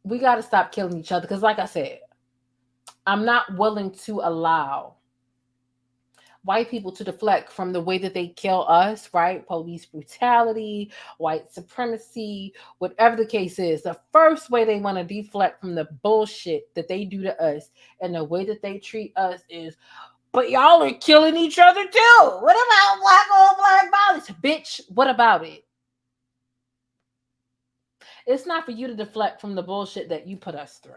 we got to stop killing each other. Because like I said, I'm not willing to allow white people to deflect from the way that they kill us, right? Police brutality, white supremacy, whatever the case is. The first way they want to deflect from the bullshit that they do to us and the way that they treat us is, but y'all are killing each other too. What about black on black violence? Bitch, what about it? It's not for you to deflect from the bullshit that you put us through,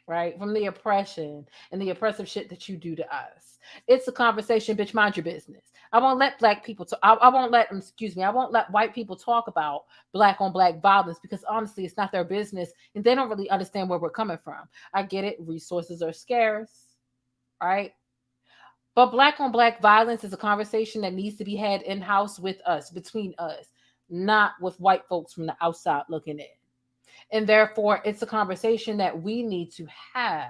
right? From the oppression and the oppressive shit that you do to us. It's a conversation, bitch, mind your business. I won't let black people talk. I won't let white people talk about black on black violence, because honestly, it's not their business and they don't really understand where we're coming from. I get it. Resources are scarce, right? But black on black violence is a conversation that needs to be had in-house with us, between us, not with white folks from the outside looking in. And therefore, it's a conversation that we need to have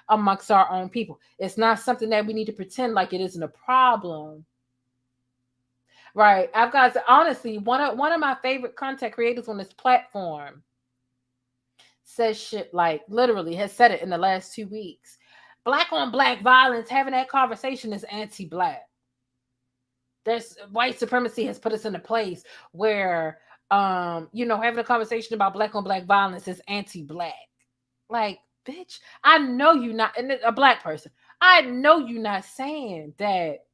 amongst our own people. It's not something that we need to pretend like it isn't a problem. Right. I've got honestly, one of my favorite content creators on this platform says shit like, literally has said it in the last 2 weeks. Black on black violence, having that conversation is anti-black. There's white supremacy has put us in a place where having a conversation about black on black violence is anti-black. Like, bitch, I know you not, and a black person, I know you not saying that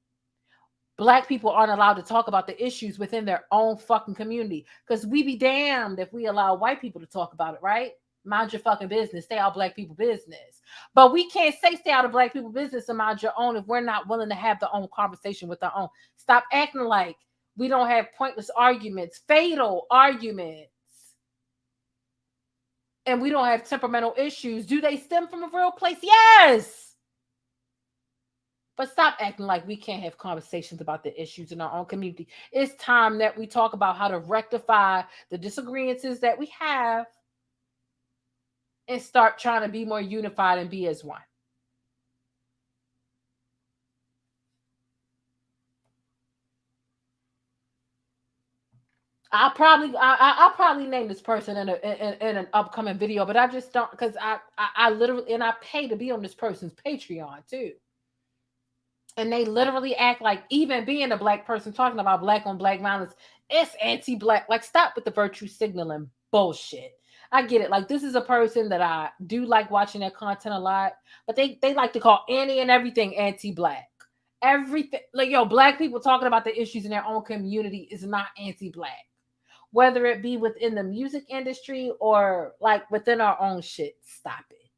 Black people aren't allowed to talk about the issues within their own fucking community. Because we be damned if we allow white people to talk about it, right? Mind your fucking business. Stay out of Black people business. But we can't say stay out of Black people business and mind your own if we're not willing to have the own conversation with our own. Stop acting like we don't have pointless arguments, fatal arguments, and we don't have temperamental issues. Do they stem from a real place? Yes. But stop acting like we can't have conversations about the issues in our own community. It's time that we talk about how to rectify the disagreements that we have and start trying to be more unified and be as one. I'll probably name this person in an upcoming video, but I just don't, because I literally, and I pay to be on this person's Patreon too. And they literally act like even being a Black person talking about Black on Black violence, it's anti-Black. Like, stop with the virtue signaling bullshit. I get it. Like, this is a person that I do like watching their content a lot, but they like to call any and everything anti-Black. Everything, like, Black people talking about the issues in their own community is not anti-Black. Whether it be within the music industry or like within our own shit. Stop it.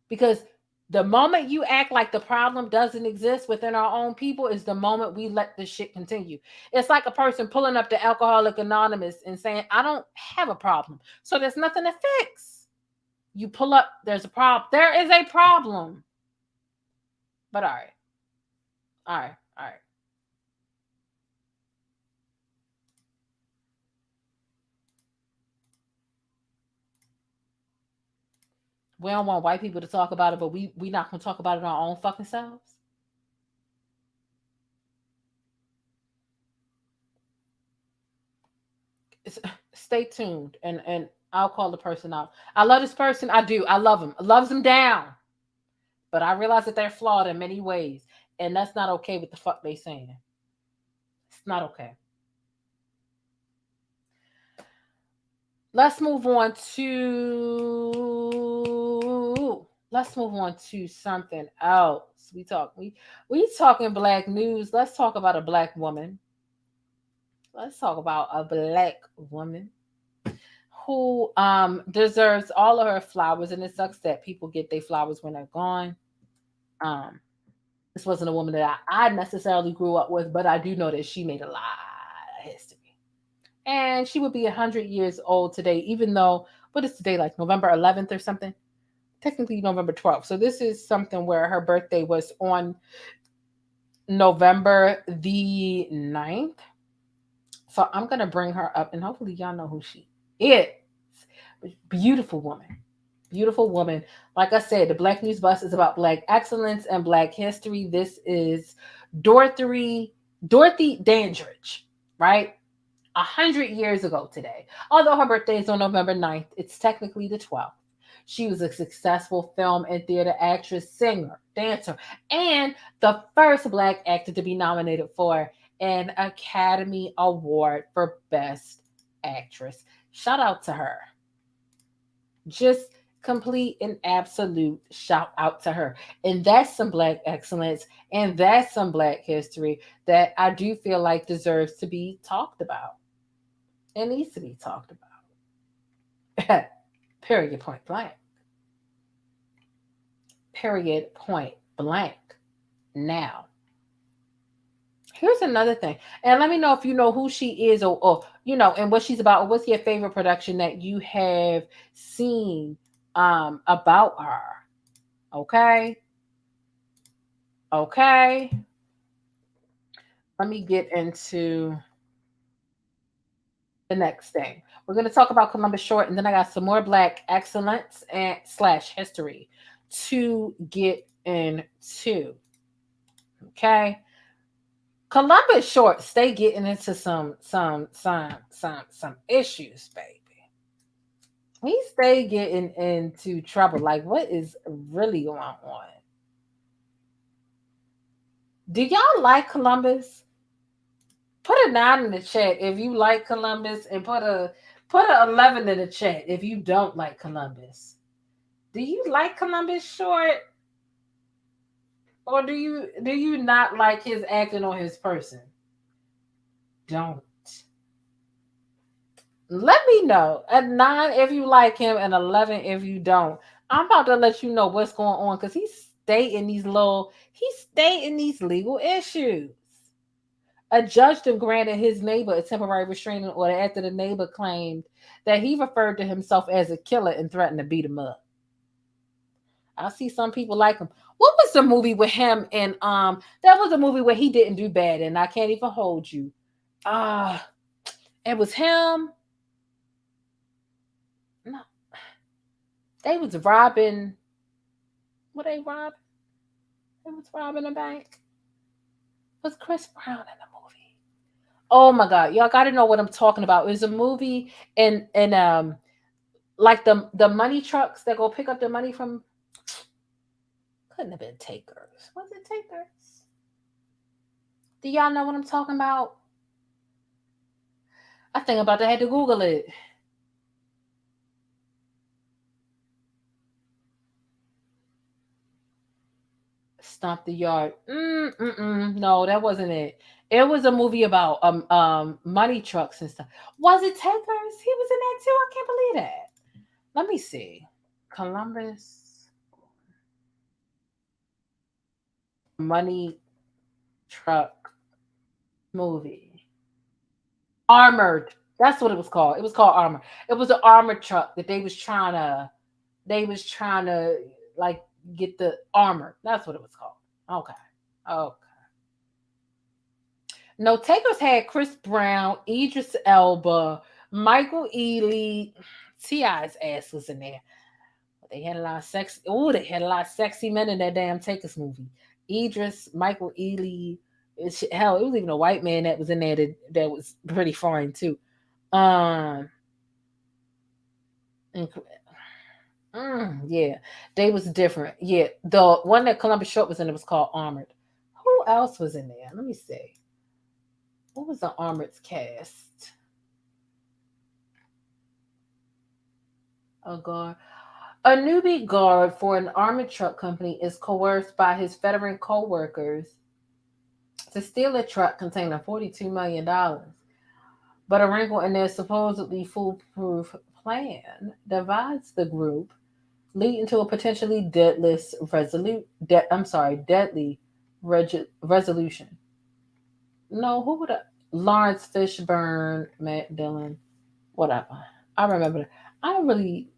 Because the moment you act like the problem doesn't exist within our own people is the moment we let this shit continue. It's like a person pulling up to Alcoholic Anonymous and saying, I don't have a problem, so there's nothing to fix. You pull up, there's a problem. There is a problem. But all right. We don't want white people to talk about it, but we not going to talk about it our own fucking selves. Stay tuned, and I'll call the person out. I love this person. I do. I love him. I loves them down. But I realize that they're flawed in many ways, and that's not okay with the fuck they saying. It's not okay. Let's move on to something else. We talking Black news. Let's talk about a Black woman. Let's talk about a Black woman who deserves all of her flowers, and it sucks that people get their flowers when they're gone. This wasn't a woman that I necessarily grew up with, but I do know that she made a lot of history. And she would be 100 years old today, even though, what is today, like November 11th or something? Technically November 12th. So this is something where her birthday was on November the 9th. So I'm going to bring her up, and hopefully y'all know who she is. Beautiful woman. Beautiful woman. Like I said, the Black News Bus is about Black excellence and Black history. This is Dorothy Dandridge, right? 100 years ago today. Although her birthday is on November 9th, it's technically the 12th. She was a successful film and theater actress, singer, dancer, and the first Black actor to be nominated for an Academy Award for Best Actress. Shout out to her. Just complete and absolute shout out to her. And that's some Black excellence, and that's some Black history that I do feel like deserves to be talked about. It needs to be talked about. Period, point blank. Period, point blank. Now, here's another thing. And let me know if you know who she is or and what she's about, or what's your favorite production that you have seen about her. Okay? Let me get into the next thing. We're going to talk about Columbus Short, and then I got some more Black excellence and / history to get into. Okay. Columbus Short stay getting into some issues, baby. He stay getting into trouble. Like, what is really going on? Do y'all like Columbus? Put a 9 in the chat if you like Columbus, and put a 11 in the chat if you don't like Columbus. Do you like Columbus Short? Or do you not like his acting or his person? Don't. Let me know. A 9 if you like him, and 11 if you don't. I'm about to let you know what's going on, because he stay in these legal issues. A judge then granted his neighbor a temporary restraining order after the neighbor claimed that he referred to himself as a killer and threatened to beat him up. I see some people like him. What was the movie with him? And that was a movie where he didn't do bad, and I Can't Even Hold You. It was him. No. They was robbing. Were they robbing? They was robbing a bank. Was Chris Brown in the movie? Oh my God. Y'all gotta know what I'm talking about. It was a movie and like the money trucks that go pick up the money from, couldn't have been Takers. Was it Takers? Do y'all know what I'm talking about? I think about to have to Google it. Stomp the Yard. No, that wasn't it. It was a movie about money trucks and stuff. Was it Takers? He was in that too. I can't believe that. Let me see. Columbus money truck movie. Armored. That's what it was called. It was called Armored. It was an armored truck that they was trying to like get the armor. That's what it was called. Okay. No, Takers had Chris Brown, Idris Elba, Michael Ealy. T.I.'s ass was in there. But they had a lot of sex. Oh, they had a lot of sexy men in that damn Takers movie. Idris, Michael Ealy. Hell, it was even a white man that was in there that was pretty fine too. Yeah, they was different. Yeah, the one that Columbus Short was in, it was called Armored. Who else was in there? Let me see. What was the Armored's cast? A newbie guard for an armored truck company is coerced by his veteran co-workers to steal a truck containing $42 million. But a wrinkle in their supposedly foolproof plan divides the group, leading to a potentially deadly resolution. No, who would Lawrence Fishburne, Matt Dillon, whatever. I remember that. I don't really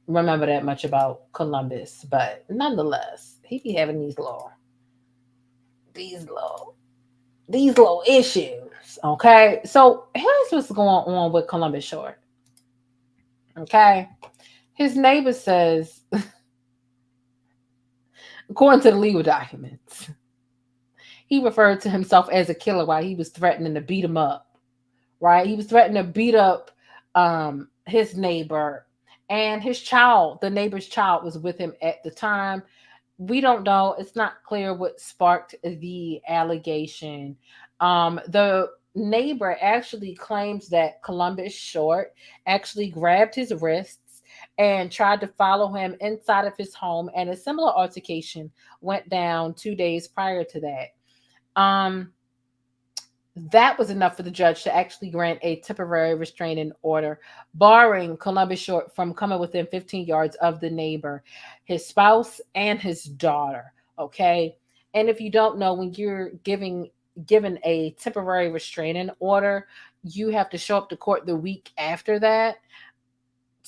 remember that much about Columbus, but nonetheless, he be having these little issues. Okay, so here's what's going on with Columbus Short. Okay, his neighbor says, according to the legal documents, he referred to himself as a killer while he was threatening to beat him up. Right, he was threatening to beat up his neighbor, and his child, the neighbor's child, was with him at the time. We don't know. It's not clear what sparked the allegation. The neighbor actually claims that Columbus Short actually grabbed his wrists and tried to follow him inside of his home, and a similar altercation went down 2 days prior to that. That was enough for the judge to actually grant a temporary restraining order, barring Columbus Short from coming within 15 yards of the neighbor, his spouse, and his daughter. Okay. And if you don't know, when you're given a temporary restraining order, you have to show up to court the week after that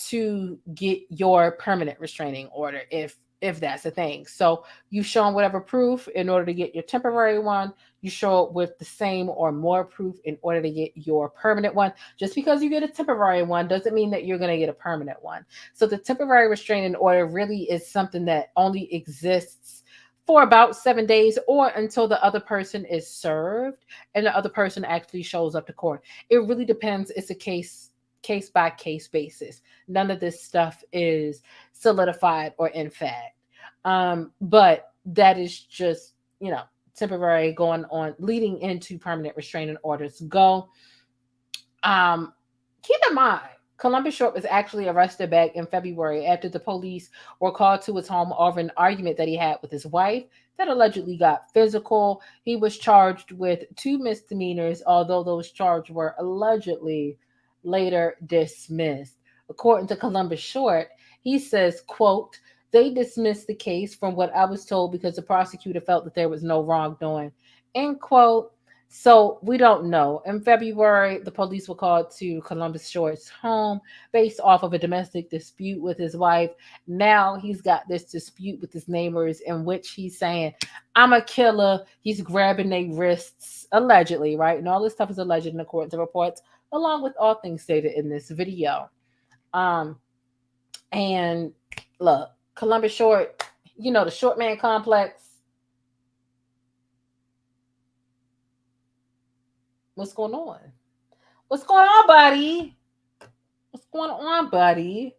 to get your permanent restraining order if if that's a thing. So you've shown whatever proof in order to get your temporary one. You show it with the same or more proof in order to get your permanent one. Just because you get a temporary one doesn't mean that you're going to get a permanent one. So the temporary restraining order really is something that only exists for about 7 days or until the other person is served and the other person actually shows up to court. It really depends. It's a case by case basis. None of this stuff is solidified or in fact. But that is just, temporary going on, leading into permanent restraining orders. Keep in mind, Columbus Short was actually arrested back in February after the police were called to his home over an argument that he had with his wife that allegedly got physical. He was charged with 2 misdemeanors, although those charges were allegedly later dismissed. According to Columbus Short, he says, quote, "They dismissed the case from what I was told because the prosecutor felt that there was no wrongdoing," end quote. So we don't know. In February, the police were called to Columbus Short's home based off of a domestic dispute with his wife. Now he's got this dispute with his neighbors in which he's saying, "I'm a killer." He's grabbing their wrists, allegedly, right? And all this stuff is alleged in according to reports, along with all things stated in this video. And look, Columbus Short, the short man complex. What's going on? What's going on, buddy? What's going on, buddy?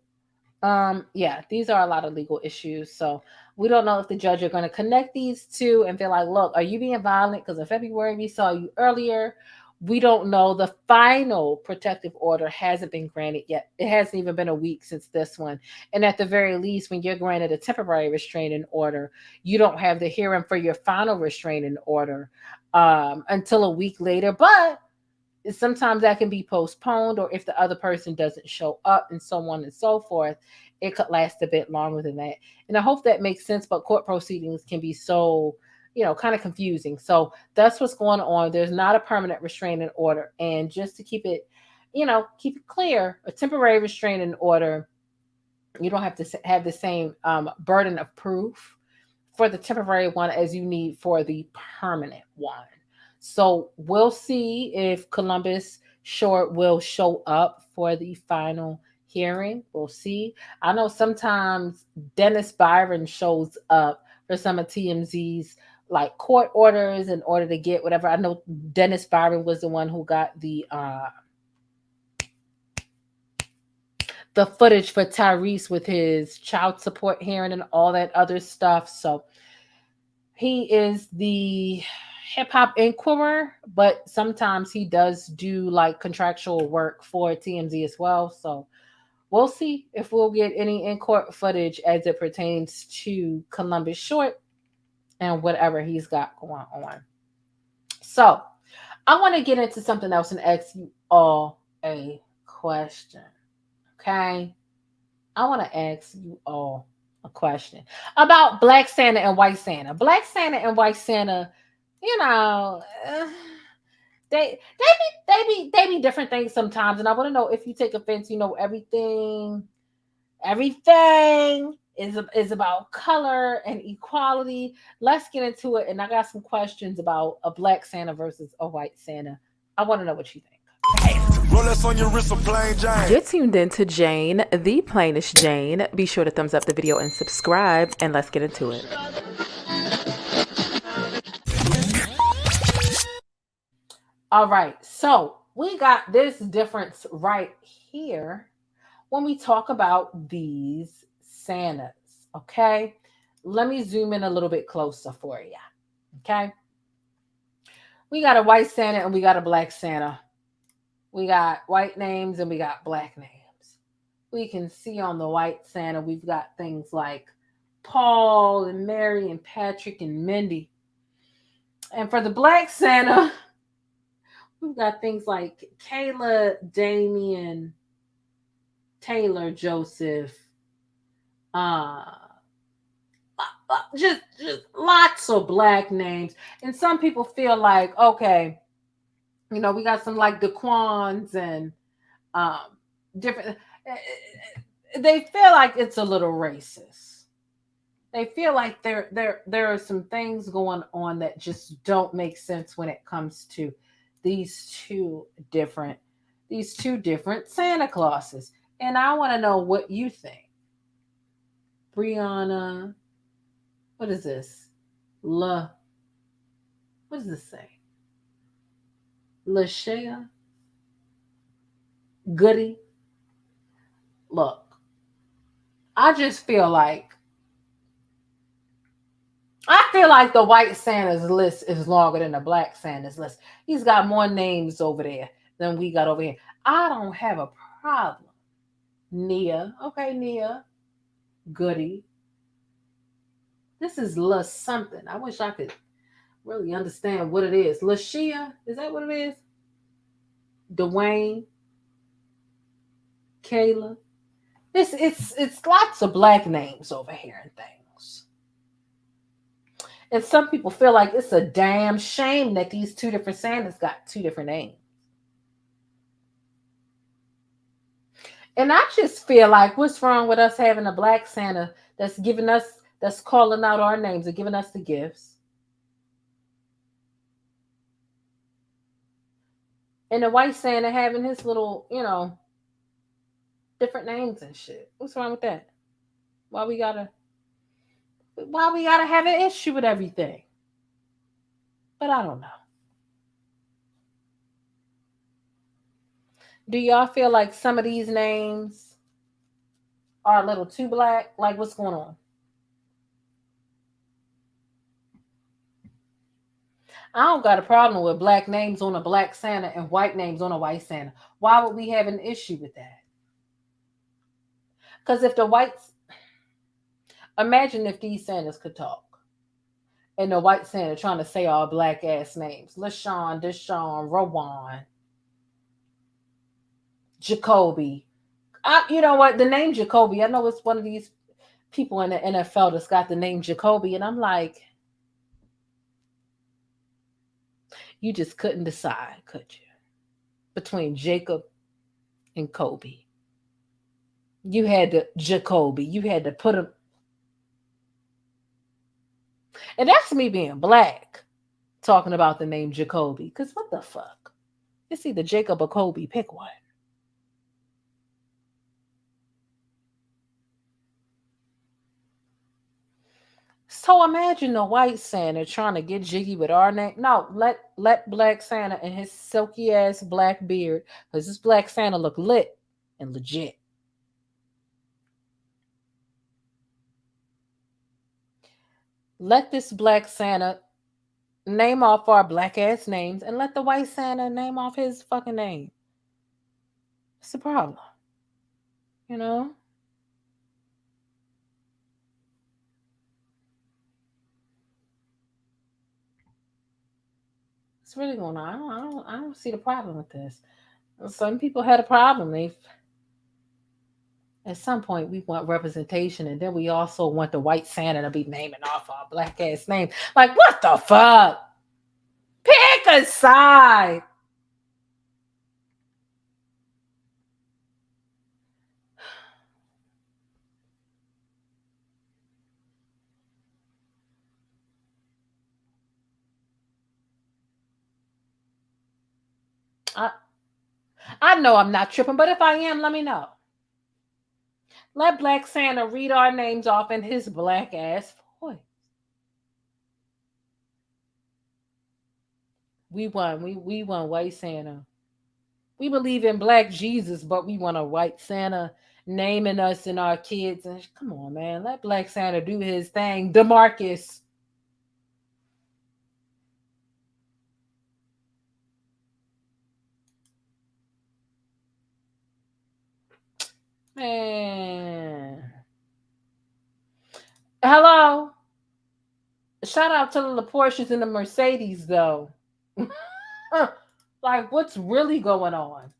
Yeah, these are a lot of legal issues. So we don't know if the judge are going to connect these two and feel like, look, are you being violent? Because in February, we saw you earlier. We don't know. The final protective order hasn't been granted yet. It hasn't even been a week since this one. And at the very least, when you're granted a temporary restraining order, you don't have the hearing for your final restraining order until a week later. But sometimes that can be postponed, or if the other person doesn't show up and so on and so forth, it could last a bit longer than that. And I hope that makes sense, but court proceedings can be so kind of confusing. So that's what's going on. There's not a permanent restraining order. And just to keep it clear, a temporary restraining order, you don't have to have the same burden of proof for the temporary one as you need for the permanent one. So we'll see if Columbus Short will show up for the final hearing. We'll see. I know sometimes Dennis Byron shows up for some of TMZ's like court orders in order to get whatever. I know Dennis Byron was the one who got the footage for Tyrese with his child support hearing and all that other stuff. So he is the hip hop inquirer, but sometimes he does do like contractual work for TMZ as well. So we'll see if we'll get any in-court footage as it pertains to Columbus Short and whatever he's got going on. So I want to get into something else and ask you all a question. Okay? I want to ask you all a question about Black Santa and White Santa. Black Santa and White Santa, they be different things sometimes, and I want to know if you take offense. Everything is about color and equality. Let's get into it, and I got some questions about a Black Santa versus a White Santa. I want to know what you think. On your wrist, plain Jane. You're tuned in to Jane, the plainest Jane. Be sure to thumbs up the video and subscribe, and let's get into it. All right, so we got this difference right here when we talk about these Santas, okay? Let me zoom in a little bit closer for you, okay? We got a white Santa and we got a Black Santa. We got white names and we got Black names. We can see on the white Santa, we've got things like Paul and Mary and Patrick and Mindy. And for the Black Santa, we've got things like Kayla, Damien, Taylor, Joseph, just lots of Black names. And some people feel like, okay, we got some like Daquans and different. They feel like it's a little racist. They feel like there are some things going on that just don't make sense when it comes to these two different Santa Clauses. And I want to know what you think. Brianna, what is this? What does this say? Lashea? Goody? Look, I just feel like the white Santa's list is longer than the black Santa's list. He's got more names over there than we got over here. I don't have a problem. Nia. Okay, Nia. Goody. This is La something. I wish I could really understand what it is. Lashia, is that what it is? Dwayne. Kayla. It's lots of black names over here and things. And some people feel like it's a damn shame that these two different Santas got two different names. And I just feel like, what's wrong with us having a black Santa that's calling out our names and giving us the gifts? And the white Santa having his little, different names and shit. What's wrong with that? Why we gotta have an issue with everything? But I don't know. Do y'all feel like some of these names are a little too black? Like, what's going on? I don't got a problem with black names on a black Santa and white names on a white Santa. Why would we have an issue with that? Because if the whites, imagine if these Santas could talk. And the white Santa trying to say all black ass names. LaShawn, Deshawn, Rowan, Jacoby. You know what? The name Jacoby, I know it's one of these people in the NFL that's got the name Jacoby. And I'm like, you just couldn't decide, could you? Between Jacob and Kobe. You had to Jacoby. You had to put him. And that's me being black, talking about the name Jacoby. Because what the fuck? It's either Jacob or Kobe. Pick one. So imagine the white Santa trying to get jiggy with our name. No, let black Santa and his silky ass black beard, because this black Santa look lit and legit. Let this black Santa name off our black ass names and let the white Santa name off his fucking name. It's the problem. You know? It's really going on. I don't see the problem with this. Some people had a problem. At some point we want representation, and then we also want the white Santa to be naming off our black ass name. Like, what the fuck? Pick a side. I know I'm not tripping, but if I am, let me know. Let Black Santa read our names off in his black ass voice. We won white Santa. We believe in black Jesus, but we want a white Santa naming us and our kids. And come on, man, let Black Santa do his thing. DeMarcus. Man. Hello. Shout out to the Porsches and the Mercedes, though. Like, what's really going on?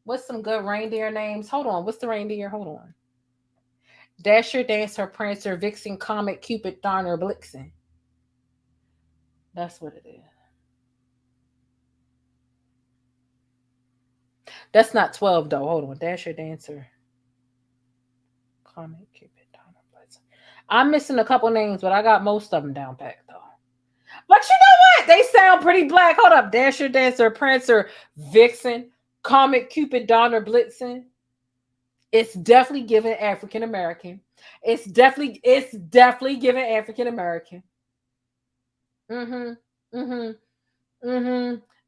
What's some good reindeer names? Hold on. What's the reindeer? Hold on. Dasher, Dancer, Prancer, Vixen, Comet, Cupid, Donner, Blixen. That's what it is. That's not 12, though. Hold on. Dasher, Dancer, Comet, Cupid, Donner, Blitzen. I'm missing a couple names, but I got most of them down pat though. But you know what? They sound pretty black. Hold up. Dasher, Dancer, Prancer, Vixen, Comet, Cupid, Donner, Blitzen. It's definitely given African American. It's definitely given African American. The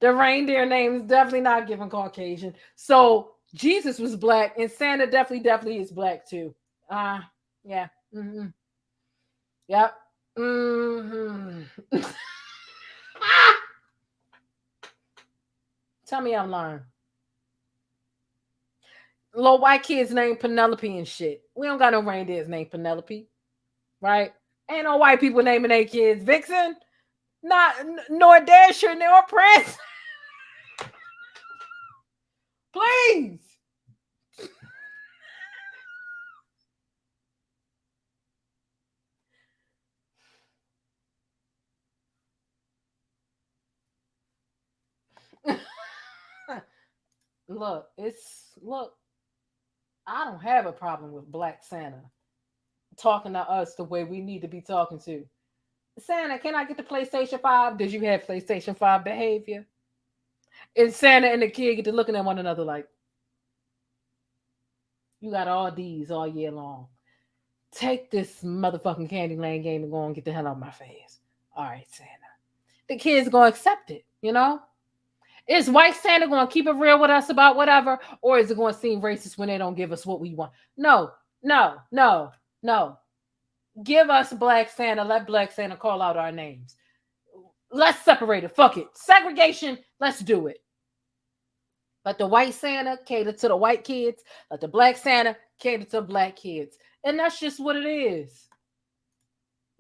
reindeer name is definitely not given Caucasian. So Jesus was black, and Santa definitely is black too. Yeah. Yep. Tell me I'm lying. Little white kids named Penelope and shit. We don't got no reindeers named Penelope, right? Ain't no white people naming their kids Vixen, nor Dasher, nor Prince. Please. Look, I don't have a problem with Black Santa talking to us the way we need to be talking to. Santa, can I get the PlayStation 5? Did you have PlayStation 5 behavior? And Santa and the kid get to looking at one another like, you got all these all year long. Take this motherfucking Candyland game and go and get the hell out of my face. All right, Santa. The kid's going to accept it, you know? Is white Santa going to keep it real with us about whatever? Or is it going to seem racist when they don't give us what we want? No. Give us Black Santa. Let Black Santa call out our names. Let's separate it. Fuck it. Segregation. Let's do it. Let the white Santa cater to the white kids. Let the Black Santa cater to black kids. And that's just what it is.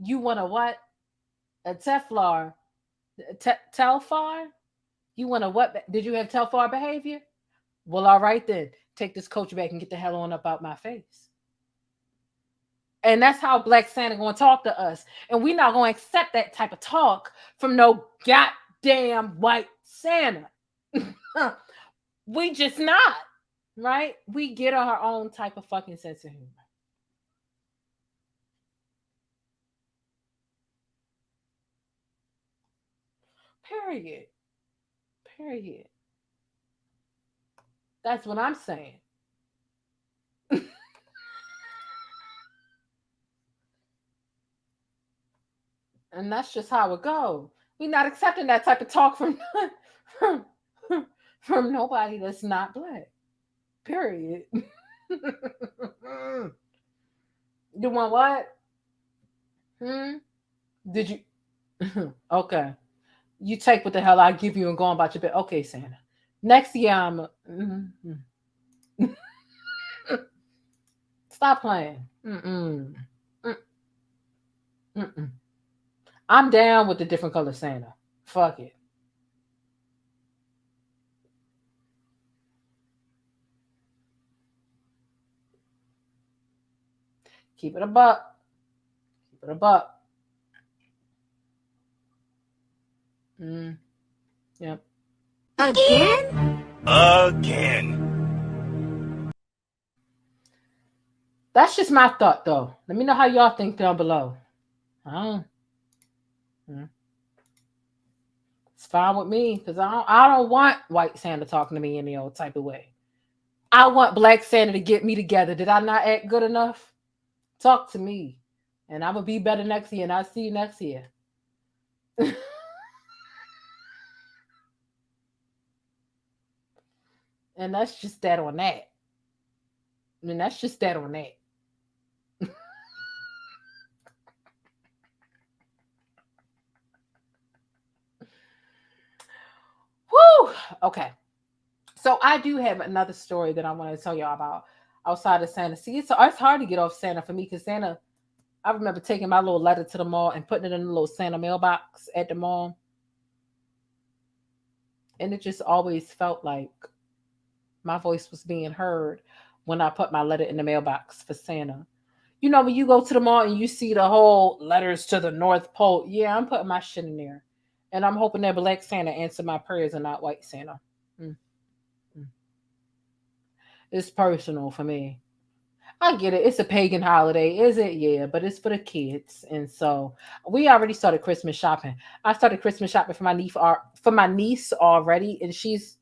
You want a what? A Teflar. Telfar? You want a what? Did you have Telfar behavior? Well, all right then. Take this coach back and get the hell on up out my face. And that's how Black Santa going to talk to us. And we're not going to accept that type of talk from no goddamn white Santa. We just not, right? We get our own type of fucking sense of humor. Period. That's what I'm saying. And that's just how it goes. We're not accepting that type of talk from nobody that's not black. Period. You want what? Did you? Okay. You take what the hell I give you and go on about your bed. Okay, Santa. Next year, I'm... Stop playing. I'm down with the different color Santa. Fuck it. Keep it a buck. Yep. Again. That's just my thought, though. Let me know how y'all think down below. It's fine with me because I don't want white Santa talking to me any old type of way. I want Black Santa to get me together. Did I not act good enough? Talk to me, and I'm gonna be better next year. And I'll see you next year. And that's just that on that. Woo! Okay. So I do have another story that I want to tell y'all about outside of Santa. See, it's hard to get off Santa for me because Santa, I remember taking my little letter to the mall and putting it in a little Santa mailbox at the mall. And it just always felt like my voice was being heard when I put my letter in the mailbox for Santa. You know, when you go to the mall and you see the whole letters to the North Pole, yeah, I'm putting my shit in there. And I'm hoping that Black Santa answer my prayers and not white Santa. It's personal for me. I get it. It's a pagan holiday, is it? Yeah, but it's for the kids. And so we already started Christmas shopping. I started Christmas shopping for my niece already, and she's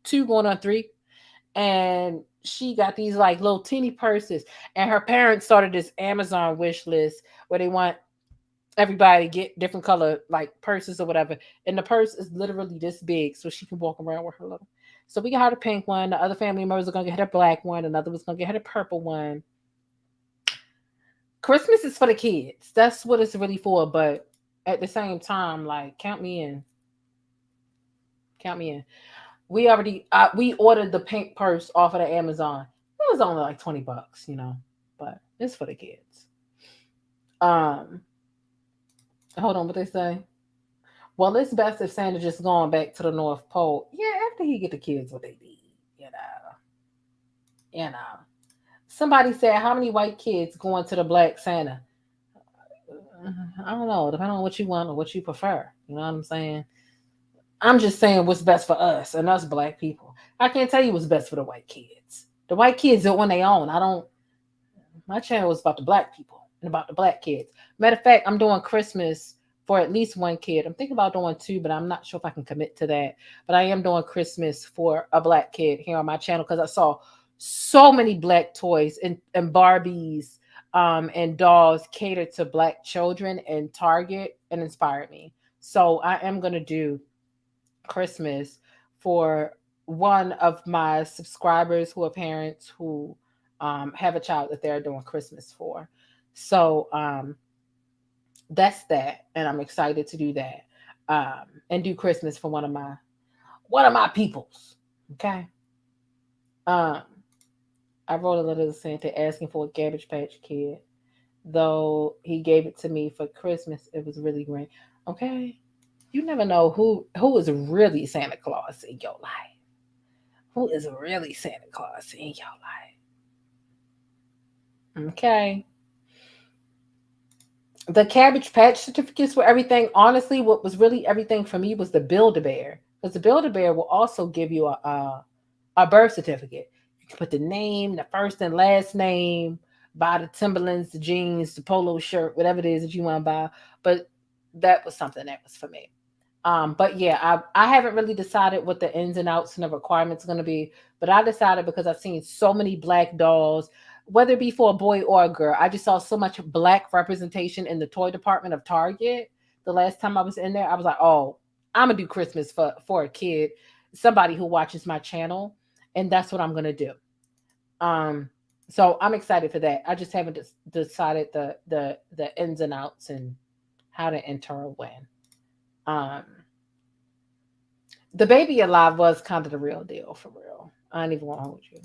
2 going on 3. And she got these like little teeny purses. And her parents started this Amazon wish list where they want everybody to get different color like purses or whatever. And the purse is literally this big, so she can walk around with her little. So we got her the pink one. The other family members are gonna get her the black one. Another was gonna get her the purple one. Christmas is for the kids. That's what it's really for. But at the same time, like, count me in. Count me in. We already we ordered the pink purse off of the Amazon. It was only like $20, you know, but it's for the kids. Hold on, what they say? Well, it's best if Santa just going back to the North Pole. Yeah, after he get the kids what they need, you know. Somebody said, how many white kids going to the Black Santa? I don't know, depending on what you want or what you prefer. You know what I'm saying? I'm just saying what's best for us and us black people. I can't tell you what's best for the white kids. The white kids do it on their own. My channel is about the black people and about the black kids. Matter of fact, I'm doing Christmas for at least one kid. I'm thinking about doing 2, but I'm not sure if I can commit to that. But I am doing Christmas for a black kid here on my channel because I saw so many black toys and Barbies and dolls catered to black children and Target and inspired me. So I am going to do Christmas for one of my subscribers who are parents who have a child that they're doing Christmas for. So that's that, and I'm excited to do that and do Christmas for one of my peoples. Okay. I wrote a letter to Santa asking for a Cabbage Patch Kid, though he gave it to me for Christmas. It was really great. Okay. You never know who is really Santa Claus in your life. Who is really Santa Claus in your life? Okay. The Cabbage Patch certificates were everything. Honestly, what was really everything for me was the Build-A-Bear. Because the Build-A-Bear will also give you a birth certificate. You can put the name, the first and last name, buy the Timberlands, the jeans, the polo shirt, whatever it is that you want to buy. But that was something that was for me. But yeah, I haven't really decided what the ins and outs and the requirements are going to be, but I decided because I've seen so many black dolls, whether it be for a boy or a girl. I just saw so much black representation in the toy department of Target. The last time I was in there, I was like, oh, I'm going to do Christmas for a kid, somebody who watches my channel. And that's what I'm going to do. So I'm excited for that. I just haven't decided the ins and outs and how to enter or when. The Baby Alive was kind of the real deal, for real. I don't even want to hold you,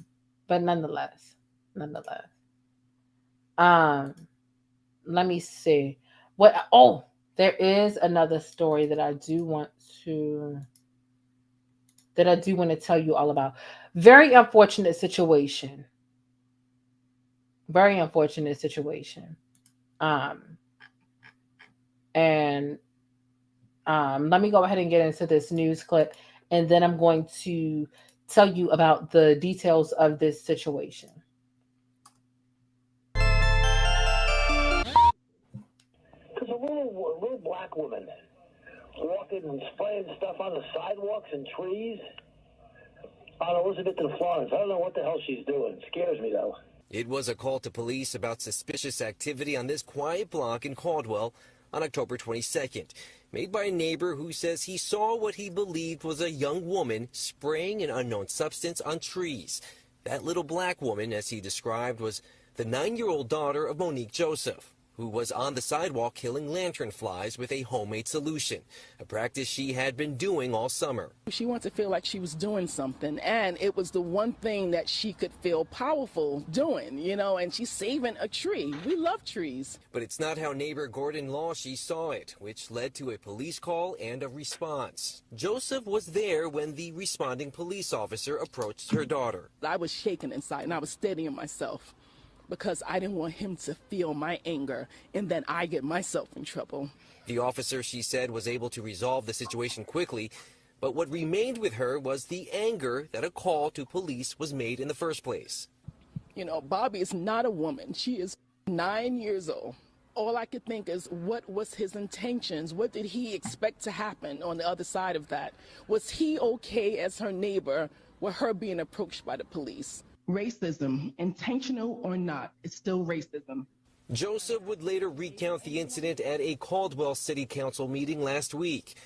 but nonetheless. Let me see what. Oh, there is another story that I do want to tell you all about. Very unfortunate situation. Very unfortunate situation. And let me go ahead and get into this news clip, and then I'm going to tell you about the details of this situation. Because a little black woman walking and spraying stuff on the sidewalks and trees on Elizabeth and Florence. I don't know what the hell she's doing. It scares me, though. It was a call to police about suspicious activity on this quiet block in Caldwell on October 22nd, made by a neighbor who says he saw what he believed was a young woman spraying an unknown substance on trees. That little black woman, as he described, was the 9-year-old daughter of Monique Joseph, who was on the sidewalk killing lanternflies with a homemade solution, a practice she had been doing all summer. She wanted to feel like she was doing something, and it was the one thing that she could feel powerful doing, you know, and she's saving a tree. We love trees. But it's not how neighbor Gordon Lawshe saw it, which led to a police call and a response. Joseph was there when the responding police officer approached her daughter. I was shaking inside, and I was steadying myself, because I didn't want him to feel my anger and then I get myself in trouble. The officer, she said, was able to resolve the situation quickly, but what remained with her was the anger that a call to police was made in the first place. You know, Bobby is not a woman. She is 9 years old. All I could think is, what was his intentions? What did he expect to happen on the other side of that? Was he okay as her neighbor with her being approached by the police? Racism, intentional or not, is still racism. Joseph would later recount the incident at a Caldwell City Council meeting last week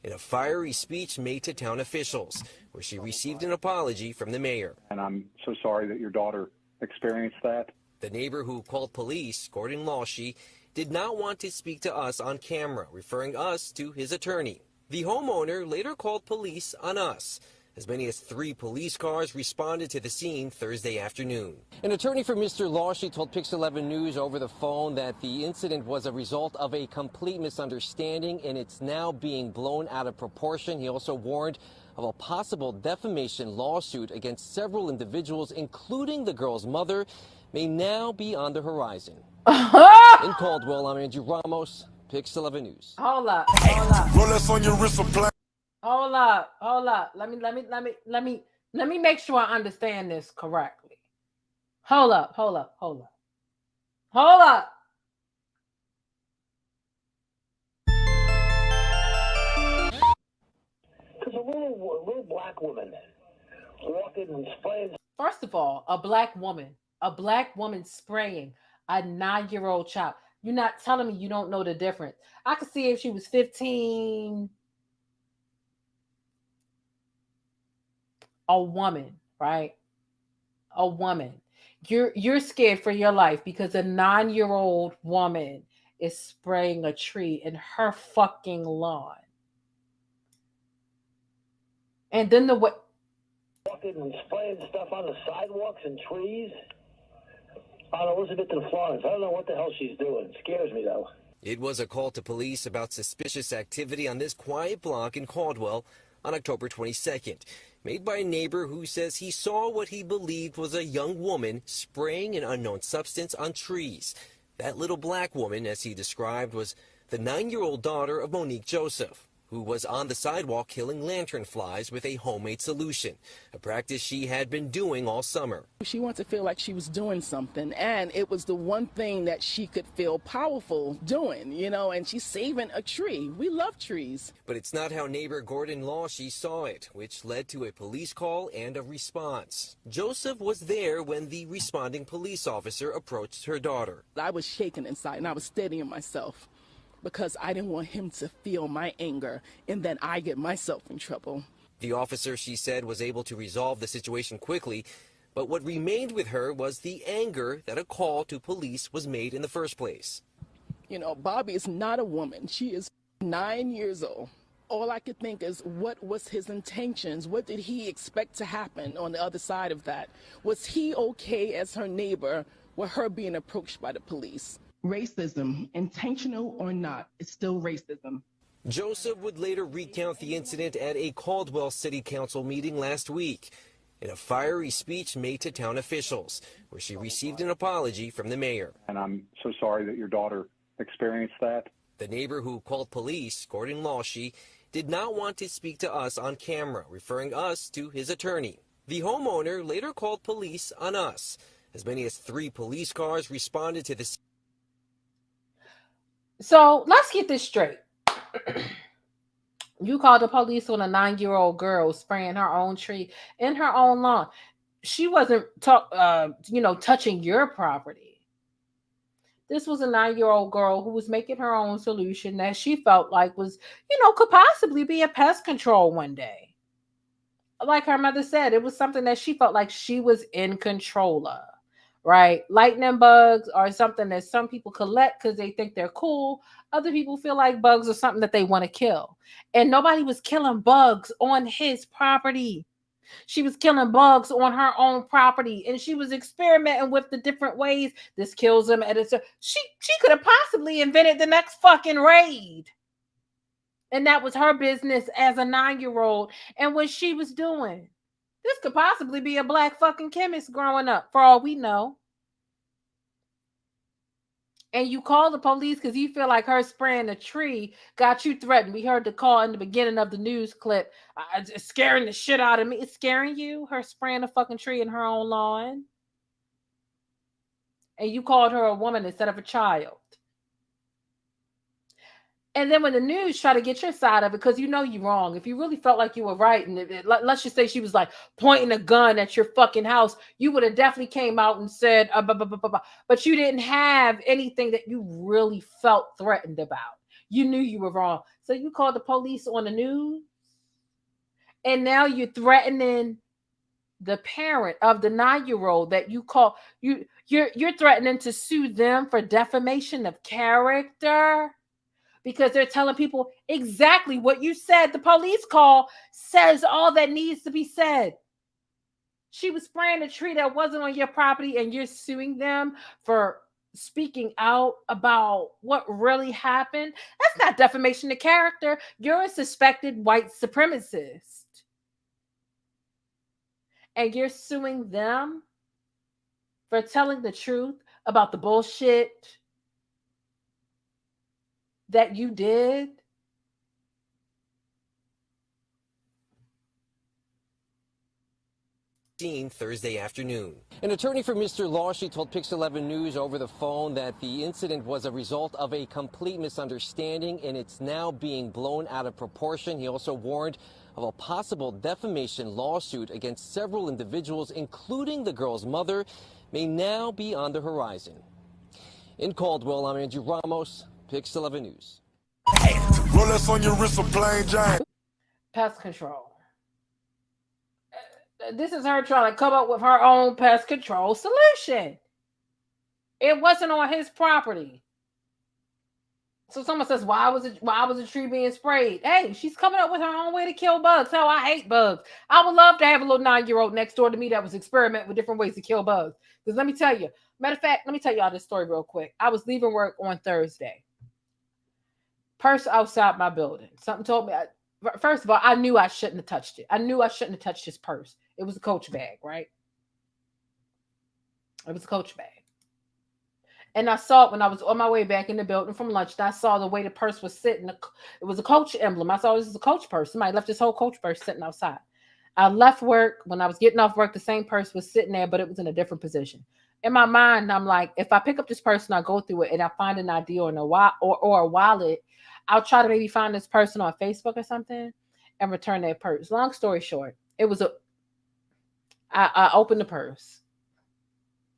in a fiery speech made to town officials, where she received an apology from the mayor. And I'm so sorry that your daughter experienced that. The neighbor who called police, Gordon Lawshe, did not want to speak to us on camera, referring us to his attorney. The homeowner later called police on us. As many as 3 police cars responded to the scene Thursday afternoon. An attorney for Mr. Lawshe told Pix 11 News over the phone that the incident was a result of a complete misunderstanding and it's now being blown out of proportion. He also warned of a possible defamation lawsuit against several individuals, including the girl's mother, may now be on the horizon. In Caldwell, I'm Andrew Ramos, Pix 11 News. Hold up. Rolex on your wrist, Hold up. Let me make sure I understand this correctly. Hold up. Because a little black woman walking and spraying. First of all, a black woman spraying a 9-year-old child. You're not telling me you don't know the difference. I could see if she was 15. A woman, right? A woman. You're scared for your life because a 9-year-old woman is spraying a tree in her fucking lawn. And then the way walking and spraying stuff on the sidewalks and trees on Elizabeth and Florence. I don't know what the hell she's doing. It scares me though. It was a call to police about suspicious activity on this quiet block in Caldwell on October 22nd. Made by a neighbor who says he saw what he believed was a young woman spraying an unknown substance on trees. That little black woman, as he described, was the 9-year-old daughter of Monique Joseph, who was on the sidewalk killing lantern flies with a homemade solution, a practice she had been doing all summer. She wanted to feel like she was doing something, and it was the one thing that she could feel powerful doing, you know, and she's saving a tree. We love trees. But it's not how neighbor Gordon Lawshe saw it, which led to a police call and a response. Joseph was there when the responding police officer approached her daughter. I was shaking inside, and I was steadying myself, because I didn't want him to feel my anger and then I get myself in trouble. The officer, she said, was able to resolve the situation quickly, but what remained with her was the anger that a call to police was made in the first place. You know, Bobby is not a woman. She is 9 years old. All I could think is, what was his intentions? What did he expect to happen on the other side of that? Was he okay as her neighbor with her being approached by the police? Racism, intentional or not, is still racism. Joseph would later recount the incident at a Caldwell City Council meeting last week in a fiery speech made to town officials, where she received an apology from the mayor. And I'm so sorry that your daughter experienced that. The neighbor who called police, Gordon Lawshe, did not want to speak to us on camera, referring us to his attorney. The homeowner later called police on us. As many as 3 police cars responded to the scene. So let's get this straight. You called the police on a 9-year-old girl spraying her own tree in her own lawn. She wasn't touching your property. This was a 9-year-old girl who was making her own solution that she felt like was, could possibly be a pest control one day. Like her mother said, it was something that she felt like she was in control of. Right? Lightning bugs are something that some people collect because they think they're cool. Other people feel like bugs are something that they want to kill. And nobody was killing bugs on his property. She was killing bugs on her own property. And she was experimenting with the different ways this kills them. And she could have possibly invented the next fucking raid. And that was her business as a 9-year-old. And what she was doing. This could possibly be a black fucking chemist growing up, for all we know. And you call the police because you feel like her spraying a tree got you threatened. We heard the call in the beginning of the news clip. It's scaring the shit out of me. It's scaring you? Her spraying a fucking tree in her own lawn? and you called her a woman instead of a child. And then when the news try to get your side of it, because you know you're wrong. If you really felt like you were right, and let's just say she was like pointing a gun at your fucking house, you would have definitely came out and said, but you didn't have anything that you really felt threatened about. You knew you were wrong. So you called the police on the news, and now you're threatening the parent of the 9-year-old that you call. You're threatening to sue them for defamation of character. Because they're telling people exactly what you said. The police call says all that needs to be said. She was spraying a tree that wasn't on your property, and you're suing them for speaking out about what really happened. That's not defamation of character. You're a suspected white supremacist. And you're suing them for telling the truth about the bullshit that you did. Thursday afternoon. An attorney for Mr. Lawshe told Pix 11 News over the phone that the incident was a result of a complete misunderstanding and it's now being blown out of proportion. He also warned of a possible defamation lawsuit against several individuals, including the girl's mother, may now be on the horizon. In Caldwell, I'm Andrew Ramos, Pix 11 News. Rolex on your wrist, a plain Jane. Pest control. This is her trying to come up with her own pest control solution. It wasn't on his property. So someone says, why was a tree being sprayed? Hey, she's coming up with her own way to kill bugs. Hell, I hate bugs. I would love to have a little 9-year-old next door to me that was experimenting with different ways to kill bugs. Because let me tell you, matter of fact, let me tell y'all this story real quick. I was leaving work on Thursday. Purse outside my building. Something told me, first of all, I knew I shouldn't have touched it. I knew I shouldn't have touched his purse. It was a Coach bag, right? It was a Coach bag. And I saw it when I was on my way back in the building from lunch. And I saw the way the purse was sitting. It was a Coach emblem. I saw this is a Coach purse. Somebody left this whole Coach purse sitting outside. I left work. When I was getting off work, the same purse was sitting there, but it was in a different position. In my mind, I'm like, if I pick up this purse and I go through it and I find an idea or a wallet, I'll try to maybe find this person on Facebook or something and return their purse. Long story short, it was I opened the purse.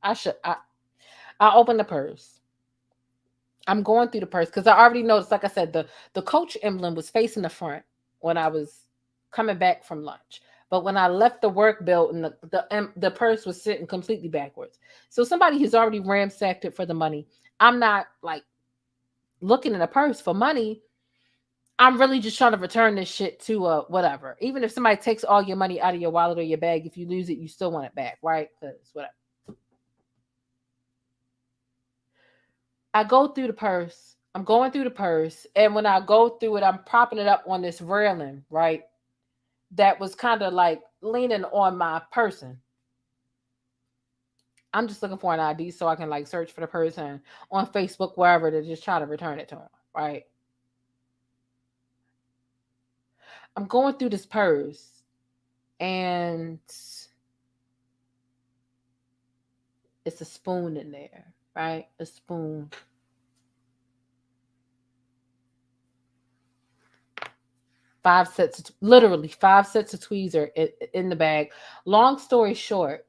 I opened the purse. I'm going through the purse because I already noticed, like I said, the Coach emblem was facing the front when I was coming back from lunch. But when I left the work building, the purse was sitting completely backwards. So somebody who's already ransacked it for the money. I'm not like looking in a purse for money. I'm really just trying to return this shit to whatever. Even if somebody takes all your money out of your wallet or your bag, if you lose it, you still want it back, right? Because whatever. I go through the purse. I'm going through the purse. And when I go through it, I'm propping it up on this railing, right? That was kind of like leaning on my person. I'm just looking for an ID so I can like search for the person on Facebook, wherever, to just try to return it to them, right? I'm going through this purse and it's a spoon in there, right? A spoon. Literally 5 sets of tweezers in the bag. Long story short,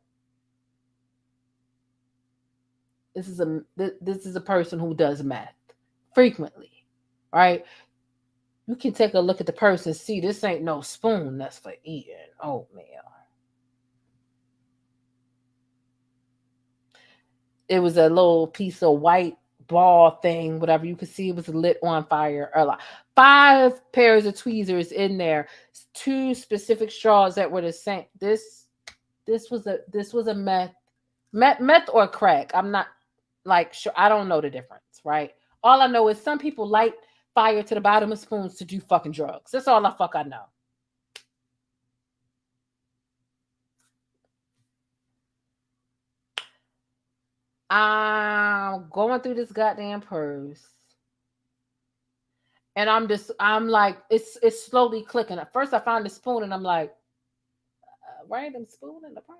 this is a person who does meth frequently, right? You can take a look at the purse and see this ain't no spoon that's for eating oatmeal. It was a little piece of white ball thing, whatever. You could see it was lit on fire. Or like 5 pairs of tweezers in there, 2 specific straws that were the same. This was a meth or crack. I'm not like sure. I don't know the difference, right? All I know is some people light fire to the bottom of spoons to do fucking drugs. That's all I know. I'm going through this goddamn purse. And I'm like, it's slowly clicking. At first I found the spoon and I'm like, random spoon in the purse.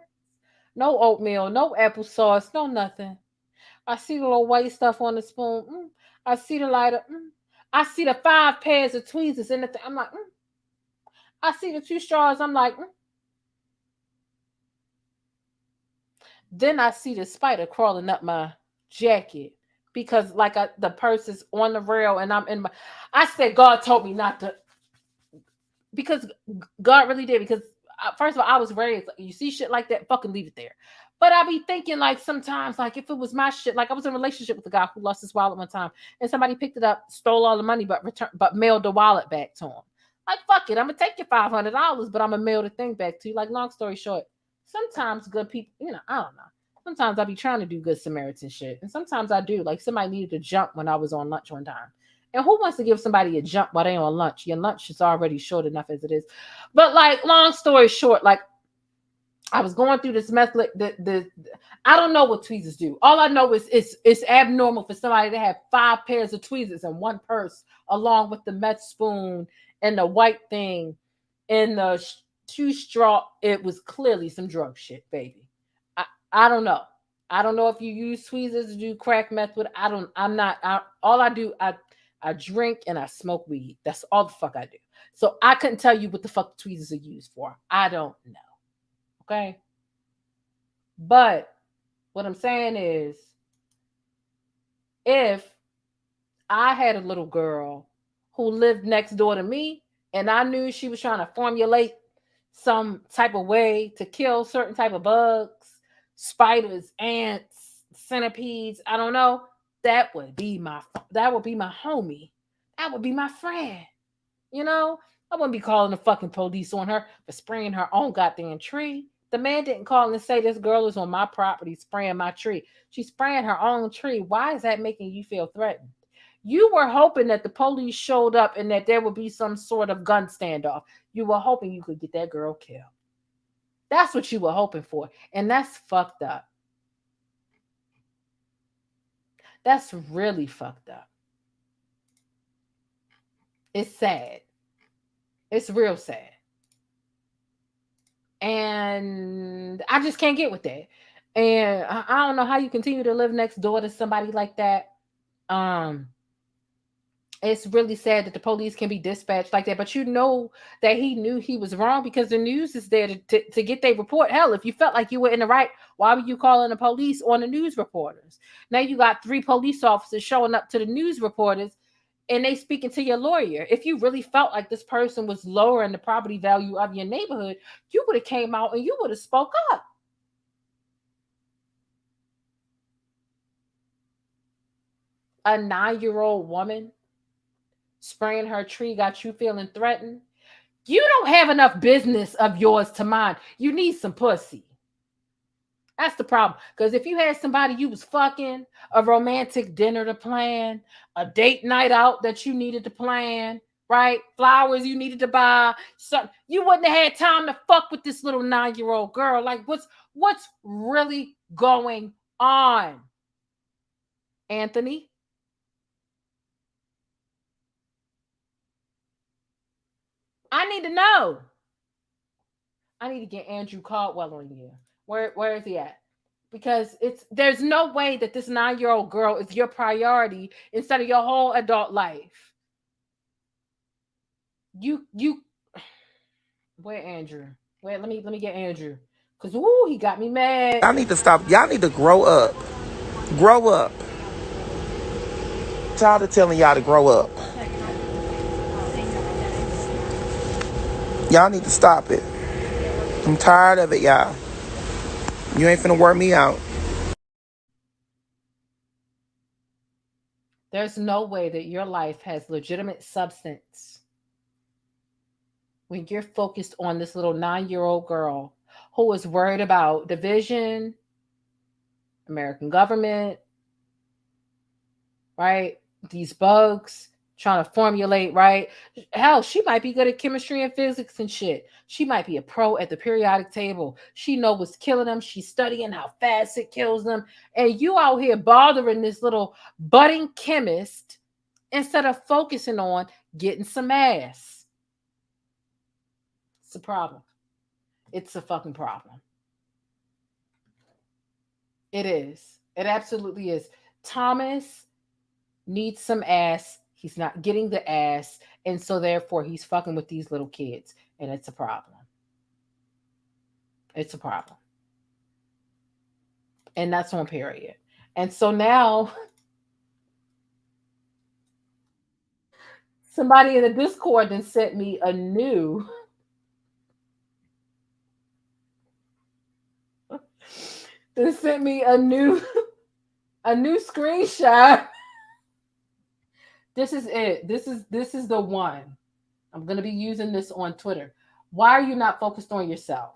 No oatmeal, no applesauce, no nothing. I see the little white stuff on the spoon. I see the lighter. I see the 5 pairs of tweezers in the thing. I'm like, I see the 2 straws. I'm like, Then I see the spider crawling up my jacket because like the purse is on the rail and I'm in my. I said God told me not to, because God really did. Because first of all, I was raised. You see shit like that, fucking leave it there. But I be thinking like sometimes, like if it was my shit, like I was in a relationship with a guy who lost his wallet one time, and somebody picked it up, stole all the money, but mailed the wallet back to him. Like fuck it, I'm gonna take your $500, but I'm gonna mail the thing back to you. Like long story short, sometimes good people, I don't know. Sometimes I be trying to do good Samaritan shit, and sometimes I do. Like somebody needed to jump when I was on lunch one time. And who wants to give somebody a jump while they on lunch? Your lunch is already short enough as it is. But like, long story short, like I was going through this method. I don't know what tweezers do. All I know is it's abnormal for somebody to have 5 pairs of tweezers in one purse, along with the meth spoon and the white thing and the 2 straw. It was clearly some drug shit, baby. I don't know. I don't know if you use tweezers to do crack meth with. All I do, I drink and I smoke weed. That's all the fuck I do. So I couldn't tell you what the fuck tweezers are used for. I don't know. Okay. But what I'm saying is, if I had a little girl who lived next door to me and I knew she was trying to formulate some type of way to kill certain type of bugs, spiders, ants, centipedes, I don't know, that would be my homie. That would be my friend. I wouldn't be calling the fucking police on her for spraying her own goddamn tree. The man didn't call and say this girl is on my property spraying my tree. She's spraying her own tree. Why is that making you feel threatened? You were hoping that the police showed up and that there would be some sort of gun standoff. You were hoping you could get that girl killed. That's what you were hoping for. And that's fucked up. That's really fucked up. It's sad. It's real sad. And I just can't get with that. And I don't know how you continue to live next door to somebody like that. It's really sad that the police can be dispatched like that, but you know that he knew he was wrong because the news is there to get their report. Hell, if you felt like you were in the right, why were you calling the police on the news reporters? Now you got 3 police officers showing up to the news reporters and they speaking to your lawyer. If you really felt like this person was lowering the property value of your neighborhood, you would have came out and you would have spoke up. A 9-year-old woman spraying her tree got you feeling threatened. You don't have enough business of yours to mind. You need some pussy. That's the problem. Because if you had somebody you was fucking, a romantic dinner to plan, a date night out that you needed to plan, right? Flowers you needed to buy, something, you wouldn't have had time to fuck with this little 9-year-old girl. Like, what's really going on, Anthony? I need to know. I need to get Andrew Caldwell on here. Where is he at? Because there's no way that this 9-year-old girl is your priority instead of your whole adult life. You where Andrew? Wait, let me get Andrew. Cause he got me mad. Y'all need to stop. Y'all need to grow up. Grow up. I'm tired of telling y'all to grow up. Y'all need to stop it. I'm tired of it, y'all. You ain't finna work me out. There's no way that your life has legitimate substance when you're focused on this little 9-year-old girl who is worried about division, American government, right? These bugs, trying to formulate, right? Hell, she might be good at chemistry and physics and shit. She might be a pro at the periodic table. She know what's killing them. She's studying how fast it kills them. And you out here bothering this little budding chemist instead of focusing on getting some ass. It's a problem. It's a fucking problem. It is. It absolutely is. Thomas needs some ass. He's not getting the ass. And so therefore he's fucking with these little kids. And it's a problem. It's a problem. And that's on period. And so now somebody in the Discord then sent me a new screenshot. This is it. This is the one. I'm going to be using this on Twitter. Why are you not focused on yourself?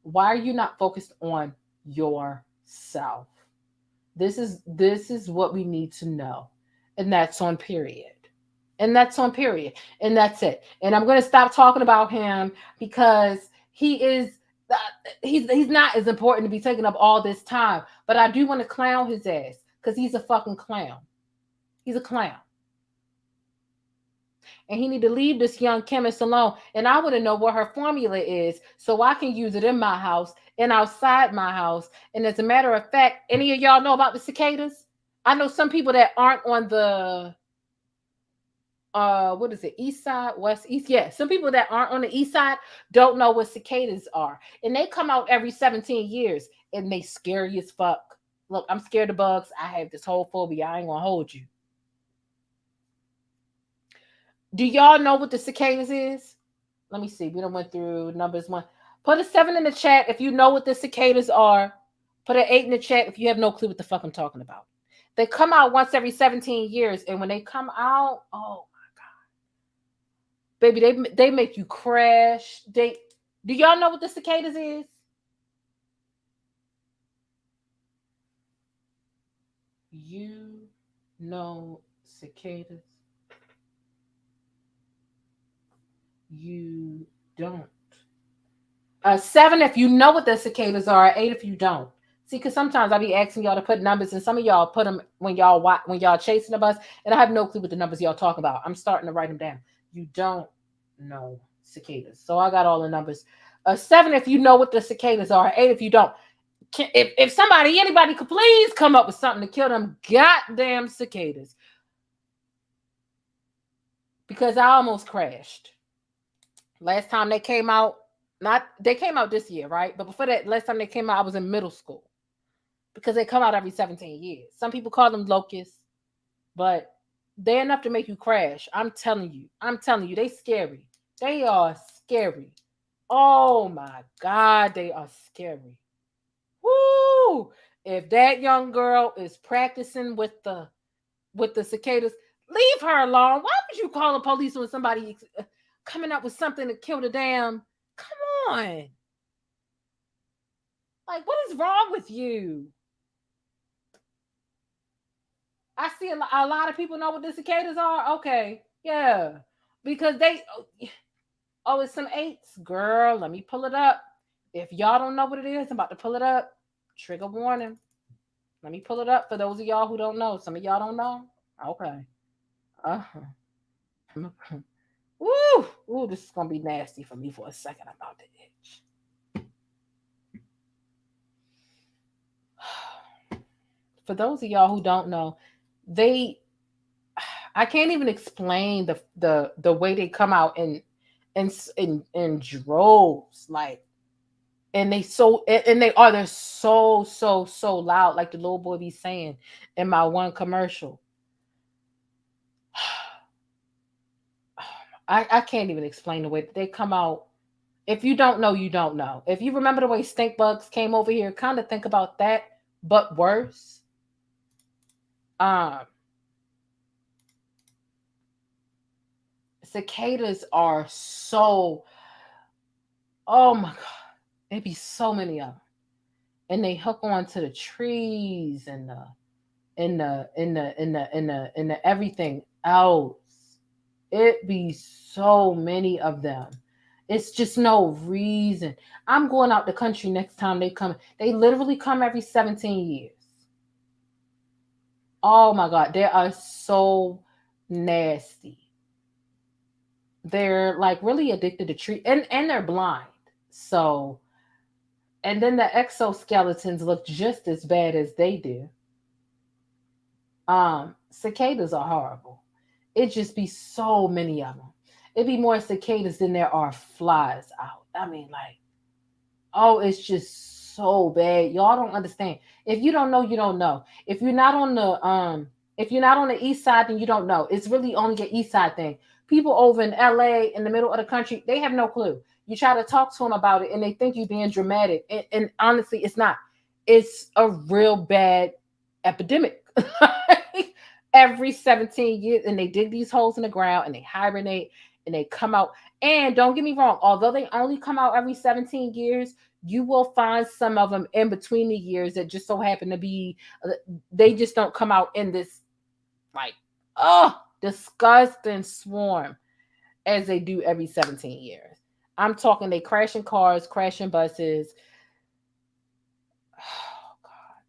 Why are you not focused on yourself? This is what we need to know. And that's on period. And that's on period. And that's it. And I'm going to stop talking about him because he's not as important to be taking up all this time. But I do want to clown his ass because he's a fucking clown. He's a clown. And he need to leave this young chemist alone. And I want to know what her formula is so I can use it in my house and outside my house. And as a matter of fact, any of y'all know about the cicadas? I know some people that aren't on the what is it, east side, west, east? Yeah, some people that aren't on the east side don't know what cicadas are. And they come out every 17 years and they scary as fuck. Look, I'm scared of bugs. I have this whole phobia. I ain't gonna hold you. Do y'all know what the cicadas is? Let me see. We done went through numbers one. Put a 7 in the chat if you know what the cicadas are. Put an 8 in the chat if you have no clue what the fuck I'm talking about. They come out once every 17 years. And when they come out, oh my God. Baby, they make you crash. Do y'all know what the cicadas is? You know cicadas? You don't. 7 if you know what the cicadas are. 8 if you don't. See, because sometimes I be asking y'all to put numbers, and some of y'all put them when y'all chasing the bus, and I have no clue what the numbers y'all talk about. I'm starting to write them down. You don't know cicadas. So I got all the numbers. 7 if you know what the cicadas are. 8 if you don't. If anybody could please come up with something to kill them goddamn cicadas. Because I almost crashed. Last time they came out, they came out this year, right? But before that, last time they came out, I was in middle school. Because they come out every 17 years. Some people call them locusts, but they're enough to make you crash. I'm telling you, they scary. They are scary. Oh my God, they are scary. Woo! If that young girl is practicing with the cicadas, leave her alone. Why would you call the police when somebody coming up with something to kill the damn? Come on. Like, what is wrong with you? I see a lot of people know what the cicadas are. Okay. Yeah. Because it's some 8s. Girl, let me pull it up. If y'all don't know what it is, I'm about to pull it up. Trigger warning. Let me pull it up for those of y'all who don't know. Some of y'all don't know. Okay. Ooh, this is going to be nasty for me for a second. I'm about to itch. For those of y'all who don't know, I can't even explain the way they come out in droves, like, and they're so loud, like the little boy be saying in my one commercial. I can't even explain the way that they come out. If you don't know, you don't know. If you remember the way stink bugs came over here, kind of think about that, but worse. Cicadas are so, oh my God, there'd be so many of them, and they hook onto the trees and the everything else. It be so many of them. It's just no reason. I'm going out the country next time they come. They literally come every 17 years. Oh my God, they are so nasty. They're like really addicted to trees, and they're blind. So And then the exoskeletons look just as bad as they do. Cicadas are horrible. It just be so many of them. It'd be more cicadas than there are flies out. I mean, like, oh, it's just so bad. Y'all don't understand. If you don't know, you don't know. If you're not on the east side, then you don't know. It's really only an east side thing. People over in LA, in the middle of the country, they have no clue. You try to talk to them about it, and they think you're being dramatic. And honestly, it's not. It's a real bad epidemic. Every 17 years, and they dig these holes in the ground, and they hibernate, and they come out. And don't get me wrong, although they only come out every 17 years, you will find some of them in between the years that just so happen to be, they just don't come out in this, like, disgusting swarm as they do every 17 years. I'm talking they crashing cars, crashing buses.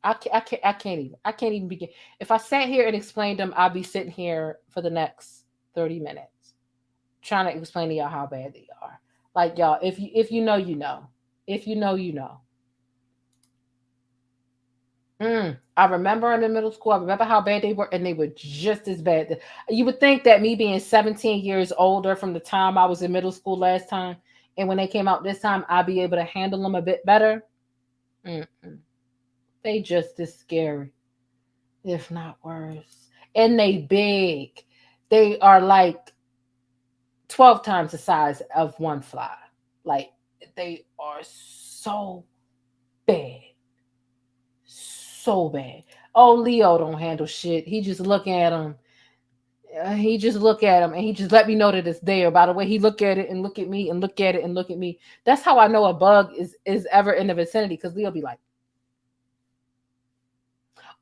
I can't even begin. If I sat here and explained them, I'd be sitting here for the next 30 minutes trying to explain to y'all how bad they are. Like, y'all, if you know, you know. If you know, you know. I remember in the middle school, I remember how bad they were, and they were just as bad. You would think that me being 17 years older from the time I was in middle school last time, and when they came out this time, I'd be able to handle them a bit better. They just as scary, if not worse. And they big. They are like 12 times the size of one fly. Like, they are so bad. So bad. Oh, Leo don't handle shit. He just look at them. He just look at them, and he just let me know that it's there. By the way, he look at it and look at me and look at it and look at me. That's how I know a bug is ever in the vicinity, because Leo be like,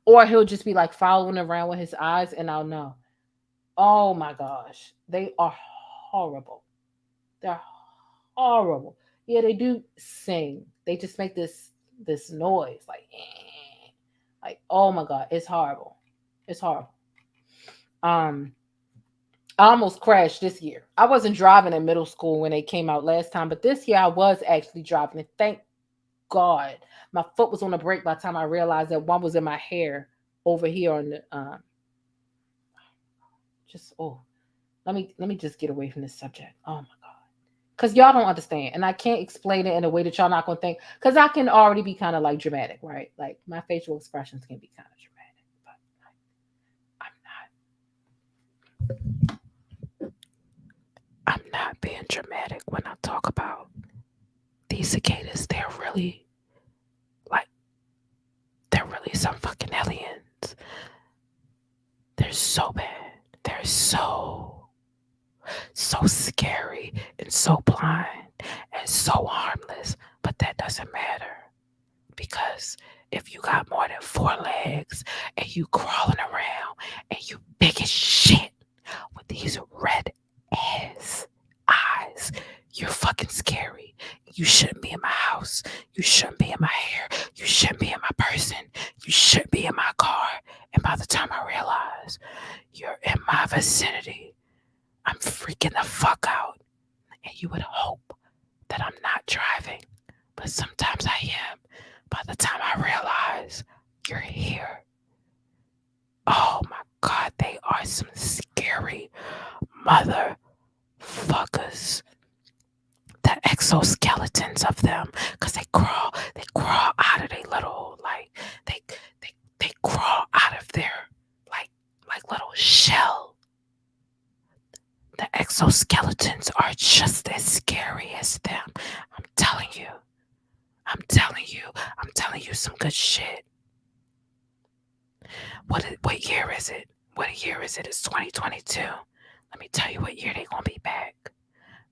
or he'll just be like following around with his eyes, and I'll know. Oh my gosh. They are horrible. They're horrible. Yeah, they do sing. They just make this noise like, oh my God, it's horrible. It's horrible. I almost crashed this year. I wasn't driving in middle school when they came out last time, but this year I was actually driving, and thank God my foot was on the brake by the time I realized that one was in my hair over here on the let me just get away from this subject. Oh my God. Because y'all don't understand, and I can't explain it in a way that y'all not gonna think, because I can already be kind of like dramatic, right? Like, my facial expressions can be kind of dramatic, but I'm not being dramatic when I talk about these cicadas. They're really some fucking aliens. They're so bad. They're so scary and so blind and so harmless, but that doesn't matter, because if you got more than 4 legs and you crawling around and you big as shit with these red ass eyes, you're fucking scary. You shouldn't be in my house. You shouldn't be in my hair. You shouldn't be in my person. You shouldn't be in my car. And by the time I realize you're in my vicinity, I'm freaking the fuck out. And you would hope that I'm not driving, but sometimes I am. By the time I realize you're here, oh my God, they are some scary motherfuckers. The exoskeletons of them, because they crawl out of their little, like, they crawl out of their like little shell. The exoskeletons are just as scary as them. I'm telling you some good shit. What year is it? What year is it? It's 2022. Let me tell you what year they gonna be back.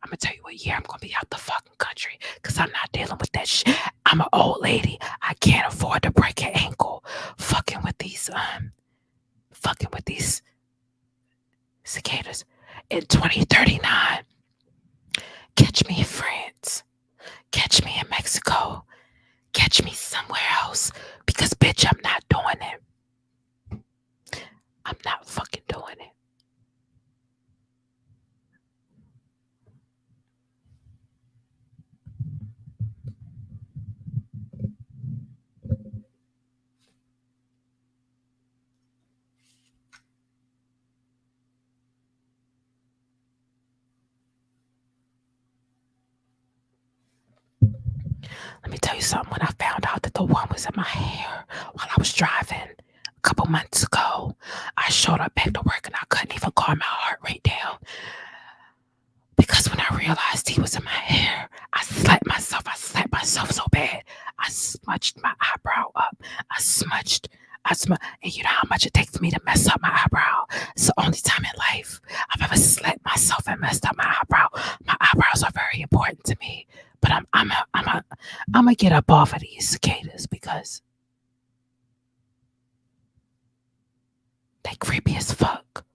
I'm gonna tell you what year I'm gonna be out the fucking country, because I'm not dealing with that shit. I'm an old lady. I can't afford to break an ankle fucking with these cicadas. In 2039, catch me in France. Catch me in Mexico. Catch me somewhere else, because bitch, I'm not doing it. I'm not fucking doing it. Let me tell you something. When I found out that the one was in my hair while I was driving a couple months ago, I showed up back to work and I couldn't even calm my heart rate down. Because when I realized he was in my hair, I slapped myself so bad. I smudged my eyebrow up. And you know how much it takes for me to mess up my eyebrow? It's the only time in life I've ever slapped myself and messed up my eyebrow. My eyebrows are very important to me. But I'm gonna get up off of these cicadas because they creepy as fuck.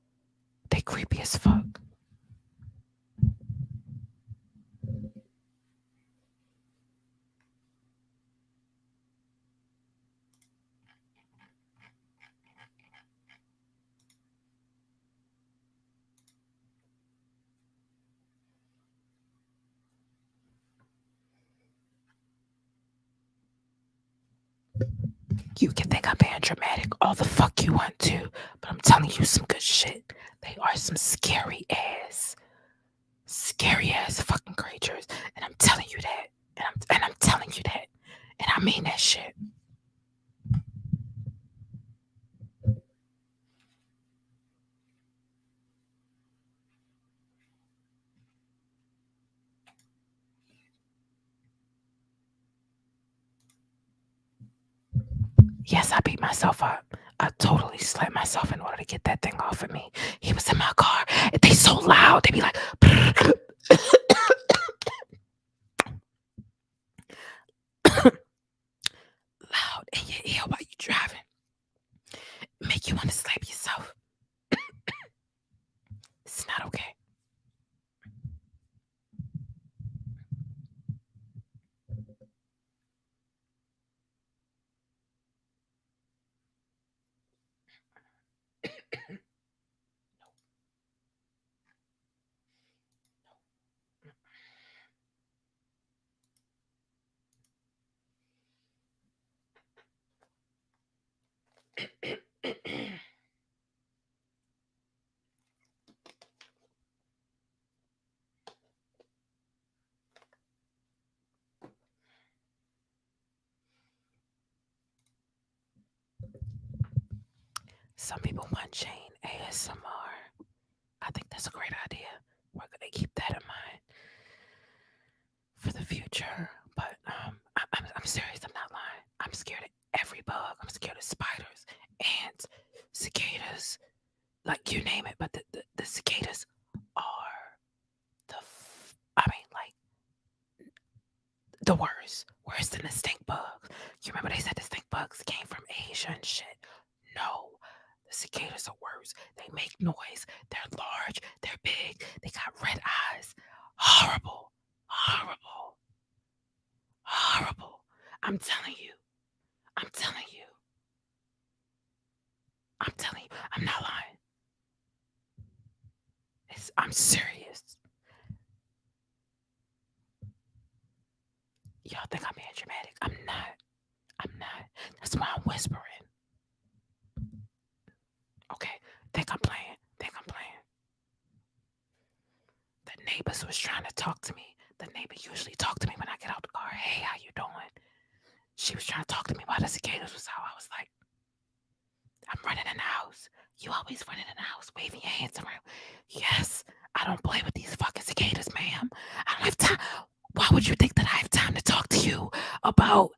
They creepy as fuck. You can think I'm being dramatic all the fuck you want to, but I'm telling you some good shit. They are some scary ass fucking creatures, and I'm telling you that, and I'm telling you that, and I mean that shit. Yes, I beat myself up. I totally slapped myself in order to get that thing off of me. He was in my car. They so loud. They be like loud in your ear while you driving. Make you want to slap yourself. It's not okay. Some people want Jane ASMR. I think that's a great idea. We're gonna keep that in mind for the future. But I'm serious. I'm not lying. I'm scared of every bug. I'm scared of spiders, ants, cicadas, like you name it. But the cicadas are the worst. Worse than the stink bugs. You remember they said the stink bugs came from Asia and shit? No. The cicadas are worse. They make noise. They're large. They're big. They got red eyes. Horrible. Horrible. Horrible. I'm telling you. I'm telling you. I'm telling you. I'm not lying. I'm serious. Y'all think I'm being dramatic. I'm not. I'm not. That's why I'm whispering. Okay. Think I'm playing. The neighbors was trying to talk to me. The neighbor usually talk to me when I get out the car. Hey, how you doing? She was trying to talk to me while the cicadas was out. I was like, I'm running in the house. You always running in the house, waving your hands around. Yes, I don't play with these fucking cicadas, ma'am. I don't have time. Why would you think that I have time to talk to you about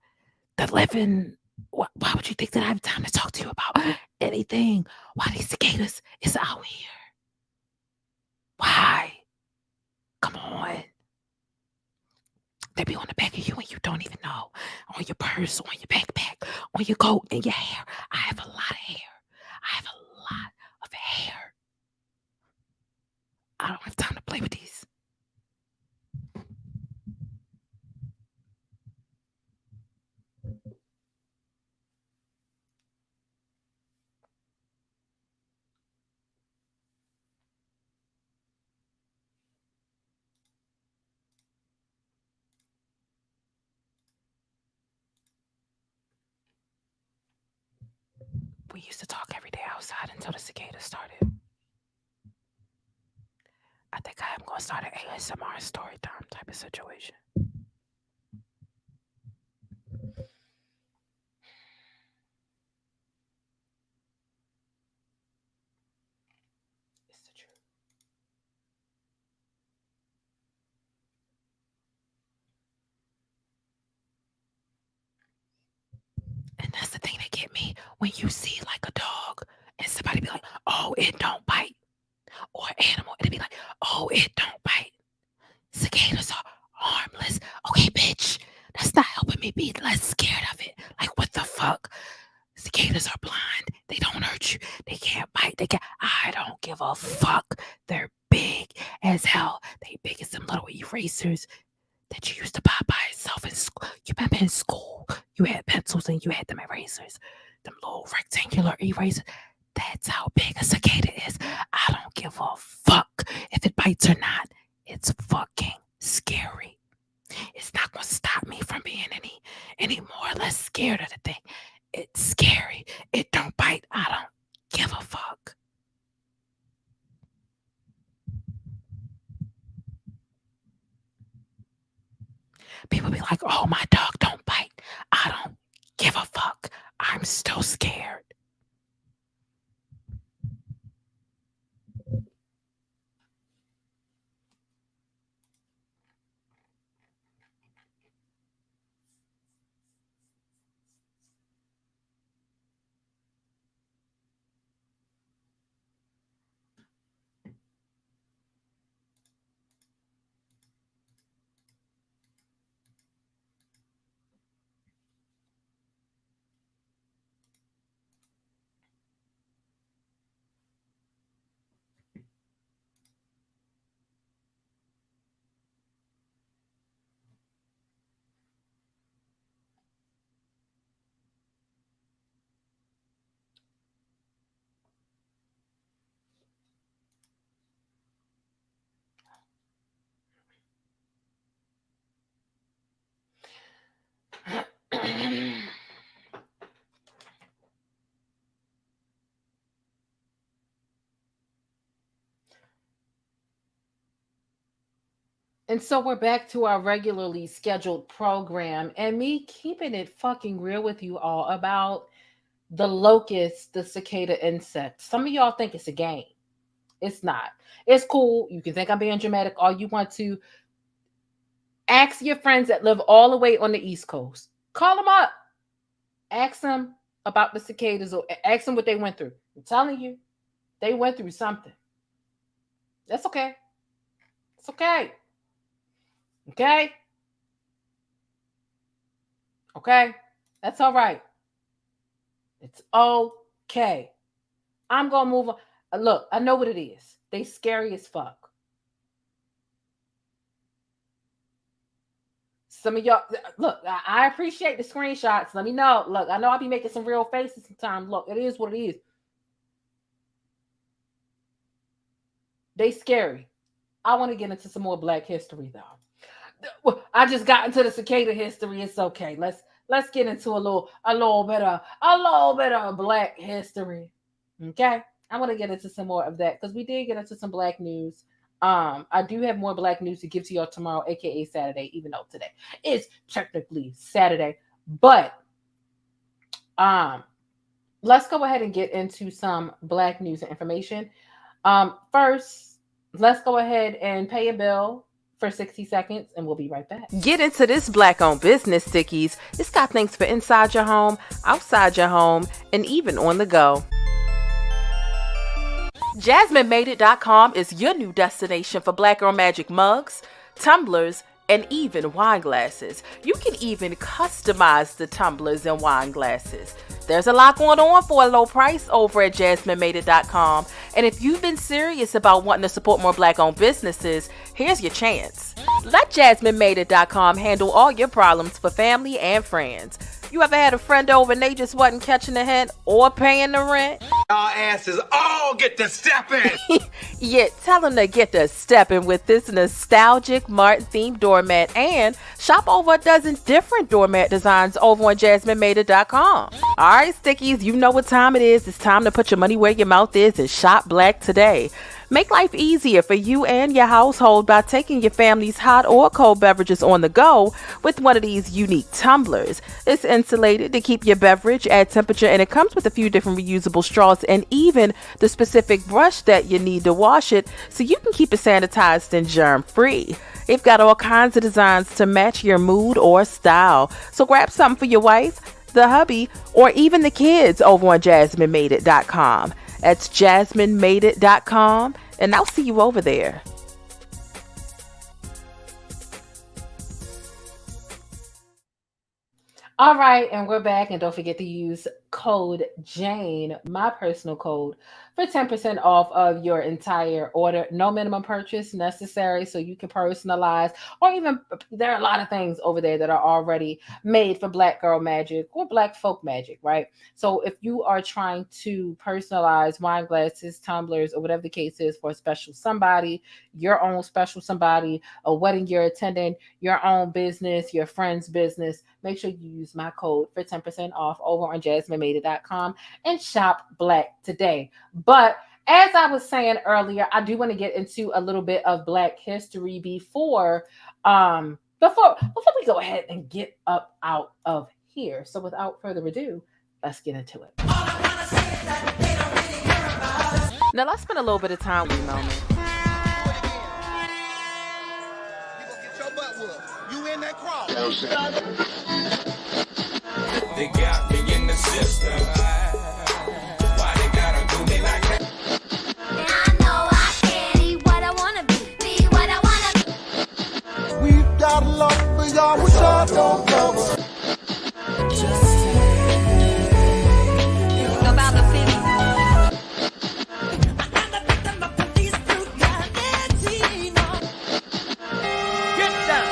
the living? Why would you think that I have time to talk to you about anything? Why these cicadas is out here? Why? Come on. They be on the back of you and you don't even know. On your purse, on your backpack, on your coat, in your hair. I have a lot of hair. I have a lot of hair. I don't have time to play with these. We used to talk every day outside until the cicadas started. I think I am going to start an ASMR story time type of situation. when you see like a dog and somebody be like, oh, it don't bite, or animal, and it be like, oh, it don't bite. Cicadas are harmless. Okay, bitch, that's not helping me be less scared of it. Like, what the fuck? Cicadas are blind. They don't hurt you. They can't bite. I don't give a fuck. They're big as hell. They big as some little erasers that you used to buy by itself in school. You remember in school, you had pencils and you had them erasers, them little rectangular erasers. That's how big a cicada is. I don't give a fuck if it bites or not. It's fucking scary. It's not gonna stop me from being any more or less scared of the thing. It's scary. It don't bite. I don't give a fuck. People be like, oh, my dog don't bite. I don't give a fuck. I'm still scared. And so we're back to our regularly scheduled program, and me keeping it fucking real with you all about the locust, the cicada insect. Some of y'all think it's a game. It's not. It's cool. You can think I'm being dramatic all you want to. Ask your friends that live all the way on the East Coast. Call them up. Ask them about the cicadas, or ask them what they went through. I'm telling you, they went through something. That's okay. It's okay. Okay? Okay? That's all right. It's okay. I'm going to move on. Look, I know what it is. They scary as fuck. Some of y'all, look, I appreciate the screenshots. Let me know. Look, I know I'll be making some real faces sometimes. Look, it is what it is. They scary. I want to get into some more Black history, though. I just got into the cicada history. It's okay. Let's get into a little bit of Black history. Okay, I want to get into some more of that because we did get into some Black news. I do have more Black news to give to y'all tomorrow, aka Saturday, even though today is technically Saturday. But let's go ahead and get into some Black news and information. First, let's go ahead and pay a bill for 60 seconds, and we'll be right back. Get into this Black-owned business, Stickies. It's got things for inside your home, outside your home, and even on the go. JasmineMadeIt.com is your new destination for Black Girl Magic mugs, tumblers, and even wine glasses. You can even customize the tumblers and wine glasses. There's a lot going on for a low price over at JasmineMadeIt.com. And if you've been serious about wanting to support more Black-owned businesses, here's your chance. Let JasmineMadeIt.com handle all your problems for family and friends. You ever had a friend over and they just wasn't catching the hint or paying the rent? Y'all asses all get to stepping. Yeah, tell them to get to stepping with this nostalgic Martin-themed doormat and shop over a dozen different doormat designs over on JasmineMadeIt.com. All right, Stickies, you know what time it is. It's time to put your money where your mouth is and shop Black today. Make life easier for you and your household by taking your family's hot or cold beverages on the go with one of these unique tumblers. It's insulated to keep your beverage at temperature, and it comes with a few different reusable straws and even the specific brush that you need to wash it so you can keep it sanitized and germ-free. They've got all kinds of designs to match your mood or style. So grab something for your wife, the hubby, or even the kids over on JasmineMadeIt.com. That's JasmineMadeIt.com, and I'll see you over there. All right, and we're back, and don't forget to use code Jane, my personal code, for 10% off of your entire order. No minimum purchase necessary, so you can personalize, or even there are a lot of things over there that are already made for Black girl magic or Black folk magic, right? So if you are trying to personalize wine glasses, tumblers, or whatever the case is for a special somebody, your own special somebody, a wedding you're attending, your own business, your friend's business, make sure you use my code for 10% off over on JasmineMadeIt.com and shop Black today. But as I was saying earlier, I do want to get into a little bit of Black history before we go ahead and get up out of here. So without further ado, let's get into it. Now let's spend a little bit of time with you, moment. You in that crowd. They got me in the system. Why they gotta do me like that? And I know I can be what I wanna be what I wanna be. We've got a lot for y'all, which I don't cover. Just think about the feeling. Get down.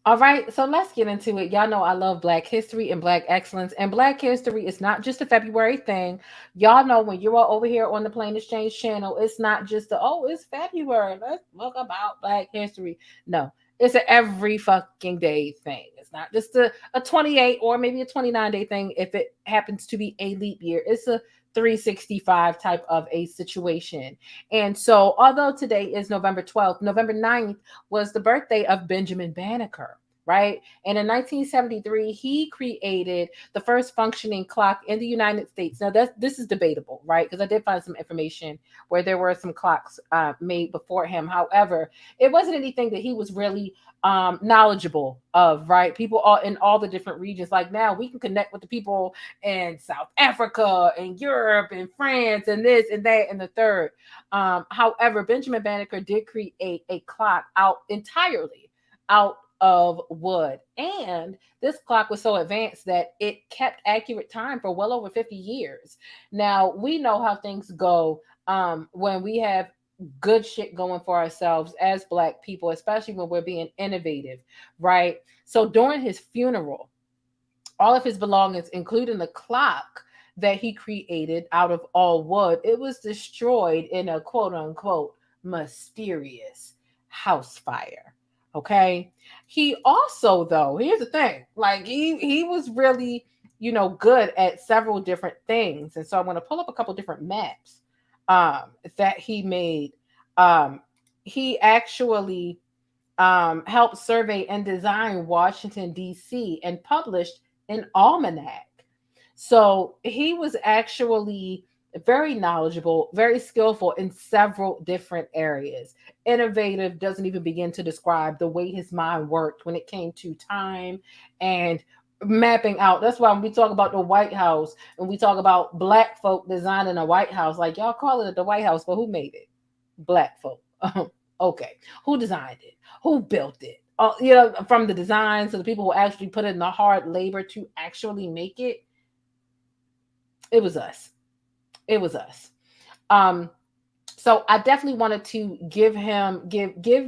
All right, so let's get into it. Y'all know I love Black history and Black excellence. And Black history is not just a February thing. Y'all know when you're all over here on the PLAINESTjane channel, it's not just it's February. Let's look about Black history. No, it's an every fucking day thing. It's not just a 28 or maybe a 29-day thing if it happens to be a leap year. It's a 365 type of a situation. And so although today is November 12th, November 9th was the birthday of Benjamin Banneker, right? And in 1973, he created the first functioning clock in the United States. Now this is debatable, right? Because I did find some information where there were some clocks made before him. However, it wasn't anything that he was really knowledgeable of, right? People all in all the different regions. Like now we can connect with the people in South Africa and Europe and France and this and that and the third. However, Benjamin Banneker did create a clock entirely out of wood, and this clock was so advanced that it kept accurate time for well over 50 years. Now we know how things go when we have good shit going for ourselves as Black people, especially when we're being innovative, right? So during his funeral, all of his belongings, including the clock that he created out of all wood, it was destroyed in a quote unquote mysterious house fire. Okay. He also, though, here's the thing, like he was really, good at several different things. And so I'm going to pull up a couple different maps that he made. He actually helped survey and design Washington, D.C. and published an almanac. So he was actually very knowledgeable, very skillful in several different areas. Innovative doesn't even begin to describe the way his mind worked when it came to time and mapping out. That's why when we talk about the White House and we talk about Black folk designing a White House, like y'all call it the White House, but who made it? Black folk. Okay. Who designed it? Who built it? From the design to the people who actually put in the hard labor to actually make it. It was us. It was us. So I definitely wanted to give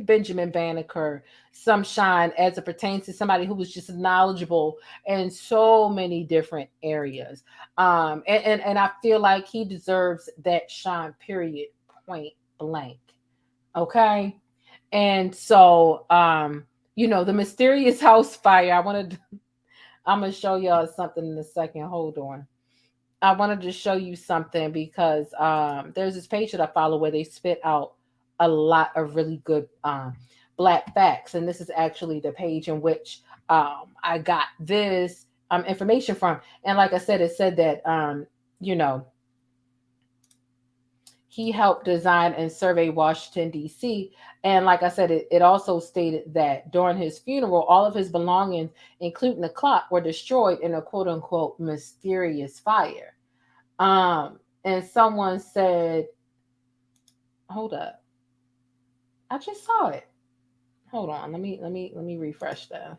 Benjamin Banneker some shine as it pertains to somebody who was just knowledgeable in so many different areas. And I feel like he deserves that shine, period, point blank. Okay. And so, the mysterious house fire, I'm going to show y'all something in a second. Hold on. I wanted to show you something because there's this page that I follow where they spit out a lot of really good Black facts. And this is actually the page in which I got this information from. And like I said, it said that, you know, he helped design and survey Washington, D.C. And like I said, it also stated that during his funeral, all of his belongings, including the clock, were destroyed in a quote unquote mysterious fire. And someone said, hold up. I just saw it. Hold on. Let me refresh that.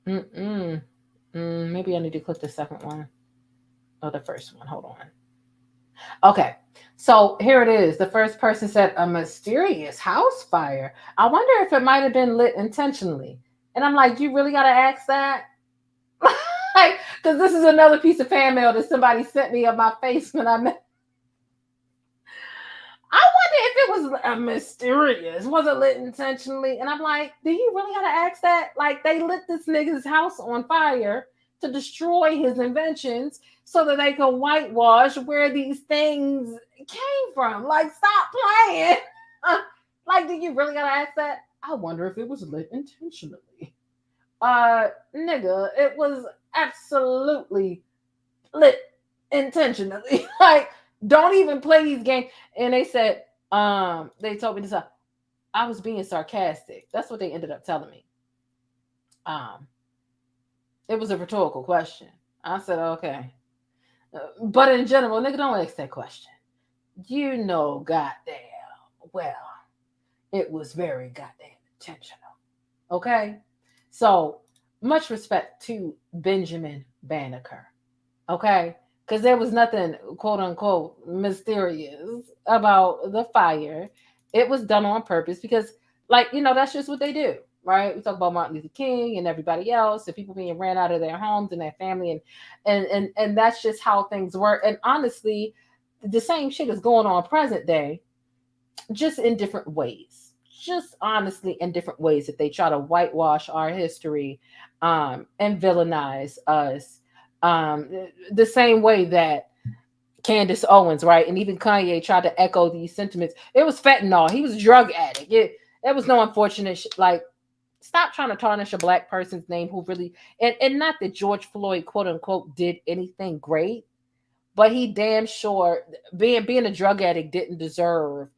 Maybe I need to click the second one. Oh, the first one. Hold on. Okay. So here it is. The first person said a mysterious house fire. I wonder if it might have been lit intentionally. And I'm like, you really got to ask that? Like, because this is another piece of fan mail that somebody sent me of my face when I met. I wonder if it was a mysterious. Was it lit intentionally? And I'm like, do you really got to ask that? Like, they lit this nigga's house on fire to destroy his inventions so that they could whitewash where these things came from. Like, stop playing. Like, do you really gotta ask that? I wonder if it was lit intentionally. Nigga, it was absolutely lit intentionally. Like, don't even play these games. And they said, they told me this. I was being sarcastic. That's what they ended up telling me. It was a rhetorical question. I said, okay. But in general, nigga, don't ask that question. You know, goddamn well, it was very goddamn intentional. Okay? So, much respect to Benjamin Banneker. Okay? Because there was nothing, quote unquote, mysterious about the fire. It was done on purpose because, like, you know, that's just what they do. Right? We talk about Martin Luther King and everybody else, and people being ran out of their homes and their family, and that's just how things work. And honestly, the same shit is going on present day, just in different ways. Just honestly in different ways that they try to whitewash our history and villainize us. The same way that Candace Owens, right? And even Kanye tried to echo these sentiments. It was fentanyl. He was a drug addict. It was no unfortunate like, stop trying to tarnish a Black person's name who really, and not that George Floyd, quote unquote, did anything great, but he damn sure, being a drug addict, didn't deserve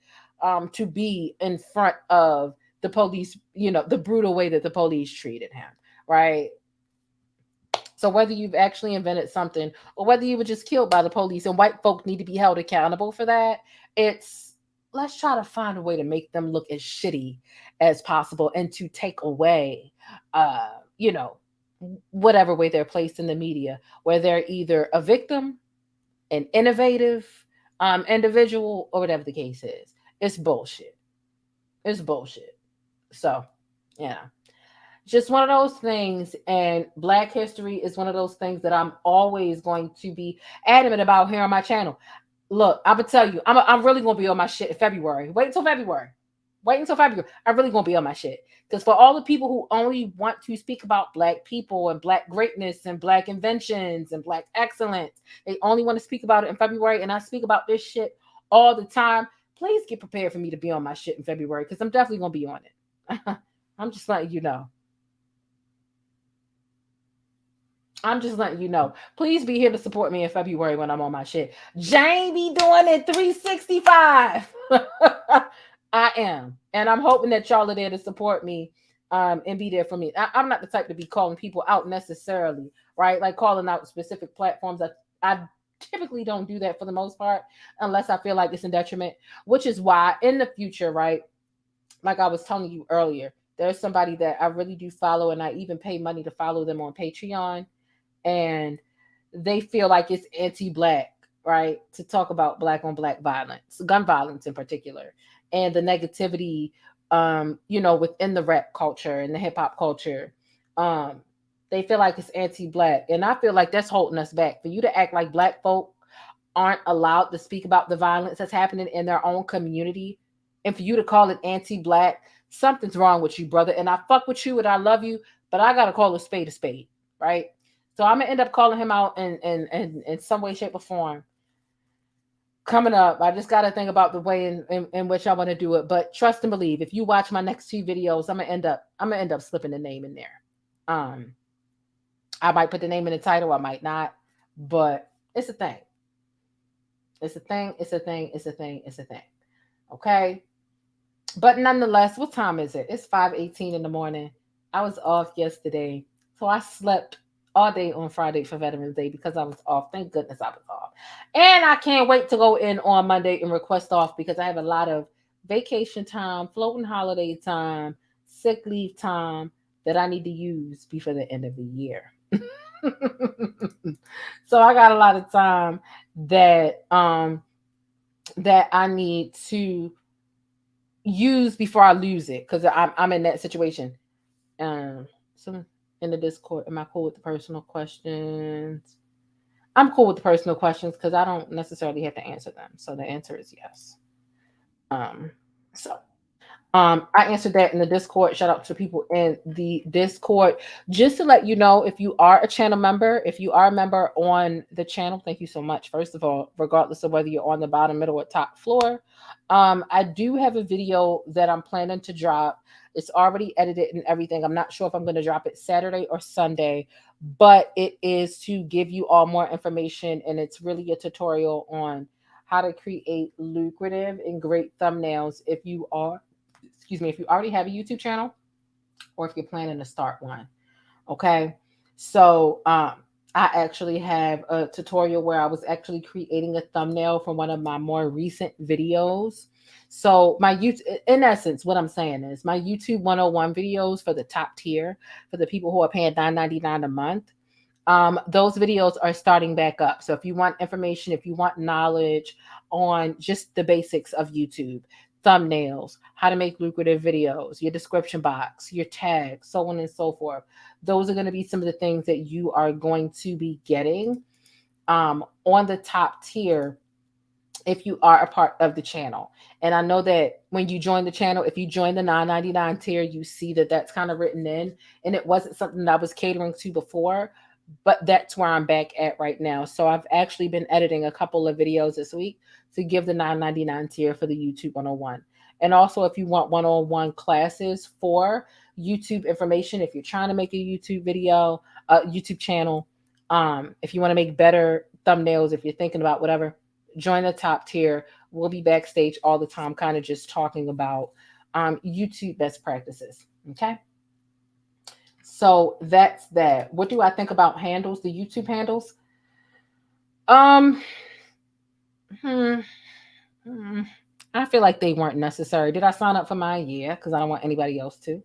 to be in front of the police, you know, the brutal way that the police treated him, right? So whether you've actually invented something or whether you were just killed by the police, and white folk need to be held accountable for that, let's try to find a way to make them look as shitty as possible and to take away, you know, whatever way they're placed in the media, where they're either a victim, an innovative individual, or whatever the case is. It's bullshit. It's bullshit. So, yeah. Just one of those things, and Black history is one of those things that I'm always going to be adamant about here on my channel. Look, I'm gonna tell you, I'm really gonna be on my shit in February. Wait until February. I'm really gonna be on my shit, because for all the people who only want to speak about Black people and Black greatness and Black inventions and Black excellence, they only want to speak about it in February. And I speak about this shit all the time. Please get prepared for me to be on my shit in February, because I'm definitely gonna be on it. I'm just letting you know. Please be here to support me in February when I'm on my shit. Jane be doing it 365. I am. And I'm hoping that y'all are there to support me and be there for me. I'm not the type to be calling people out necessarily, right? Like calling out specific platforms. I typically don't do that for the most part, unless I feel like it's in detriment, which is why in the future, right? Like I was telling you earlier, there's somebody that I really do follow, and I even pay money to follow them on Patreon. And they feel like it's anti-Black, right? To talk about Black on Black violence, gun violence in particular, and the negativity, you know, within the rap culture and the hip hop culture. They feel like it's anti-Black. And I feel like that's holding us back. For you to act like Black folk aren't allowed to speak about the violence that's happening in their own community, and for you to call it anti-Black, something's wrong with you, brother. And I fuck with you and I love you, but I got to call a spade, right? So I'm gonna end up calling him out in some way, shape, or form. coming up. I just got to think about the way in which I want to do it. But trust and believe, if you watch my next 2 videos, I'm gonna end up slipping the name in there. I might put the name in the title, I might not, but it's a thing. It's a thing. It's a thing. It's a thing. It's a thing. Okay. But nonetheless, what time is it? It's 5:18 in the morning. I was off yesterday, so I slept all day on Friday for Veterans Day because I was off. Thank goodness I was off. And I can't wait to go in on Monday and request off because I have a lot of vacation time, floating holiday time, sick leave time that I need to use before the end of the year. So I got a lot of time that that I need to use before I lose it because I'm in that situation. So in the Discord, am I cool with the personal questions? I'm cool with the personal questions because I don't necessarily have to answer them. So the answer is yes. I answered that in the Discord. Shout out to people in the Discord. Just to let you know, if you are a channel member, if you are a member on the channel, thank you so much. First of all, regardless of whether you're on the bottom, middle, or top floor, I do have a video that I'm planning to drop. It's already edited and everything. I'm not sure if I'm going to drop it Saturday or Sunday, but it is to give you all more information, and it's really a tutorial on how to create lucrative and great thumbnails if you already have a YouTube channel or if you're planning to start one. Okay. So I actually have a tutorial where I was actually creating a thumbnail for one of my more recent videos. So my YouTube, in essence, what I'm saying is my YouTube 101 videos for the top tier, for the people who are paying $9.99 a month. Those videos are starting back up. So if you want information, if you want knowledge on just the basics of YouTube, thumbnails, how to make lucrative videos, your description box, your tags, so on and so forth. Those are going to be some of the things that you are going to be getting on the top tier if you are a part of the channel. And I know that when you join the channel, if you join the $9.99 tier, you see that that's kind of written in, and it wasn't something that I was catering to before, but that's where I'm back at right now. So I've actually been editing a couple of videos this week to give the $9.99 tier for the YouTube 101. And also, if you want one-on-one classes for YouTube information, if you're trying to make a YouTube video, YouTube channel, if you want to make better thumbnails, if you're thinking about whatever, join the top tier. We'll be backstage all the time, kind of just talking about YouTube best practices. Okay. So that's that. What do I think about handles, the YouTube handles? I feel like they weren't necessary. Did I sign up for mine? Yeah, because I don't want anybody else to.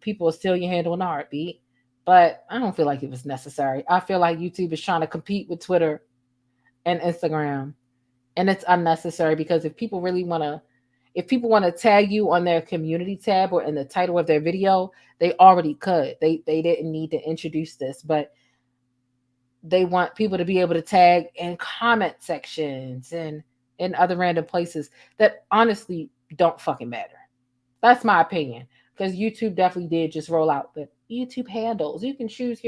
People will steal your handle in a heartbeat, but I don't feel like it was necessary. I feel like YouTube is trying to compete with Twitter and Instagram, and it's unnecessary because if people want to tag you on their community tab or in the title of their video, they already could. They didn't need to introduce this, but they want people to be able to tag in comment sections and in other random places that honestly don't fucking matter. That's my opinion, because YouTube definitely did just roll out the YouTube handles. You can choose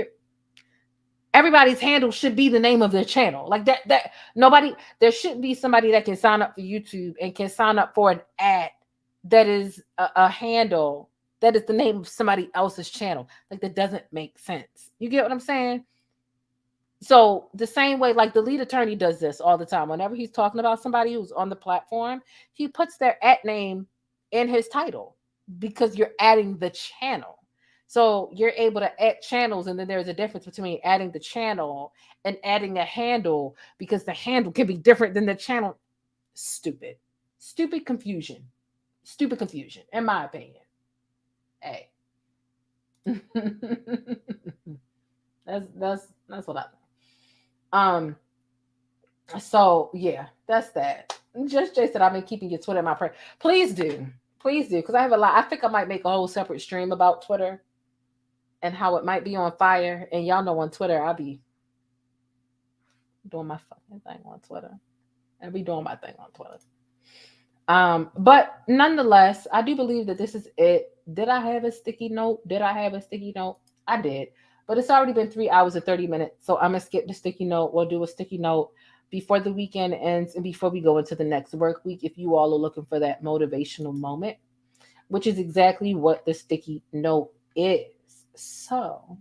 everybody's handle should be the name of their channel. Like that there shouldn't be somebody that can sign up for YouTube and can sign up for an ad that is a handle that is the name of somebody else's channel. Like, that doesn't make sense. You get what I'm saying? So the same way, like the lead attorney does this all the time. Whenever he's talking about somebody who's on the platform, he puts their at name in his title because you're adding the channel. So you're able to add channels, and then there's a difference between adding the channel and adding a handle, because the handle can be different than the channel. Stupid confusion, in my opinion. Hey, that's what I think. So yeah, that's that. Just Jay said, I've been keeping your Twitter in my prayer. Please do, because I have a lot. I think I might make a whole separate stream about Twitter and how it might be on fire. And y'all know on Twitter, I'll be doing my fucking thing on Twitter. But nonetheless, I do believe that this is it. Did I have a sticky note? I did. But it's already been 3 hours and 30 minutes. So I'm going to skip the sticky note. We'll do a sticky note before the weekend ends and before we go into the next work week, if you all are looking for that motivational moment, which is exactly what the sticky note is. So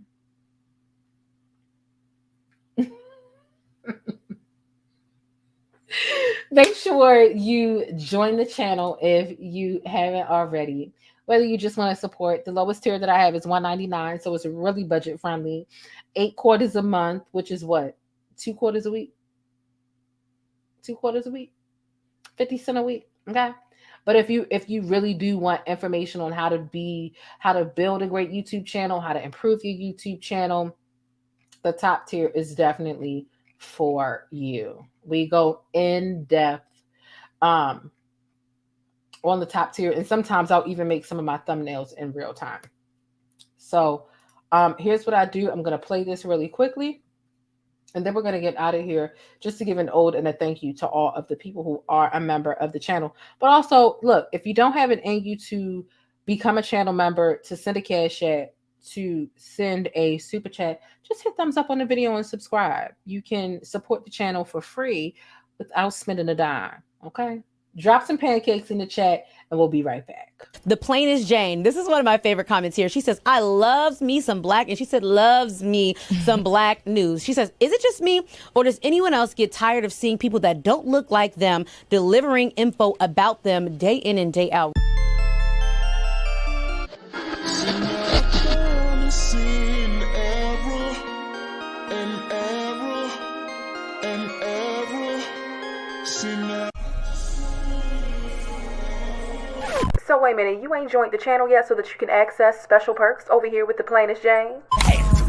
make sure you join the channel if you haven't already. Whether you just want to support, the lowest tier that I have is $1.99, so it's really budget friendly. 8 quarters a month, which is what? 2 quarters a week? 2 quarters a week? 50 cents a week. Okay. But if you really do want information on how to build a great YouTube channel, how to improve your YouTube channel, the top tier is definitely for you. We go in depth on the top tier, and sometimes I'll even make some of my thumbnails in real time. So here's what I do. I'm going to play this really quickly, and then we're going to get out of here, just to give an ode and a thank you to all of the people who are a member of the channel. But also, look, if you don't have it in you to become a channel member, to send a cash app, to send a super chat, just hit thumbs up on the video and subscribe. You can support the channel for free without spending a dime. Okay? Drop some pancakes in the chat and we'll be right back. The plainest Jane. This is one of my favorite comments here. She says, I loves me some black, and she said, loves me some black news. She says, is it just me, or does anyone else get tired of seeing people that don't look like them delivering info about them day in and day out? So wait a minute, you ain't joined the channel yet so that you can access special perks over here with the plainest Jane?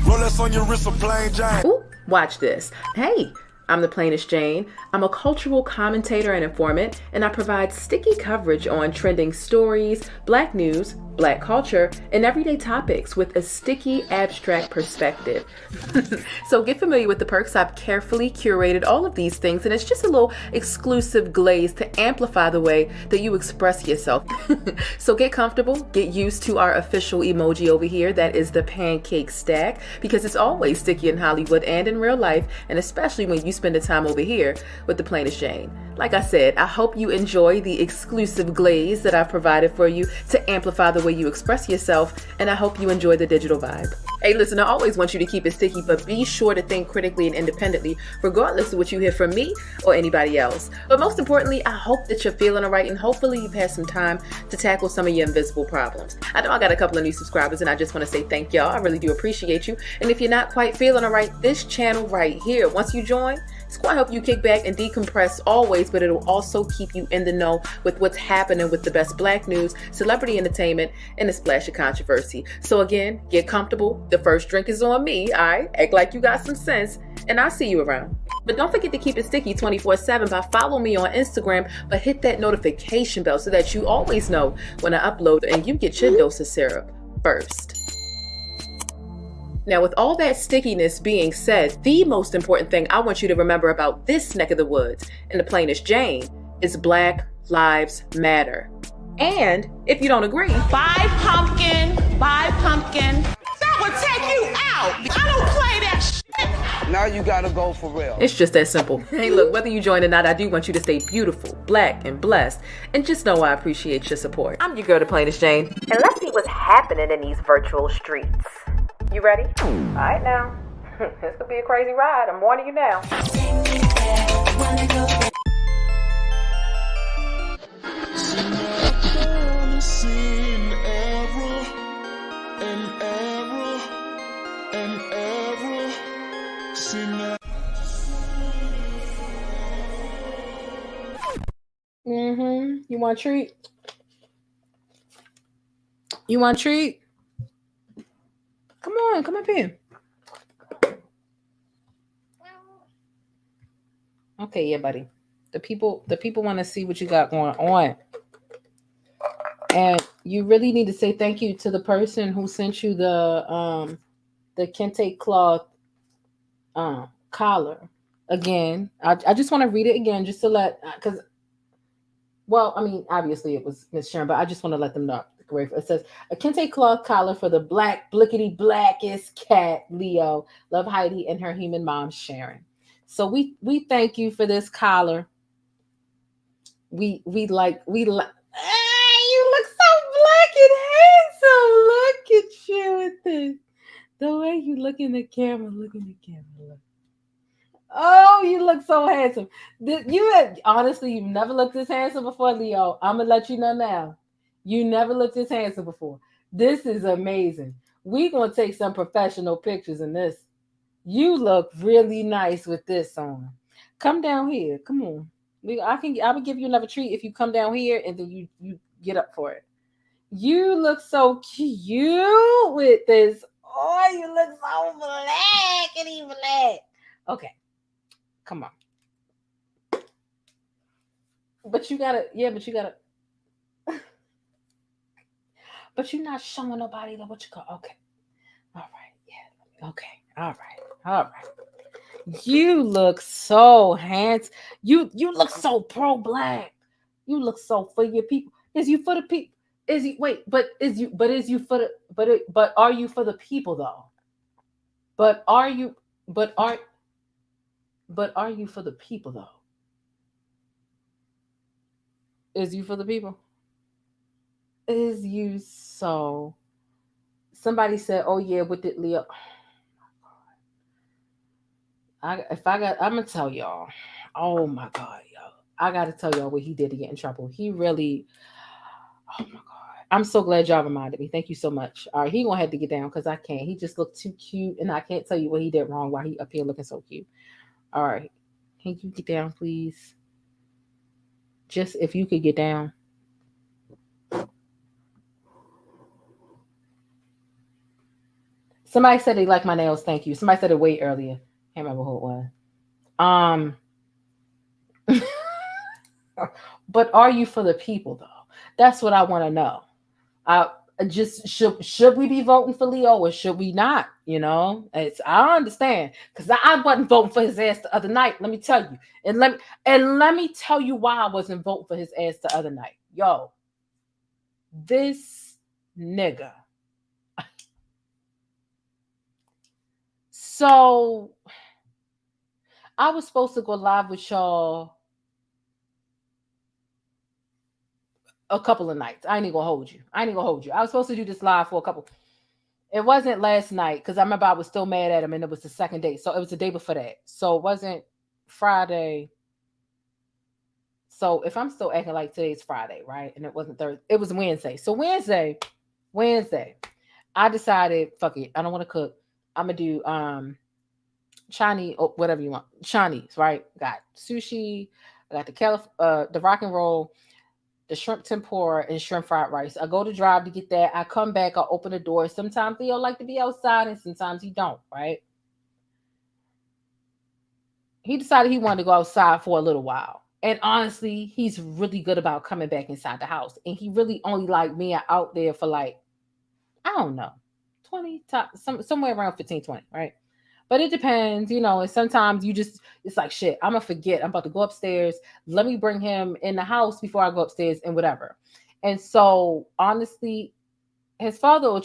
Rolex on your wrist, a plain Jane. Ooh, watch this. Hey, I'm the plainest Jane. I'm a cultural commentator and informant, and I provide sticky coverage on trending stories, black news, black culture, and everyday topics with a sticky, abstract perspective. So get familiar with the perks. I've carefully curated all of these things, and it's just a little exclusive glaze to amplify the way that you express yourself. So get comfortable, get used to our official emoji over here. That is the pancake stack, because it's always sticky in Hollywood and in real life, and especially when you spend the time over here with the plainest Jane. Like I said, I hope you enjoy the exclusive glaze that I've provided for you to amplify the way you express yourself, and I hope you enjoy the digital vibe. Hey, listen, I always want you to keep it sticky, but be sure to think critically and independently, regardless of what you hear from me or anybody else. But most importantly, I hope that you're feeling all right, and hopefully you've had some time to tackle some of your invisible problems. I know I got a couple of new subscribers, and I just want to say thank y'all. I really do appreciate you. And if you're not quite feeling all right, this channel right here, once you join, it's going to help you kick back and decompress always, but it'll also keep you in the know with what's happening with the best black news, celebrity entertainment, and a splash of controversy. So again, get comfortable. The first drink is on me, all right? Act like you got some sense, and I'll see you around. But don't forget to keep it sticky 24/7 by following me on Instagram, but hit that notification bell so that you always know when I upload and you get your dose of syrup first. Now, with all that stickiness being said, the most important thing I want you to remember about this neck of the woods and the plainest Jane is Black Lives Matter. And if you don't agree, Buy pumpkin. That would take you out. I don't play that shit. Now you gotta go for real. it's just that simple. Hey, look, whether you join or not, I do want you to stay beautiful, black, and blessed. And just know I appreciate your support. I'm your girl, the plainest Jane. And let's see what's happening in these virtual streets. You ready? All right now. This could be a crazy ride. I'm warning you now. You want a treat? You want a treat? Come on, come up here. Okay, yeah, buddy. The people want to see what you got going on. And you really need to say thank you to the person who sent you the kente cloth collar. Again, I just want to read it again just to let, because, well, I mean, obviously it was Miss Sharon, but I just want to let them know. It says, a kente cloth collar for the black, blickety blackest cat, Leo. Love Heidi and her human mom, Sharon. So we thank you for this collar. We like. You look so black and handsome. Look at you with this. The way you look in the camera. Look in the camera. Look. Oh, you look so handsome. Honestly, you've never looked this handsome before, Leo. I'm gonna let you know now. You never looked this handsome before. This is amazing. We're gonna take some professional pictures in this. You look really nice with this on. Come down here. Come on. I will give you another treat if you come down here and then you get up for it. You look so cute with this. Oh, you look so black and even black. Okay. Come on. But you gotta. But you're not showing nobody what you call. Okay. All right. Yeah. Okay. All right. You look so handsome. You look so pro black. You look so for your people. Is you for the people? Is you wait? But is you for the? But are you for the people though? But are you? But are you for the people though? Is you for the people? Is you so? Somebody said, "Oh yeah, with it, Leo." I'm gonna tell y'all. Oh my God, yo! I gotta tell y'all what he did to get in trouble. He really. Oh my God! I'm so glad y'all reminded me. Thank you so much. All right, he gonna have to get down because I can't. He just looked too cute, and I can't tell you what he did wrong while he up here looking so cute. All right, can you get down, please? Just if you could get down. Somebody said they like my nails. Thank you. Somebody said it way earlier. Can't remember who it was. But are you for the people though? That's what I want to know. I just should we be voting for Leo or should we not? You know, I understand because I wasn't voting for his ass the other night. Let me tell you, and let me tell you why I wasn't voting for his ass the other night. Yo, this nigga. So I was supposed to go live with y'all a couple of nights. I ain't gonna hold you. I was supposed to do this live for a couple. It wasn't last night because I remember I was still mad at him and it was the second day. So it was the day before that. So it wasn't Friday. So if I'm still acting like today's Friday, right? And it wasn't Thursday, it was Wednesday. So Wednesday, I decided, fuck it. I don't want to cook. I'm gonna do Chinese or whatever you want. Chinese, right? Got sushi, I got the rock and roll, the shrimp tempura and shrimp fried rice. I go to drive to get that. I come back, I open the door. Sometimes Theo like to be outside and sometimes he don't, right? He decided he wanted to go outside for a little while. And honestly, he's really good about coming back inside the house. And he really only like me out there for like, I don't know, 20, somewhere around 15, 20, right? But it depends, you know, and sometimes it's like, shit, I'm going to forget. I'm about to go upstairs. Let me bring him in the house before I go upstairs and whatever. And so, honestly, his father will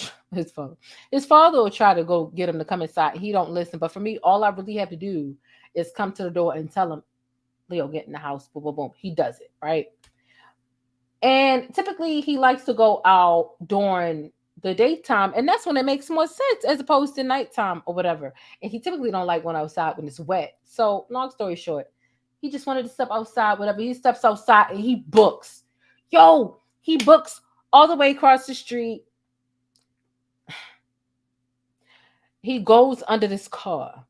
try to go get him to come inside. He don't listen. But for me, all I really have to do is come to the door and tell him, Leo, get in the house. Boom, boom, boom. He does it, right? And typically, he likes to go out during the daytime, and that's when it makes more sense as opposed to nighttime or whatever. And he typically don't like going outside when it's wet. So long story short, he just wanted to step outside, whatever. He steps outside and he books. He books all the way across the street. He goes under this car.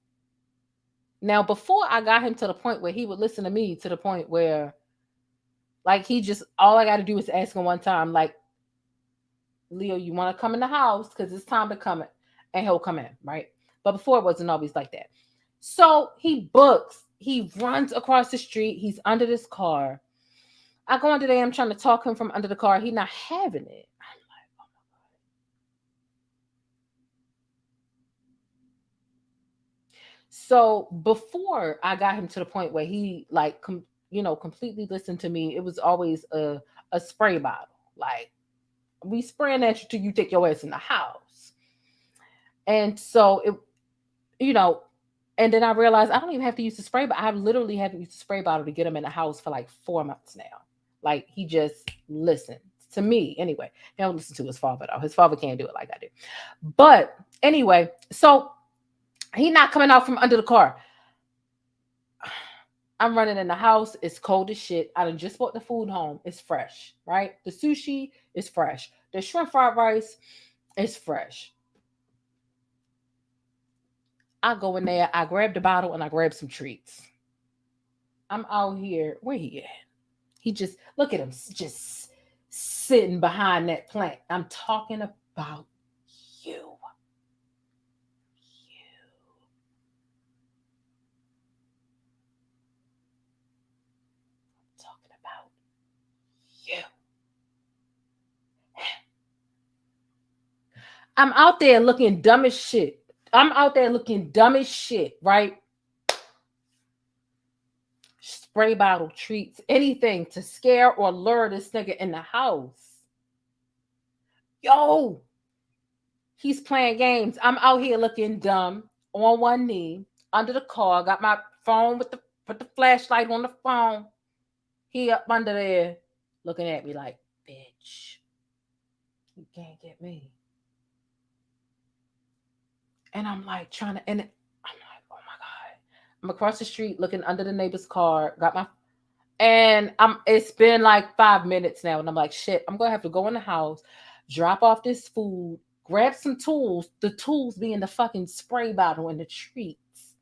Now, before I got him to the point where he would listen to me, to the point where like all I got to do is ask him one time, like, Leo, you want to come in the house? Because it's time to come in. And he'll come in, right? But before it wasn't always like that. So he books. He runs across the street. He's under this car. I go under there. I'm trying to talk him from under the car. He's not having it. I'm like, oh my God. So before I got him to the point where he like, completely listened to me, it was always a spray bottle. Like, we spraying at you till you take your ass in the house. And so And then I realized I don't even have to use the spray, but I literally haven't used the spray bottle to get him in the house for like 4 months now. Like he just listens to me anyway. He don't listen to his father though. His father can't do it like I do. But anyway, so he not coming out from under the car. I'm running in the house. It's cold as shit. I done just brought the food home. It's fresh, right? The sushi is fresh. The shrimp fried rice is fresh. I go in there. I grab the bottle and I grab some treats. I'm out here. Where he at? He just, look at him, just sitting behind that plant. I'm talking about you. I'm out there looking dumb as shit. Right? Spray bottle, treats, anything to scare or lure this nigga in the house. Yo, he's playing games. I'm out here looking dumb on one knee under the car. Got my phone with put the flashlight on the phone. He up under there looking at me like, bitch, you can't get me. And I'm like trying to, and I'm like, oh my God. I'm across the street looking under the neighbor's car, it's been like 5 minutes now. And I'm like, shit, I'm going to have to go in the house, drop off this food, grab some tools, the tools being the fucking spray bottle and the treats.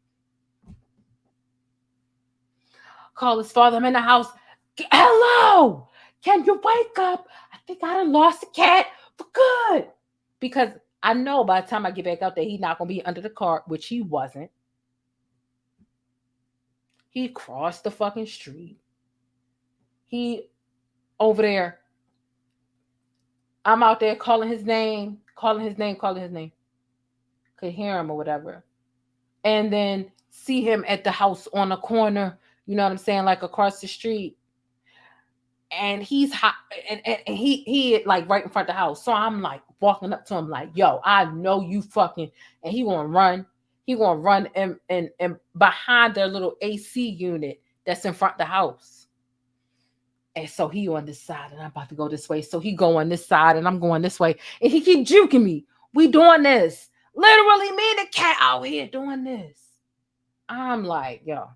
Call his father, I'm in the house. Hello, can you wake up? I think I done lost the cat for good. Because I know by the time I get back out there, he's not going to be under the car, which he wasn't. He crossed the fucking street. He over there. I'm out there calling his name. Could hear him or whatever. And then see him at the house on the corner, you know what I'm saying, like across the street. And he's hot, and he like right in front of the house. So I'm like walking up to him like, yo, I know you fucking, and he gonna run. He gonna run and behind their little AC unit that's in front of the house. And so he on this side and I'm about to go this way. So he go on this side and I'm going this way. And he keep juking me. We doing this. Literally me and the cat out here doing this. I'm like, yo.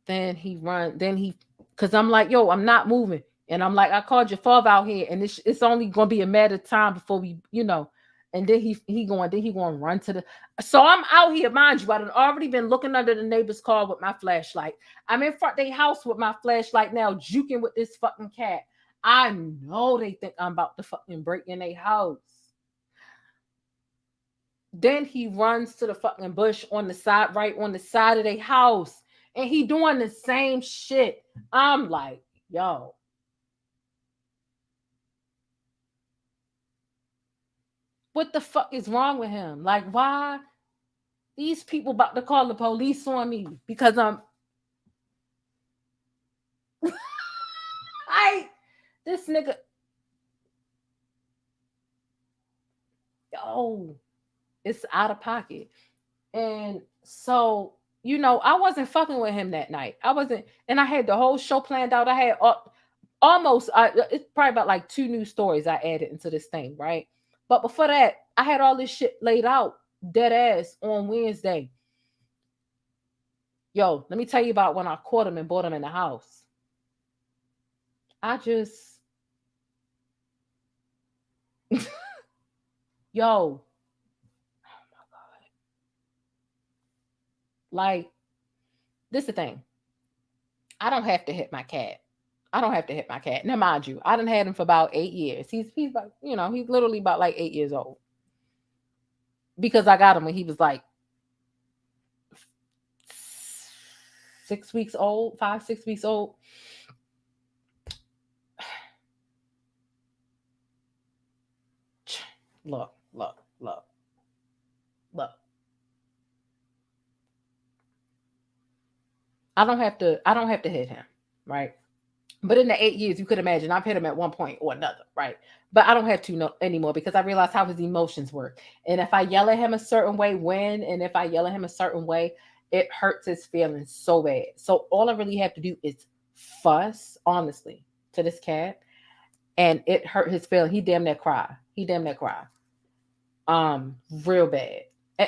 Because I'm like, yo, I'm not moving. And I'm like, I called your father out here, and it's only going to be a matter of time before we, you know. And then he going to run to the. So I'm out here, mind you, I've already been looking under the neighbor's car with my flashlight. I'm in front of their house with my flashlight now, juking with this fucking cat. I know they think I'm about to fucking break in their house. Then he runs to the fucking bush on the side, right on the side of their house. And he doing the same shit. I'm like, yo. What the fuck is wrong with him? Like, why these people about to call the police on me? Because this nigga. Yo, it's out of pocket. And so, you know, I wasn't fucking with him that night. I wasn't, and I had the whole show planned out. I had it's probably about like 2 new stories I added into this thing, right? But before that, I had all this shit laid out, dead ass, on Wednesday. Yo, let me tell you about when I caught him and brought him in the house. Yo. Like, this is the thing. I don't have to hit my cat. Now, mind you, I done had him for about 8 years. He's about, you know, he's literally about like 8 years old. Because I got him when he was like 6 weeks old, 5, 6 weeks old. Look. I don't have to hit him, right? But in the 8 years, you could imagine I've hit him at one point or another, right? But I don't have to know anymore because I realize how his emotions work. And if I yell at him a certain way, and if I yell at him a certain way, it hurts his feelings so bad. So all I really have to do is fuss, honestly, to this cat, and it hurt his feelings. He damn near cry. Real bad.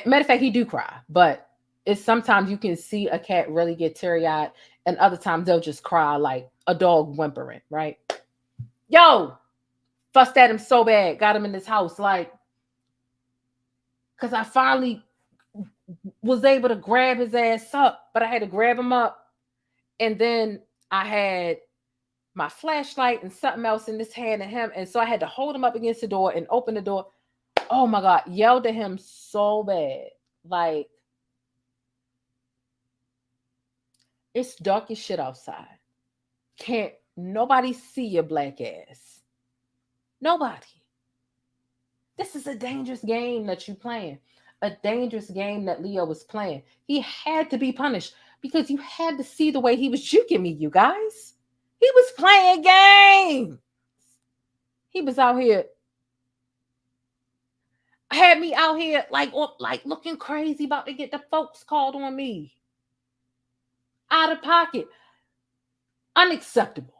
Matter of fact, he do cry, but it's sometimes you can see a cat really get teary-eyed, and other times they'll just cry like a dog whimpering, right? Yo, fussed at him so bad, got him in this house, like, because I finally was able to grab his ass up, but I had to grab him up, and then I had my flashlight and something else in this hand of him, and so I had to hold him up against the door and open the door. Oh my God, yelled at him so bad. Like, it's dark as shit outside. Can't nobody see your black ass. Nobody. This is a dangerous game that you playing. A dangerous game that Leo was playing. He had to be punished because you had to see the way he was juking me, you guys. He was playing games. He was out here. Had me out here like looking crazy, about to get the folks called on me. Out of pocket. Unacceptable.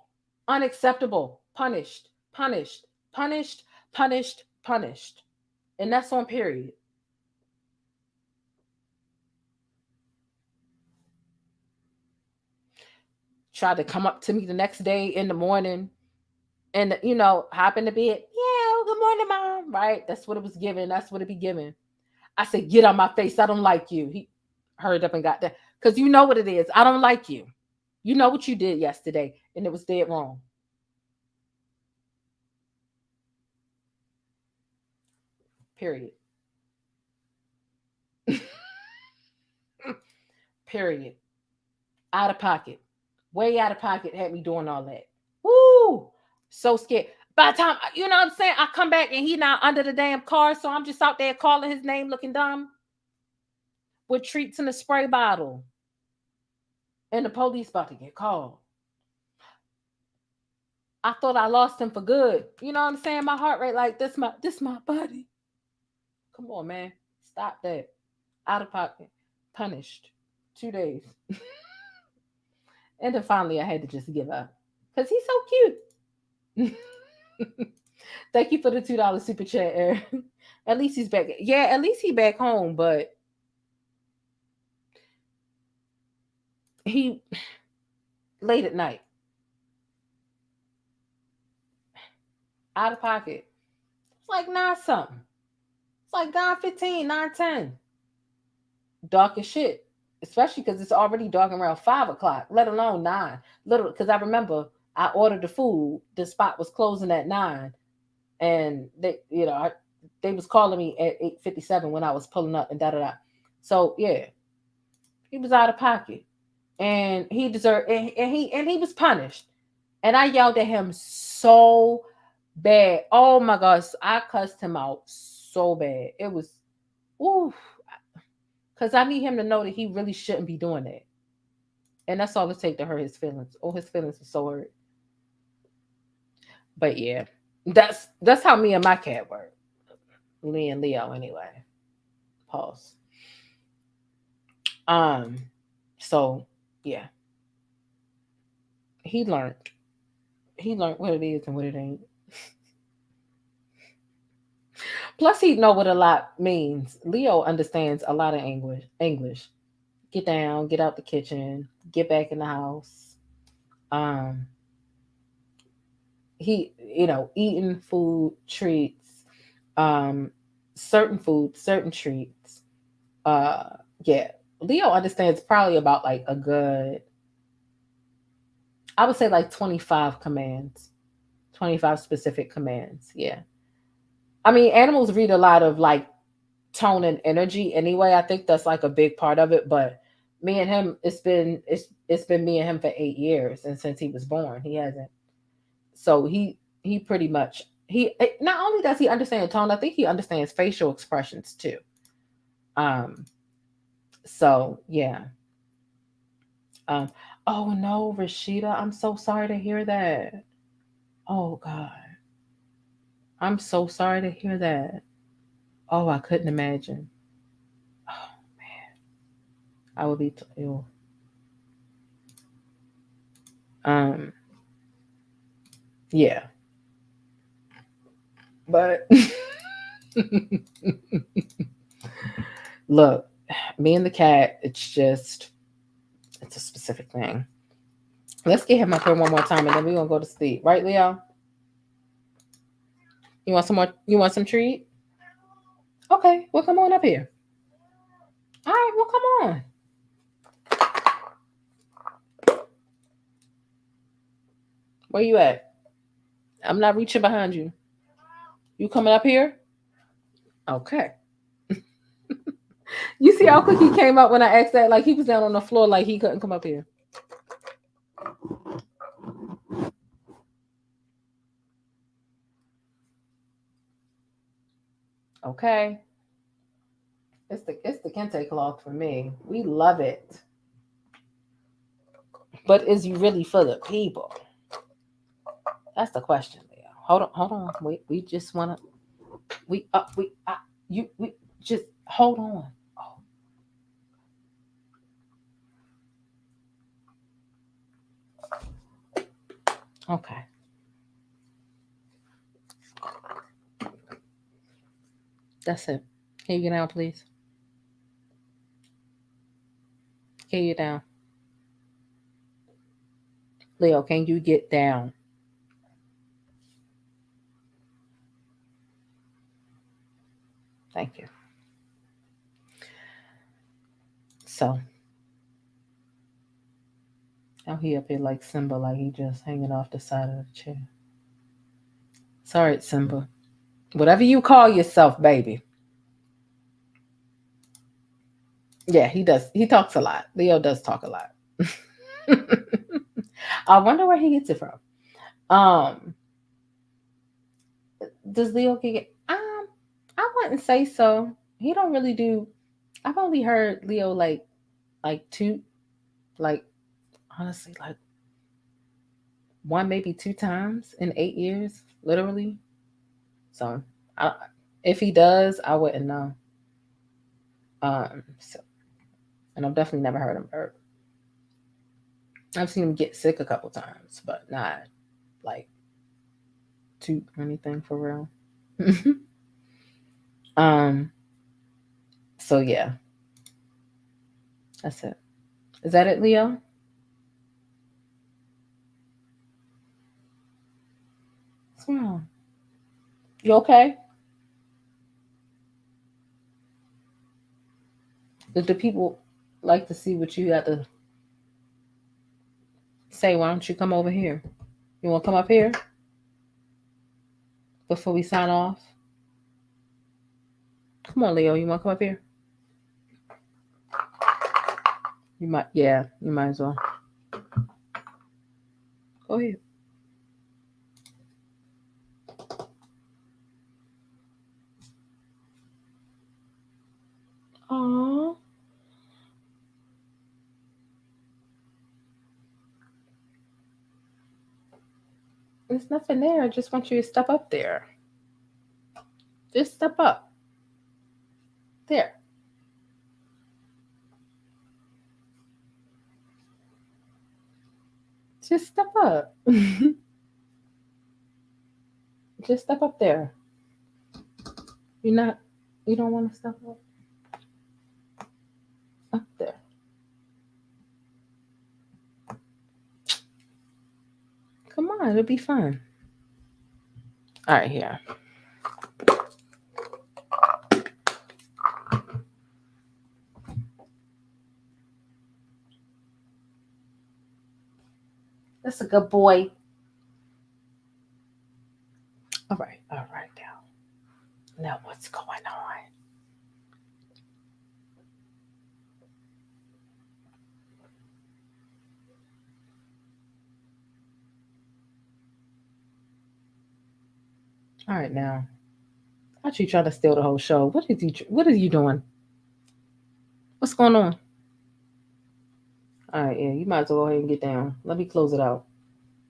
Unacceptable. Punished. Punished. Punished. Punished. Punished. And that's on period. Tried to come up to me the next day in the morning and, hop in the bed. Yeah, good morning, Mom. Right? That's what it was given. That's what it be given. I said, get on my face. I don't like you. He hurried up and got that. Because you know what it is. I don't like you. You know what you did yesterday, and it was dead wrong. Period. Period. Out of pocket. Way out of pocket had me doing all that. Woo! So scared. By the time, you know what I'm saying? I come back and he now under the damn car, so I'm just out there calling his name looking dumb. With treats in a spray bottle. And the police about to get called. I thought I lost him for good. You know what I'm saying? My heart rate like this my buddy. Come on, man. Stop that. Out of pocket. Punished. 2 days. And then finally I had to just give up. Because he's so cute. Thank you for the $2 super chat, Eric. At least he's back. Yeah, at least he's back home, but he late at night. Out of pocket. It's like 9 something. It's like 9:15, 9:10. Dark as shit. Especially because it's already dark around 5 o'clock, let alone 9. Little, because I remember I ordered the food. The spot was closing at 9. And they, they was calling me at 8:57 when I was pulling up and da-da-da. So yeah. He was out of pocket. And he deserved, and he was punished. And I yelled at him so bad. Oh my gosh. I cussed him out so bad. It was, oof. Because I need him to know that he really shouldn't be doing that. And that's all it takes to hurt his feelings. Oh, his feelings are so hurt. But yeah, that's how me and my cat work. Lee and Leo anyway. Pause. So yeah. He learned what it is and what it ain't. Plus, he know what a lot means. Leo understands a lot of English. Get down, get out the kitchen, get back in the house. He, eating food, treats, certain food, certain treats. Yeah. Leo understands probably about like a good, I would say like 25 commands, 25 specific commands. Yeah. I mean, animals read a lot of like tone and energy anyway. I think that's like a big part of it. But me and him, it's been me and him for 8 years, and since he was born, he hasn't. So he pretty much not only does he understand tone, I think he understands facial expressions too. So yeah. Oh no, Rashida, I'm so sorry to hear that. Oh God, I'm so sorry to hear that. Oh, I couldn't imagine. Oh man, I would be ill. Um, yeah, but look, me and the cat, it's a specific thing. Let's get him up here one more time, and then we're gonna go to sleep, right, Leo? You want some more? You want some treat? Okay, well, come on up here. All right, well, come on. Where you at? I'm not reaching behind you. You coming up here? Okay. You see how quick he came up when I asked that? Like he was down on the floor, like he couldn't come up here. Okay. It's the kente cloth for me. We love it. But is you really for the people? That's the question, Leo. Hold on. We just wanna we just hold on. Oh. Okay. That's it. Can you get down, please? Can you get down? Leo, can you get down? Thank you. So now he up here like Simba, like he just hanging off the side of the chair. Sorry, Simba. Whatever you call yourself, baby. Yeah, he does. He talks a lot. Leo does talk a lot. I wonder where he gets it from. Does Leo get I wouldn't say so. He don't really do. I've only heard Leo like two, like honestly, like one maybe two times in 8 years, literally. So if he does, I wouldn't know. So, and I've definitely never heard him burp. I've seen him get sick a couple times, but not like toot or anything for real. So yeah. That's it. Is that it, Leo? What's wrong? You okay? Did the people like to see what you got to say? Why don't you come over here? You want to come up here before we sign off? Come on, Leo. You want to come up here? You might. Yeah, you might as well. Go ahead. Aww. There's nothing there. I just want you to step up there. Just step up. There. Just step up. Just step up there. You don't want to step up? Up there. Come on, it'll be fun. All right, here. That's a good boy. All right now what's going on? All right now. Aren't you trying to steal the whole show? What are you doing? What's going on? All right, yeah, you might as well go ahead and get down. Let me close it out.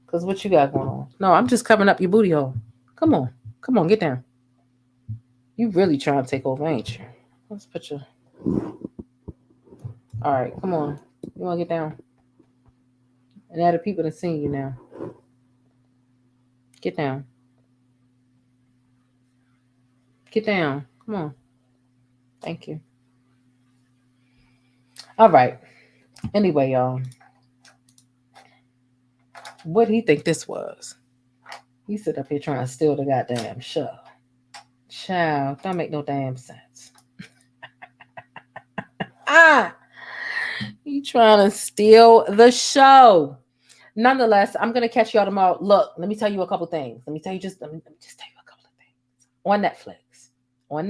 Because what you got going on? No, I'm just covering up your booty hole. Come on. Come on, get down. You really trying to take over, ain't you? Let's put you. All right, come on. You want to get down? And now the people that seen you now. Get down. Get down. Come on. Thank you. All right. Anyway, y'all. What do you think this was? He sit up here trying to steal the goddamn show. Child, don't make no damn sense. You trying to steal the show. Nonetheless, I'm gonna catch y'all tomorrow. Look, let me tell you a couple things. Let me just tell you a couple of things. On Netflix. A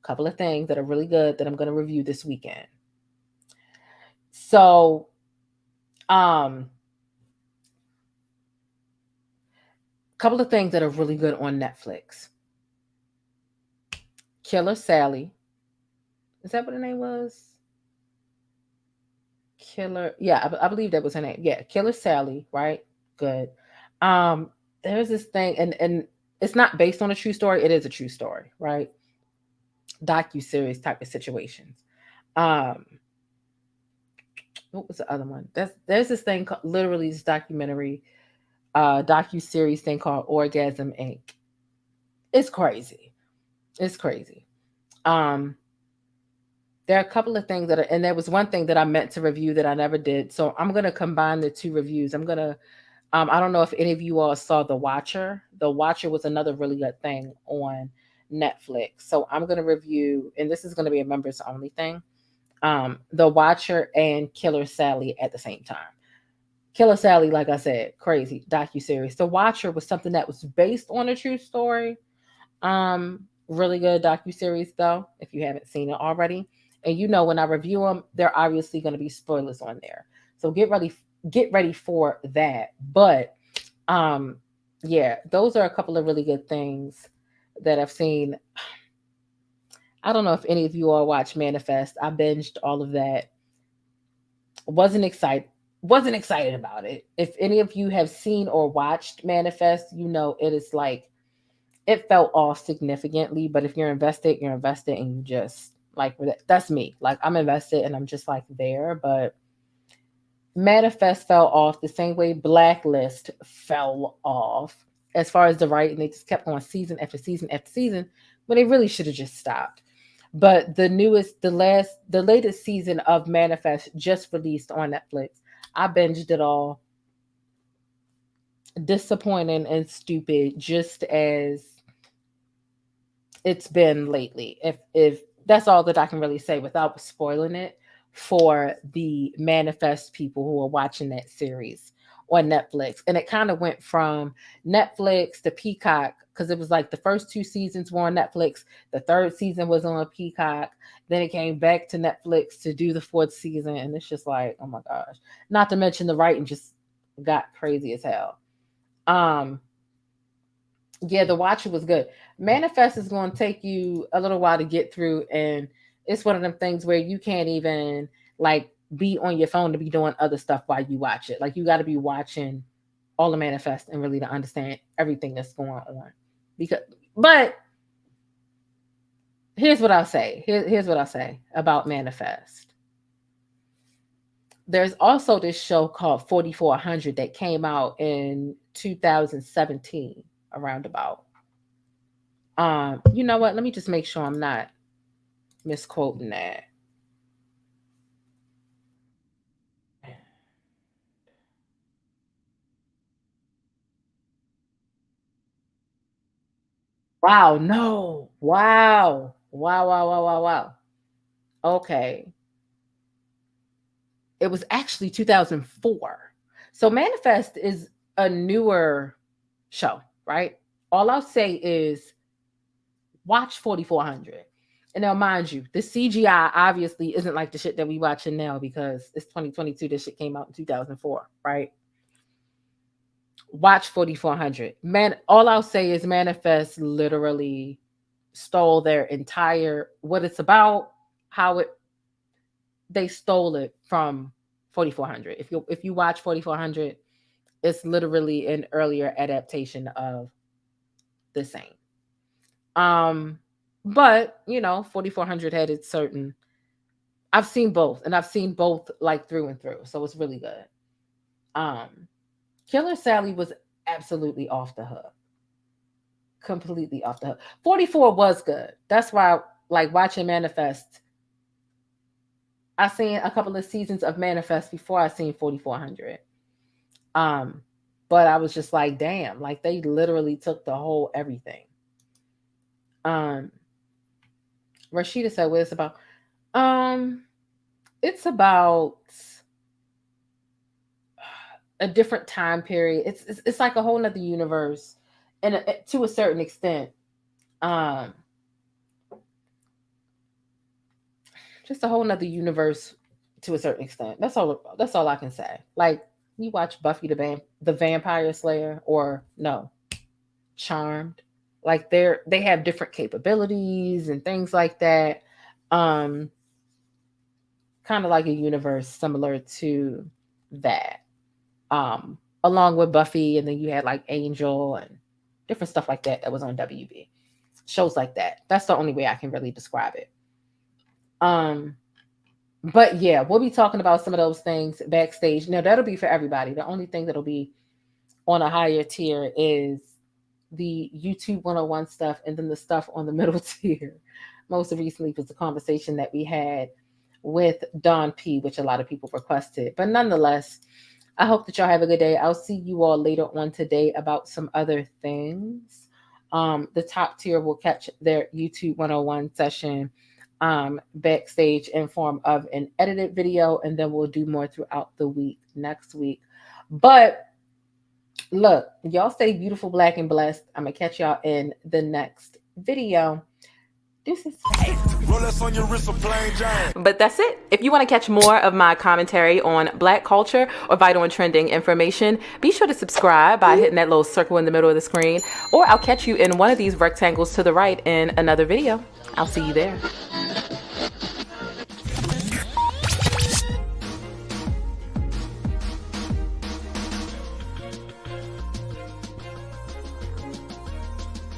couple of things that are really good that I'm gonna review this weekend. So, couple of things that are really good on Netflix. Killer Sally. Is that what her name was? I believe that was her name. Yeah, Killer Sally, right? Good. There's this thing, and it's not based on a true story. It is a true story, right? Docu-series type of situations. What was the other one? There's this thing called, literally this documentary, docu-series thing called Orgasm Inc. It's crazy. There are a couple of things and there was one thing that I meant to review that I never did. So I'm going to combine the two reviews. I don't know if any of you all saw The Watcher. The Watcher was another really good thing on Netflix. So I'm going to review, and this is going to be a members only thing, The Watcher and Killer Sally at the same time. Killer Sally, like I said, crazy docuseries. The Watcher was something that was based on a true story. Really good docuseries though, if you haven't seen it already. And you know, when I review them, there are obviously going to be spoilers on there. So get ready for that. But yeah, those are a couple of really good things that I've seen. I don't know if any of you all watch Manifest. I binged all of that. Wasn't excited about it. If any of you have seen or watched Manifest, you know it is like, it fell off significantly. But if you're invested, and you just like, that's me. Like, I'm invested and I'm just like there. But Manifest fell off the same way Blacklist fell off as far as the writing. They just kept going season after season after season when they really should have just stopped. But the latest season of Manifest just released on Netflix. I binged it all. Disappointing and stupid, just as it's been lately. If that's all that I can really say without spoiling it for the Manifest people who are watching that series on Netflix. And it kind of went from Netflix to Peacock, because it was like the first 2 seasons were on Netflix. The 3rd season was on Peacock. Then it came back to Netflix to do the 4th season. And it's just like, oh my gosh. Not to mention the writing just got crazy as hell. Yeah, The Watcher was good. Manifest is going to take you a little while to get through, and it's one of them things where you can't even like be on your phone to be doing other stuff while you watch it. Like, you got to be watching all the Manifest and really to understand everything that's going on. But here's what I'll say. Here's what I'll say about Manifest. There's also this show called 4400 that came out in 2017, around about. You know what? Let me just make sure I'm not misquoting that. Wow, no. Wow. Okay. It was actually 2004. So Manifest is a newer show, right? All I'll say is watch 4400. And now, mind you, the CGI obviously isn't like the shit that we watching now, because it's 2022. This shit came out in 2004, right? Watch 4400. Man, all I'll say is Manifest literally stole their entire, what it's about, they stole it from 4400. If you watch 4400, it's literally an earlier adaptation of the same. But 4400 had its certain. I've seen both, and I've seen both like through and through, so it's really good. Killer Sally was absolutely off the hook, completely off the hook. 44 was good. That's why, like, watching Manifest, I seen a couple of seasons of Manifest before I seen 4400. But I was just like, damn, like they literally took the whole everything. Rashida said, what it's about? It's about a different time period. It's like a whole nother universe, and to a certain extent, just a whole nother universe to a certain extent. That's all I can say. Like, you watch Buffy the Vampire Slayer, or no, Charmed. Like they have different capabilities and things like that. Kind of like a universe similar to that. Along with Buffy, and then you had like Angel and different stuff like that was on WB. Shows like that. That's the only way I can really describe it. But yeah, we'll be talking about some of those things backstage. Now, that'll be for everybody. The only thing that'll be on a higher tier is the YouTube 101 stuff, and then the stuff on the middle tier. Most recently was the conversation that we had with Don P, which a lot of people requested. But nonetheless, I hope that y'all have a good day. I'll see you all later on today about some other things. The top tier will catch their YouTube 101 session backstage in form of an edited video, and then we'll do more throughout the week next week. But look, y'all stay beautiful, black, and blessed. I'm gonna catch y'all in the next video. Deuces. But that's it. If you want to catch more of my commentary on Black culture or vital and trending information, be sure to subscribe by hitting that little circle in the middle of the screen, or I'll catch you in one of these rectangles to the right in another video. I'll see you there.